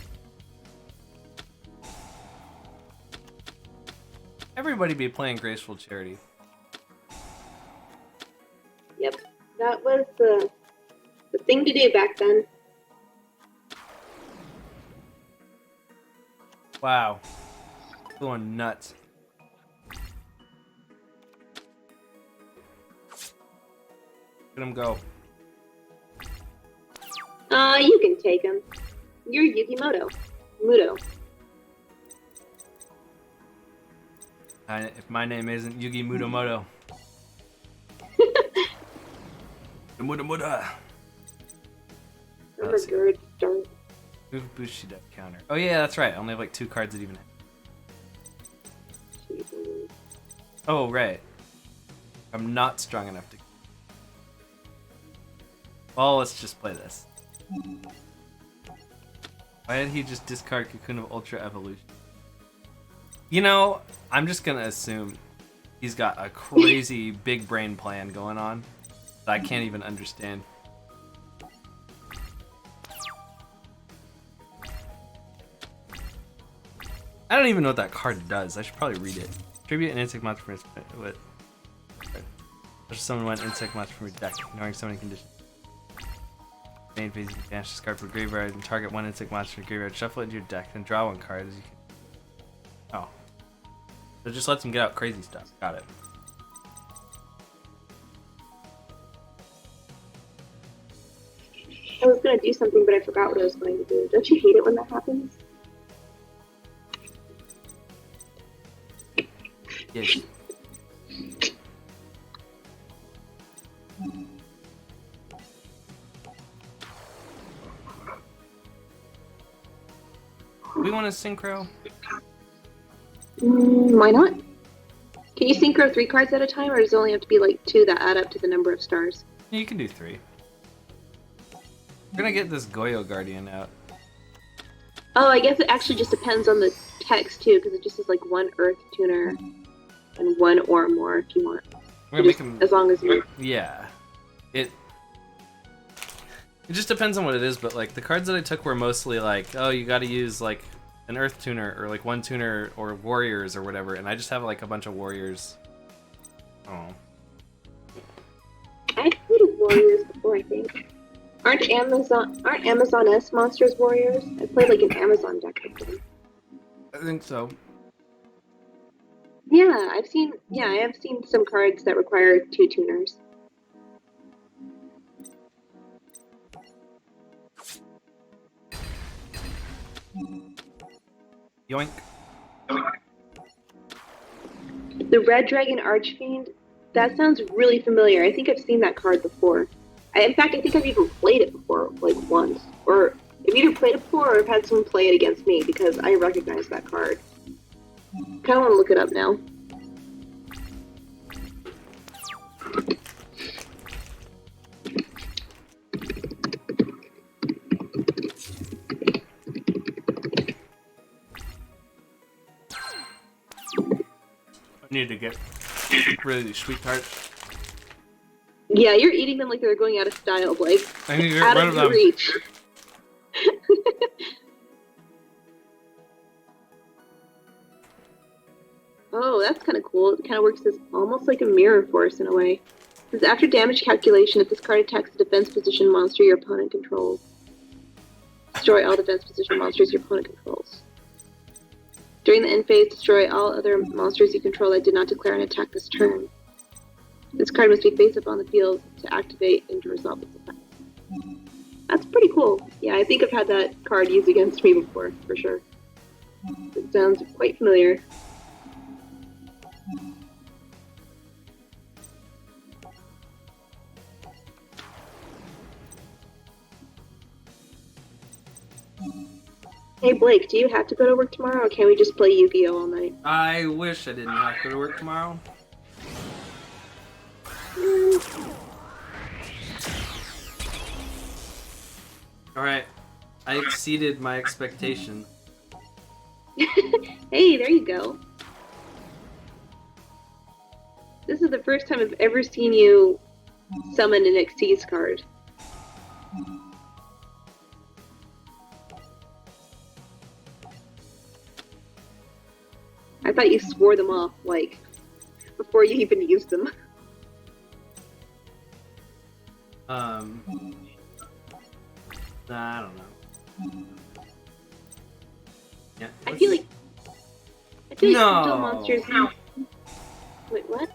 Everybody be playing Graceful Charity. Yep, that was the thing to do back then. Wow. Going nuts. Let him go. You can take him. You're Yugimoto. Muto. If my name isn't Yugi Mudomoto. Muda. Remember Gerd, darn. Move Bushido counter. Oh yeah, that's right. I only have like 2 cards that even hit. Oh right. I'm not strong enough to. Well, let's just play this. Why did he just discard Cocoon of Ultra Evolution? You know, I'm just gonna assume he's got a crazy big brain plan going on that I can't even understand. I don't even know what that card does. I should probably read it. Tribute an insect monster from with. Summon 1 insect monster from your deck, ignoring summoning conditions. Main phase, you can banish this card from the graveyard and target 1 insect monster from your graveyard. Shuffle it into your deck, then draw 1 card as you can. Oh. So it just lets him get out crazy stuff. Got it. I was gonna do something, but I forgot what I was going to do. Don't you hate it when that happens? Yes. We want to synchro? Why not? Can you synchro 3 cards at a time, or does it only have to be like 2 that add up to the number of stars? Yeah, you can do 3. We're gonna get this Goyo Guardian out. Oh, I guess it actually just depends on the text too, because it just says like 1 Earth Tuner and 1 or more if you want. We're gonna make him. As long as you. Yeah. It just depends on what it is, but like the cards that I took were mostly like, oh, you got to use like an Earth Tuner or like 1 tuner or warriors or whatever, and I just have like a bunch of warriors. Oh. I've played with warriors before, I think. Aren't Amazon S monsters warriors? I played like an Amazon deck with them. I think so. Yeah, I have seen some cards that require 2 tuners. Yoink. The Red Dragon Archfiend, that sounds really familiar. I think I've seen that card before. In fact, I think I've even played it before, like once. Or I've either played it before or I've had someone play it against me because I recognize that card. Kind of want to look it up now. I need to get really sweet tarts. Yeah, you're eating them like they're going out of style, Blake. I need to get Out rid of of your them. reach. Oh, that's kind of cool. It kind of works as almost like a mirror force in a way. It says after damage calculation, if this card attacks a defense position monster your opponent controls, destroy all defense position monsters your opponent controls. During the end phase, destroy all other monsters you control that did not declare an attack this turn. This card must be face up on the field to activate and to resolve its effect. That's pretty cool. Yeah, I think I've had that card used against me before, for sure. It sounds quite familiar. Hey Blake, do you have to go to work tomorrow, or can we just play Yu-Gi-Oh all night? I wish I didn't have to go to work tomorrow. Alright, I exceeded my expectation. Hey, there you go. This is the first time I've ever seen you summon an Xyz card. I thought you swore them off, like, before you even used them. I don't know. Yeah, I feel feel like No. dual monsters. Wait, what?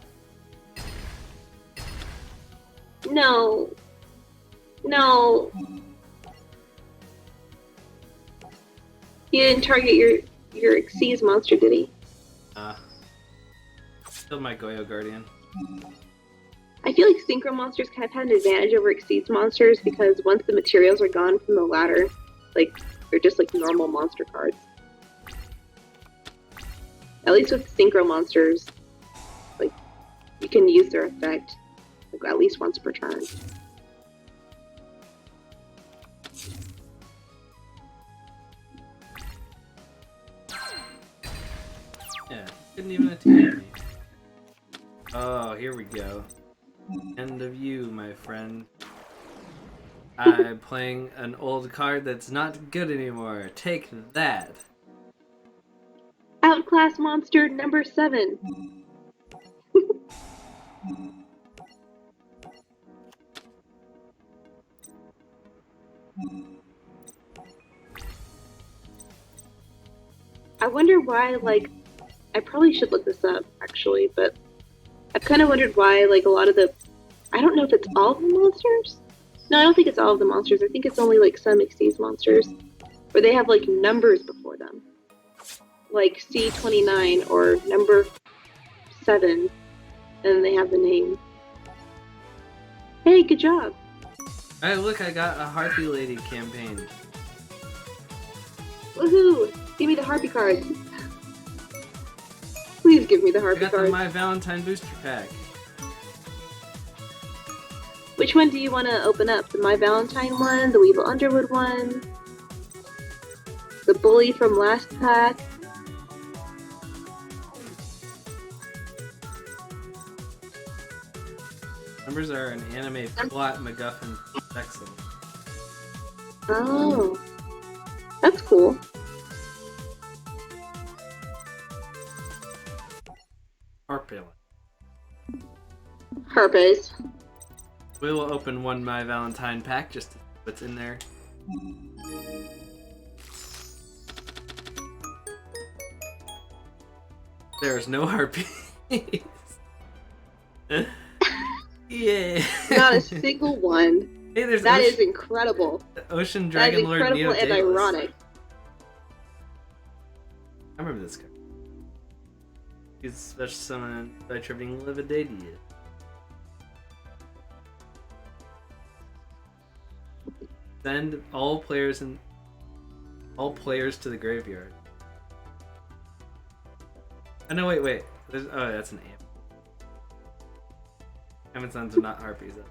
No. No. He didn't target your Xyz monster, did he? Still my Goyo Guardian. I feel like Synchro monsters kind of had an advantage over Xyz monsters because once the materials are gone from the ladder, like, they're just like normal monster cards. At least with Synchro monsters, like, you can use their effect like, at least once per turn. Yeah, couldn't even attack me. Oh, here we go. End of you, my friend. I'm playing an old card that's not good anymore. Take that. Outclass monster number 7. I wonder why, like, I probably should look this up, actually, but I've kind of wondered why, like, a lot of the... I don't know if it's all of the monsters? No, I don't think it's all of the monsters. I think it's only, like, some Xyz monsters, where they have, like, numbers before them. Like C29 or number 7, and then they have the name. Hey, good job! Hey, look, I got a Harpy Lady campaign. Woohoo! Give me the Harpy cards. Please give me the I Harpy got the cards. My Valentine booster pack. Which one do you want to open up? The My Valentine one? The Weevil Underwood one? The Bully from last pack? Numbers are an anime plot MacGuffin sexy. Oh. That's cool. Harpy. Herpes. We will open one My Valentine pack just to see what's in there. There's no harpies. Yeah. Not a single one. Hey, there's That is incredible. Ocean That is Dragon Lord incredible Neo and Daedalus. ironic. I remember this card. He's special summoned by tripping Lividadia. Send all players to the graveyard. Oh no, wait. Oh, that's an amp. Amazons are not harpies though.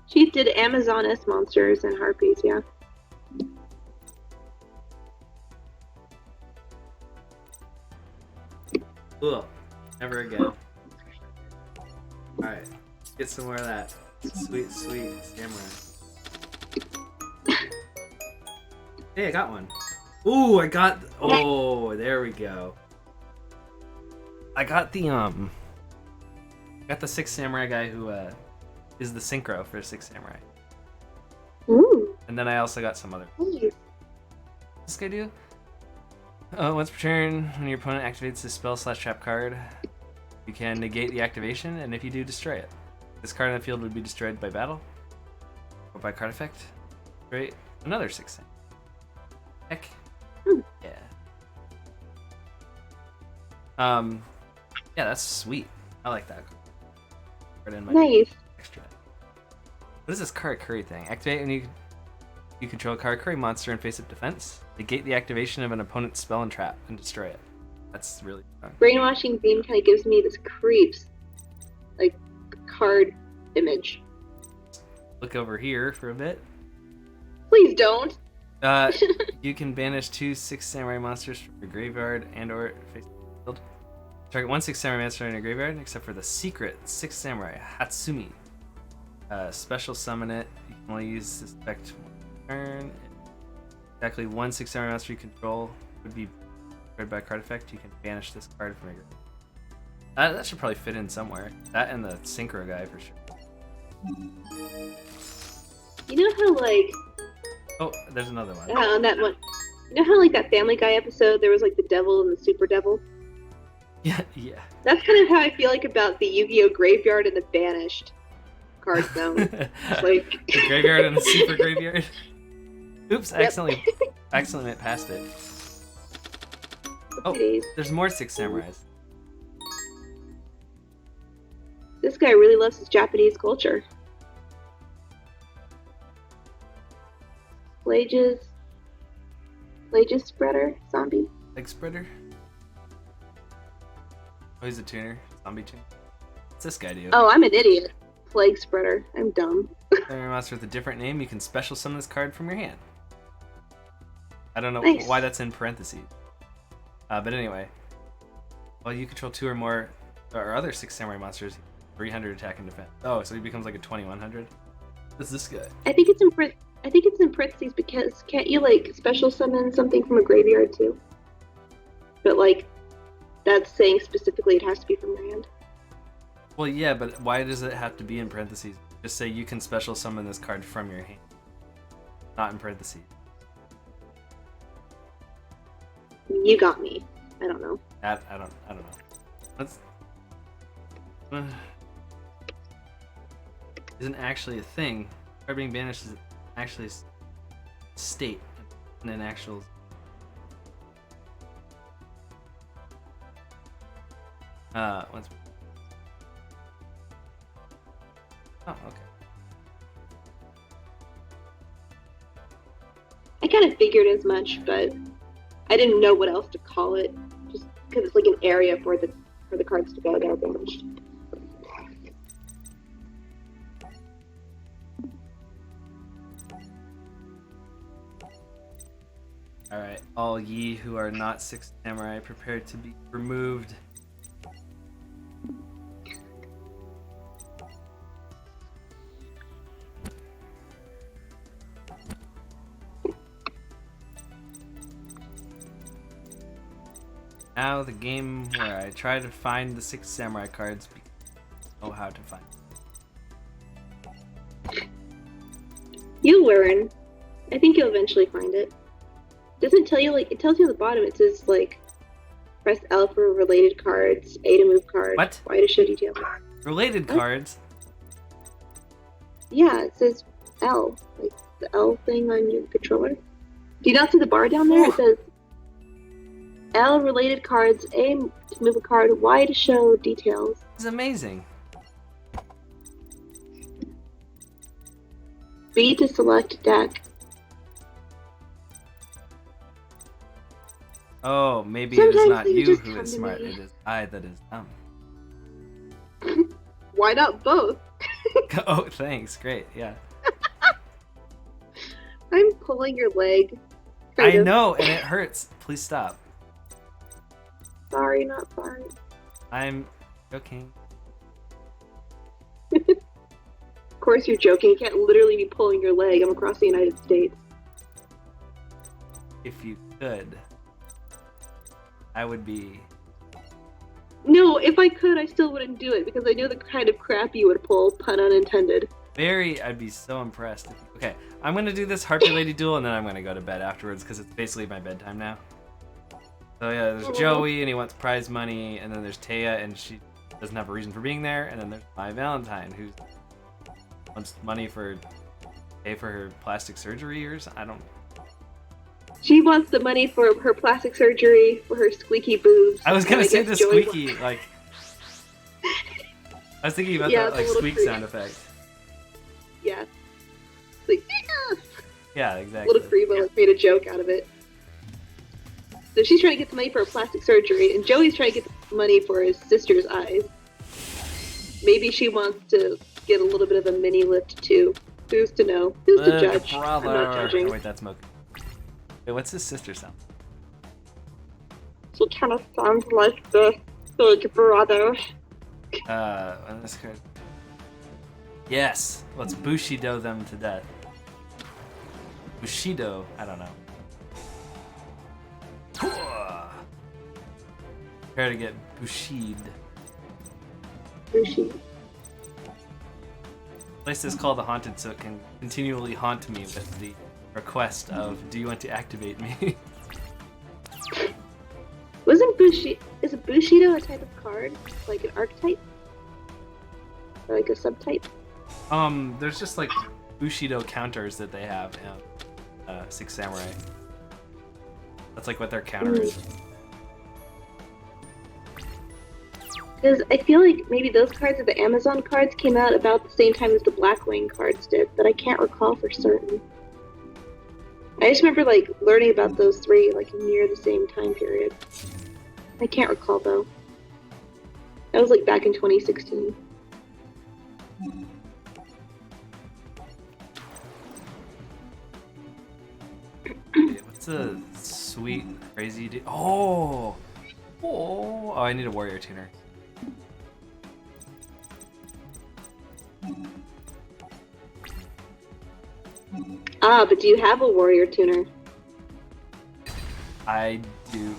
Chief did Amazoness monsters and harpies, yeah. Cool. Never again. Alright. Get some more of that. Sweet samurai. Hey, I got one. Ooh, I got... Oh, there we go. I got the, got the 6 samurai guy who, is the synchro for 6 samurai. Ooh. And then I also got some other... Nice. What's this guy do? Once per turn, when your opponent activates the spell/trap card, you can negate the activation, and if you do, destroy it. This card on the field would be destroyed by battle, or by card effect. Destroy another 6 cent. Heck. Yeah. Yeah, that's sweet. I like that. Right in my Nice. extra. What is this Karakuri thing? Activate and you control a Karakuri monster and face up defense. Negate the activation of an opponent's spell and trap and destroy it. That's really fun. Brainwashing Beam kind of gives me this creeps, like, card image. Look over here for a bit. Please don't. You can banish 2 6 samurai monsters from your graveyard and or face the field. Target 1 6 samurai monster in your graveyard, except for the secret 6 samurai Hatsumi. Special summon it. You can only use this effect one turn. Exactly 1 6 samurai monster you control would be destroyed by a card effect. You can banish this card from your graveyard. That should probably fit in somewhere. That and the synchro guy for sure. You know how, like, Oh, there's another one. on that one. You know how like that Family Guy episode, there was like the devil and the super devil? Yeah, yeah. That's kind of how I feel like about the Yu-Gi-Oh! Graveyard and the Banished card zone. The Like graveyard and the super graveyard. Oops, I Yep. accidentally went past it. Oh, Oopsies. there's more Six Samurais. This guy really loves his Japanese culture. Plages spreader, zombie. Leg spreader. Oh, he's a tuner. Zombie tuner. What's this guy do? Oh, I'm an idiot. Plague spreader. I'm dumb. Samurai monster with a different name. You can special summon this card from your hand. I don't know Nice. why that's in parentheses. But anyway. Well, you control 2 or more or other 6 samurai monsters. 300 attack and defense. Oh, so he becomes like a 2100. What's this guy? I think it's in parentheses because can't you like special summon something from a graveyard too? But like that's saying specifically it has to be from your hand. Well, yeah, but why does it have to be in parentheses? Just say you can special summon this card from your hand. Not in parentheses. You got me. I don't know. I don't know. Let's. Isn't actually a thing. Card being banished is actually a state and an actual. Once. Oh, okay. I kind of figured as much, but I didn't know what else to call it. Just because it's like an area for the cards to go that are banished. Alright, all ye who are not 6 samurai, prepare to be removed. Now the game where I try to find the 6 samurai cards because I know how to find them. You'll learn. I think you'll eventually find it. Doesn't tell you like it tells you on the bottom. It says like press L for related cards, A to move cards, What? Y to show details. Related What? cards? Yeah, it says L, like the L thing on your controller. Do you not see the bar down there? It says L related cards, A to move a card, Y to show details. This is amazing. B to select deck. Oh, maybe it is Sometimes not they you just who come is to smart, me. it is I that is dumb. Why not both? Oh, thanks. Great, yeah. I'm pulling your leg. I Kind of. know, and it hurts. Please stop. Sorry, not sorry. I'm joking. Of course you're joking. You can't literally be pulling your leg. I'm across the United States. If you could, I would be. No, if I could, I still wouldn't do it because I know the kind of crap you would pull, pun unintended. I'd be so impressed. Okay, I'm gonna do this Harpy Lady duel and then I'm gonna go to bed afterwards because it's basically my bedtime now. So yeah, there's Joey and he wants prize money, and then there's Taya and she doesn't have a reason for being there, and then there's my Valentine who wants money for pay for her plastic surgery or something. I don't. She wants the money for her plastic surgery, for her squeaky boobs. I was gonna and say guess the Joey squeaky like. I was thinking about Yeah, that the like little squeak creak. sound effect. Yeah. It's like, Yeah, exactly. little Freebo like, made a joke out of it. So she's trying to get the money for her plastic surgery, and Joey's trying to get the money for his sister's eyes. Maybe she wants to get a little bit of a mini lift too. Who's to know? Who's to judge? Brother. I'm not judging. Oh, wait, that's smoke. Wait, what's his sister sound? She kind of sounds like the big brother. And this card. Yes, let's Bushido them to death. Bushido, I don't know. Prepare to get Bushied. Bushi. Place is called the Haunted, so it can continually haunt me with the request of, do you want to activate me? Is a Bushido a type of card? Like an archetype? Or like a subtype? There's just like Bushido counters that they have in Six Samurai. That's like what their counter is. Because I feel like maybe those cards or the Amazon cards came out about the same time as the Blackwing cards did, but I can't recall for certain. I just remember like learning about those three like near the same time period. I can't recall though. That was like back in 2016. What's a sweet, crazy Oh, I need a warrior tuner. Ah, but do you have a warrior tuner? I do.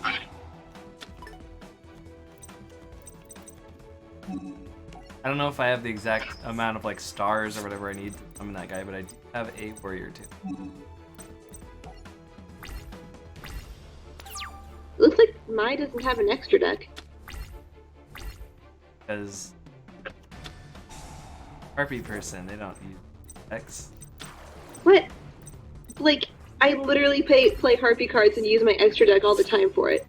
I don't know if I have the exact amount of like stars or whatever I need to summon that guy, but I do have a warrior tuner. Looks like mine doesn't have an extra deck. Because Harpy person, they don't use X. What? Like, I literally play Harpy cards and use my extra deck all the time for it.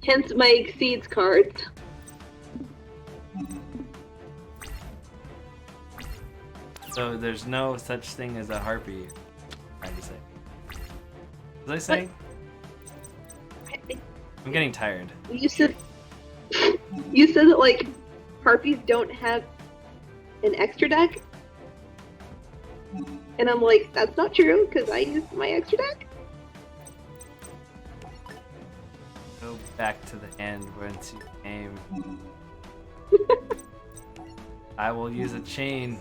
Hence my Exceeds cards. So there's no such thing as a Harpy, I'm trying to say. Was I saying? I'm getting tired. You said that like Harpies don't have an extra deck? And I'm like, that's not true, because I use my extra deck. Go back to the hand once you aim. I will use a chain.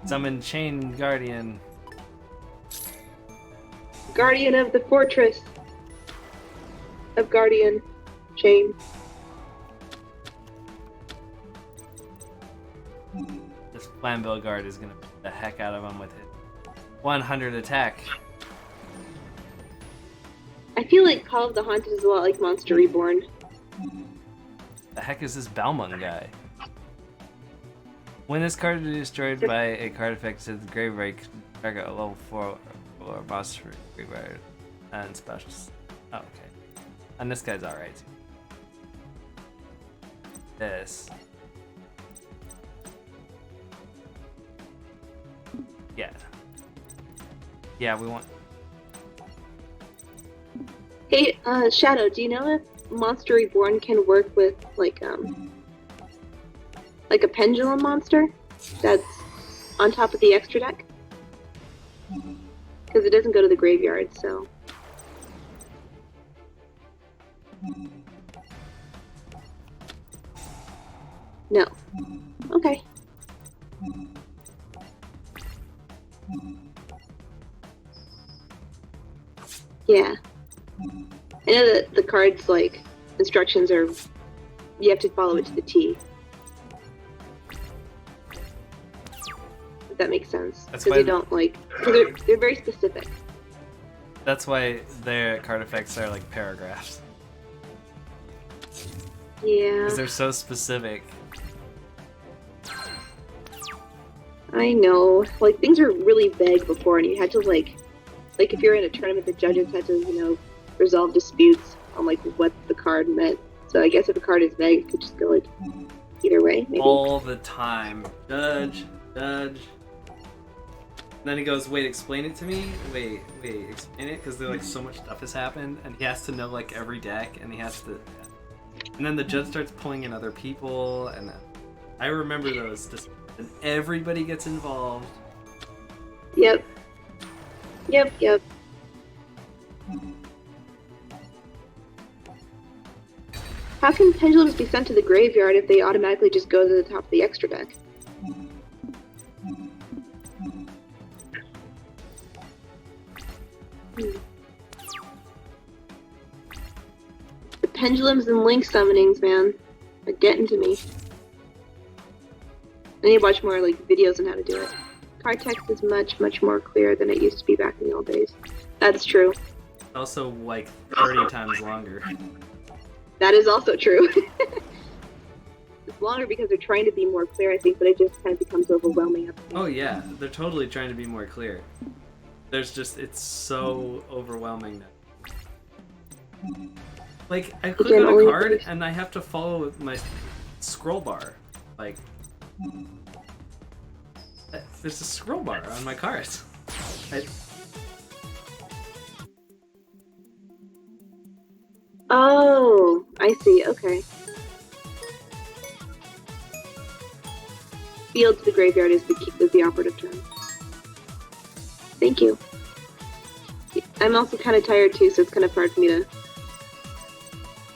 Summon Chain Guardian. Guardian of the Fortress of Guardian Chain. This Flambeau Guard is gonna beat the heck out of him with it. 100 attack. I feel like Call of the Haunted is a lot like Monster Reborn. The heck is this Balmung guy? When this card is destroyed by a card effect to the graveyard, target a level 4 or boss for graveyard and specials. Oh, okay. And this guy's alright. This. Yeah. Yeah, we want. Hey, Shadow, do you know if Monster Reborn can work with like a pendulum monster that's on top of the extra deck? Because it doesn't go to the graveyard, so. No. Okay. Yeah. I know that the cards, like, instructions are, you have to follow it to the T. If that makes sense. That's Because why they don't, like, because they're very specific. That's why their card effects are like paragraphs. Yeah. Because they're so specific. I know. Like, things were really vague before, and you had to, like if you're in a tournament, the judges had to, you know, resolve disputes on, like, what the card meant. So I guess if a card is vague, it could just go, like, either way, maybe. All the time. Judge. And then he goes, wait, explain it to me? Wait, explain it? Because like so much stuff has happened, and he has to know, like, every deck, and he has to... And then the judge starts pulling in other people, and I remember those. And everybody gets involved. Yep. How can pendulums be sent to the graveyard if they automatically just go to the top of the extra deck? The pendulums and link summonings, man, are getting to me. I need to watch more like videos on how to do it. Card text is much more clear than it used to be back in the old days. That's true. Also, like 30 times longer. That is also true. It's longer because they're trying to be more clear, I think, but it just kind of becomes overwhelming at the end. Oh yeah, they're totally trying to be more clear. It's so overwhelming now. Like, I click Again, on a only card if- and I have to follow my scroll bar. Like, there's a scroll bar on my cards. Oh, I see. Okay. Field to the graveyard is the operative term. Thank you. I'm also kind of tired too, so it's kind of hard for me to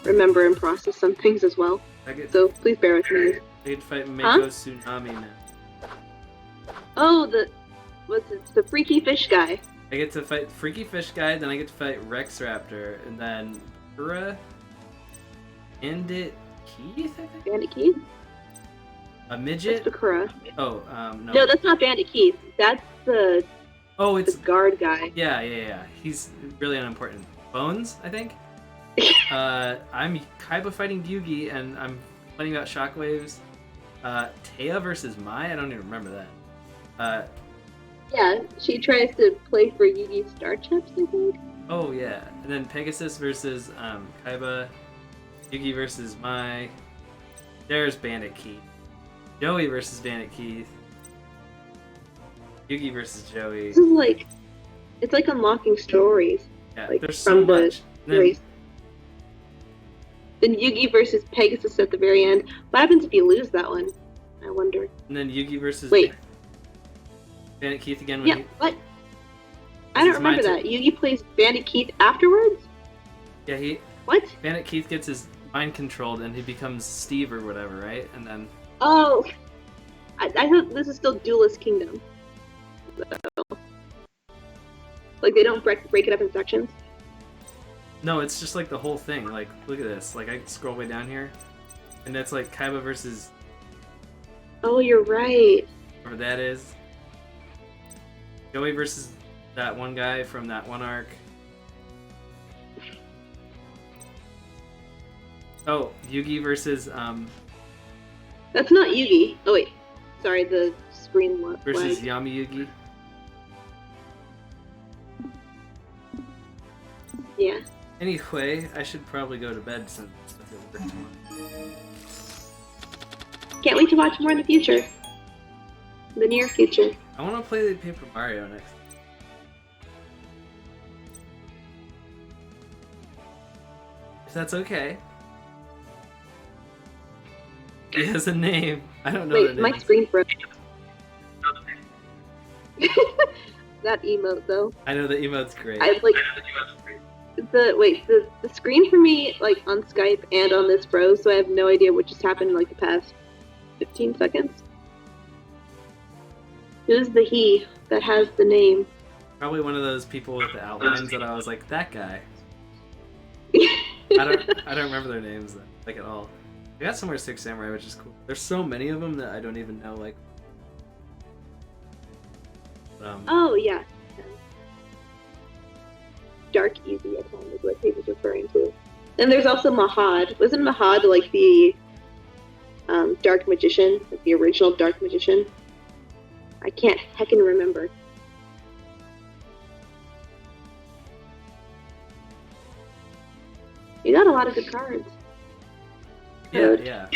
remember and process some things as well. So please bear with me. I get to fight Mako Tsunami now. Oh, what's it? The freaky fish guy. I get to fight Freaky Fish Guy, then I get to fight Rex Raptor, and then Bakura, Bandit Keith, I think? Bandit Keith? A midget? That's Bakura. Oh, no. No, that's not Bandit Keith. That's the it's guard guy. Yeah. He's really unimportant. Bones, I think. I'm Kaiba fighting Yugi, and I'm fighting about Shockwaves. Taya versus Mai. I don't even remember that. Yeah, she tries to play for Yugi's Star Chips, I think. Oh yeah, and then Pegasus versus Kaiba. Yugi versus Mai. There's Bandit Keith. Joey versus Bandit Keith. Yugi versus Joey. This is it's like unlocking stories. Yeah, like, there's so from the much. race. Then Yugi versus Pegasus at the very end. What happens if you lose that one? I wonder. And then Yugi versus Wait. Bandit Keith again. Yeah, what? I don't remember that. Yugi plays Bandit Keith afterwards? Yeah, What? Bandit Keith gets his mind controlled and he becomes Steve or whatever, right? And then... Oh! I thought this is still Duelist Kingdom. So, like, they don't break it up in sections? No, it's just like the whole thing. Like, look at this. Like, I scroll way down here, and that's like Kaiba versus... Oh, you're right. whatever that is. Joey versus that one guy from that one arc. Oh, Yugi versus That's not Yugi. Oh wait, sorry, the screen versus lag. Yami Yugi. Yeah. Anyway, I should probably go to bed since it's over tomorrow. Can't wait to watch more in the future. The near future. I want to play the Paper Mario next. If that's okay. He has a name. I don't know the Wait, name. my screen broke. That emote though. I know the emote's great. I like the screen for me like on Skype and on this froze, so I have no idea what just happened in like the past 15 seconds. Who's the he that has the name? Probably one of those people with the outlines that I was like, that guy. I don't remember their names like at all. I got somewhere Six Samurai, which is cool. There's so many of them that I don't even know like. Oh yeah. Dark Easy, I think is what he was referring to. And there's also Mahad. Wasn't Mahad like the Dark Magician, like the original Dark Magician? I can't heckin' remember. You got a lot of good cards. Yeah.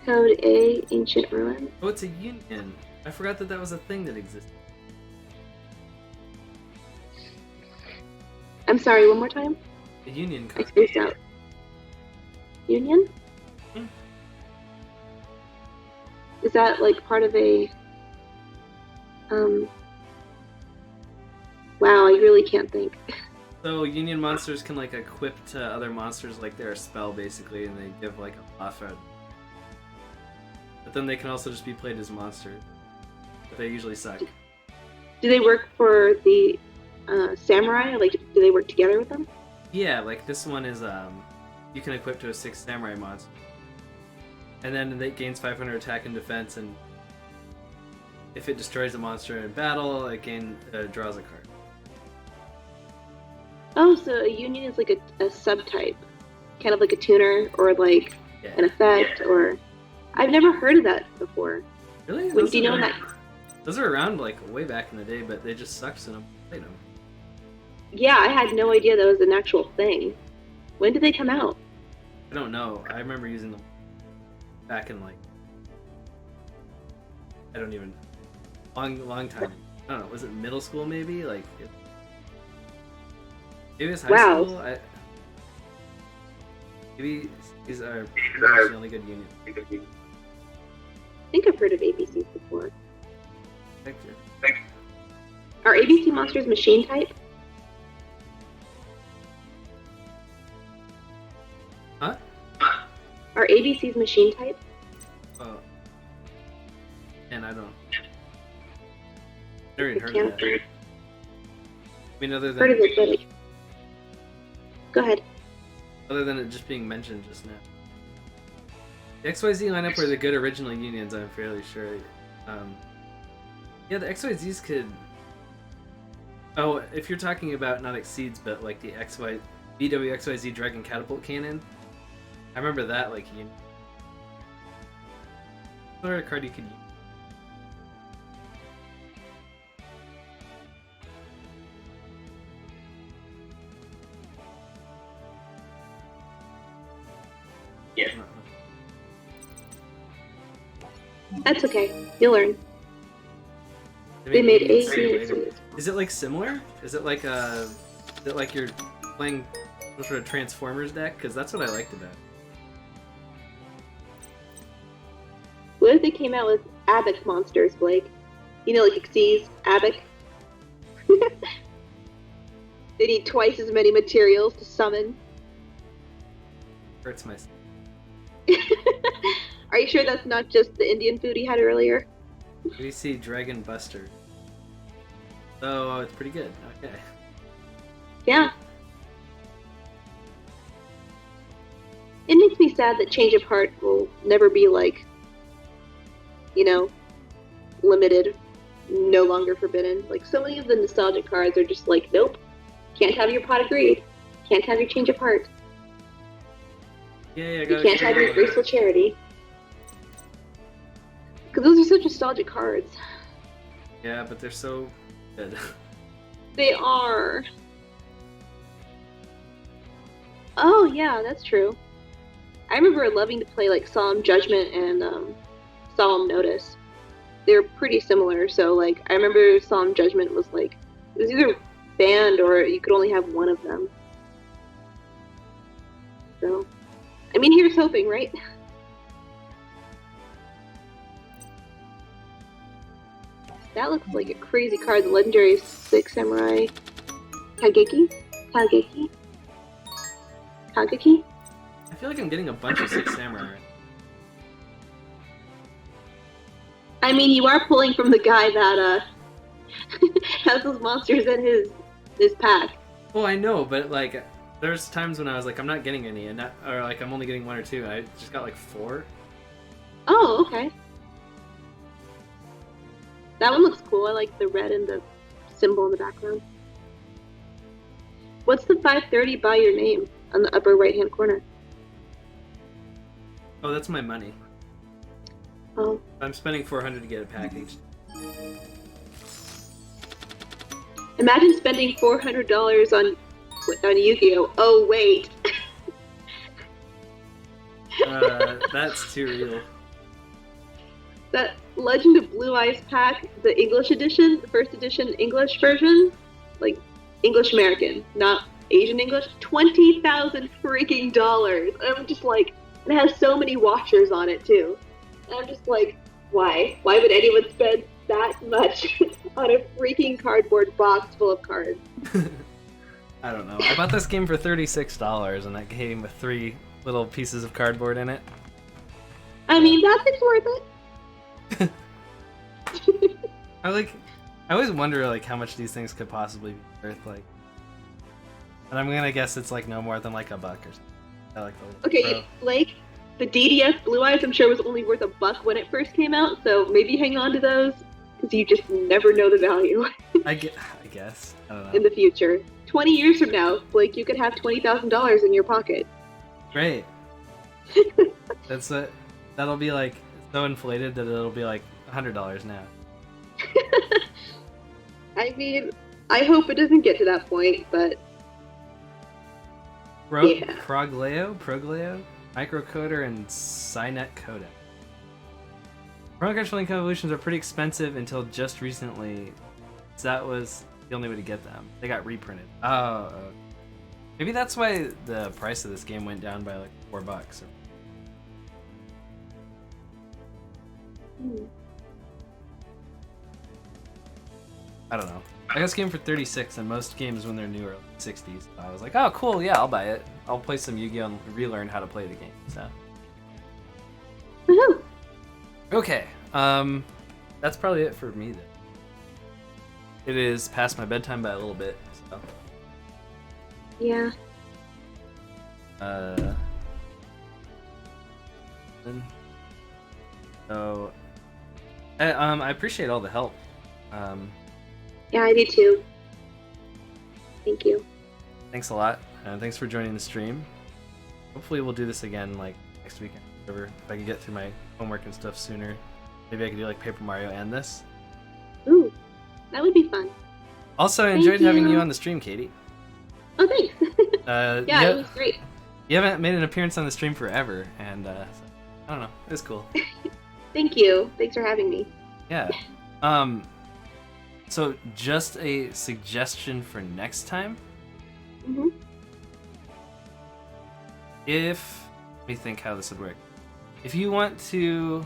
Code A, Ancient Ruins. Oh, it's a union. I forgot that was a thing that existed. I'm sorry, one more time? A union I card. spaced out. Union? Hmm. Is that like part of a... Wow, I really can't think. So union monsters can like equip to other monsters like they're a spell basically, and they give like a buff. But then they can also just be played as monsters. But they usually suck. Do they work for the samurai? Like, do they work together with them? Yeah, like this one is you can equip to a 6 samurai monster. And then it gains 500 attack and defense, and if it destroys a monster in battle, it draws a card. Oh, so a union is like a subtype, kind of like a tuner or like an effect, or I've never heard of that before. Really? Do you know when that? Those are around like way back in the day, but they just sucked, so nobody played them. Yeah, I had no idea that was an actual thing. When did they come out? I don't know. I remember using them back in like I don't even long time. I don't know. Was it middle school maybe? Like maybe it's high school. Maybe these are the only good union. I think I've heard of ABCs before. Thank you. Are ABC monsters machine type? Huh? Are ABCs machine type? Oh. And I don't. Never even heard of that. I mean, other than Heard of it, but like... Go ahead. Other than it just being mentioned just now. The XYZ lineup were the good original unions, I'm fairly sure. Yeah, the XYZs could... Oh, if you're talking about not exceeds, but like the BWXYZ Dragon Catapult Cannon, I remember that, like, you... What other card you could use? Yeah. That's okay. You'll learn. They made AC. Is it like similar? Is it like you're playing some sort of Transformers deck? Because that's what I liked about it. What if they came out with Abac monsters, Blake? You know, like Xyz, Abac? They need twice as many materials to summon. Hurts myself. Are you sure that's not just the Indian food he had earlier? We see Dragon Buster. Oh, it's pretty good. Okay. Yeah. It makes me sad that Change of Heart will never be like, you know, limited, no longer forbidden. Like, so many of the nostalgic cards are just like, nope, can't have your Pot of Greed, can't have your Change of Heart. Yeah, you can't have your Graceful Charity. Because those are such nostalgic cards. Yeah, but they're so good. They are. Oh, yeah, that's true. I remember loving to play like Solemn Judgment and Solemn Notice. They're pretty similar, so like I remember Solemn Judgment was like, it was either banned or you could only have one of them. So, I mean, here's hoping, right? That looks like a crazy card. The legendary Six Samurai Kageki? Kageki? Kageki? I feel like I'm getting a bunch of Six Samurai. I mean, you are pulling from the guy that has those monsters in his pack. Well, I know, but like, there's times when I was like, I'm not getting any, and or like I'm only getting one or two. And I just got like 4. Oh, okay. That one looks cool. I like the red and the symbol in the background. What's the 530 by your name on the upper right-hand corner? Oh, that's my money. Oh. I'm spending $400 to get a package. Imagine spending $400 on Yu-Gi-Oh! Oh, wait. That's too real. That Legend of Blue Eyes pack, the English edition, the first edition English version, like English American, not Asian English, $20,000 freaking dollars. I'm just like, and it has so many watchers on it too. And I'm just like, why? Why would anyone spend that much on a freaking cardboard box full of cards? I don't know. I bought this game for $36, and that came with 3 little pieces of cardboard in it. I mean, that thing's worth it. I always wonder like how much these things could possibly be worth, like, and I'm gonna guess it's like no more than like $1 or something. I like the okay, Blake, the DDS Blue Eyes I'm sure was only worth $1 when it first came out, so maybe hang on to those because you just never know the value. I guess. I don't know. In the future. 20 years from now, like, you could have $20,000 in your pocket. Great. That's it. That'll be like so inflated that it'll be like $100 now. I mean, I hope it doesn't get to that point, but yeah. Progleo, Microcoder, and Cynet Codec. Chrono Link Evolutions are pretty expensive until just recently. So that was the only way to get them. They got reprinted. Oh, okay. Maybe that's why the price of this game went down by like $4. I don't know. I got this game for 36, and most games when they're new are like 60s. So I was like, oh, cool, yeah, I'll buy it. I'll play some Yu-Gi-Oh! And relearn how to play the game. So. Woohoo! Okay, that's probably it for me then. It is past my bedtime by a little bit, so. Yeah. So, I appreciate all the help. Yeah, I do too. Thank you. Thanks a lot, and thanks for joining the stream. Hopefully we'll do this again, like, next weekend, or whatever. If I can get through my homework and stuff sooner. Maybe I could do, like, Paper Mario and this. Ooh, that would be fun. Also, I enjoyed having you on the stream, Katie. Oh, thanks. Yeah, it was great. You haven't made an appearance on the stream forever, and, so, I don't know, it was cool. Thank you. Thanks for having me. Yeah. So just a suggestion for next time. Mm-hmm. Let me think how this would work. If you want to,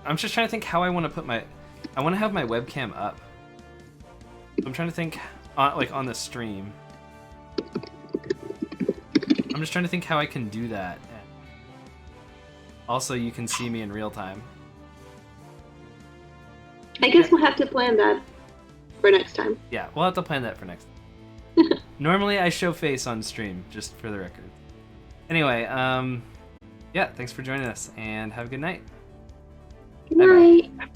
I'm just trying to think how I want to put I want to have my webcam up. I'm trying to think, like on the stream. I'm just trying to think how I can do that. Also, you can see me in real time. I guess we'll have to plan that for next time. Yeah, we'll have to plan that for next time. Normally, I show face on stream, just for the record. Anyway, yeah, thanks for joining us, and have a good night. Good night. Bye-bye.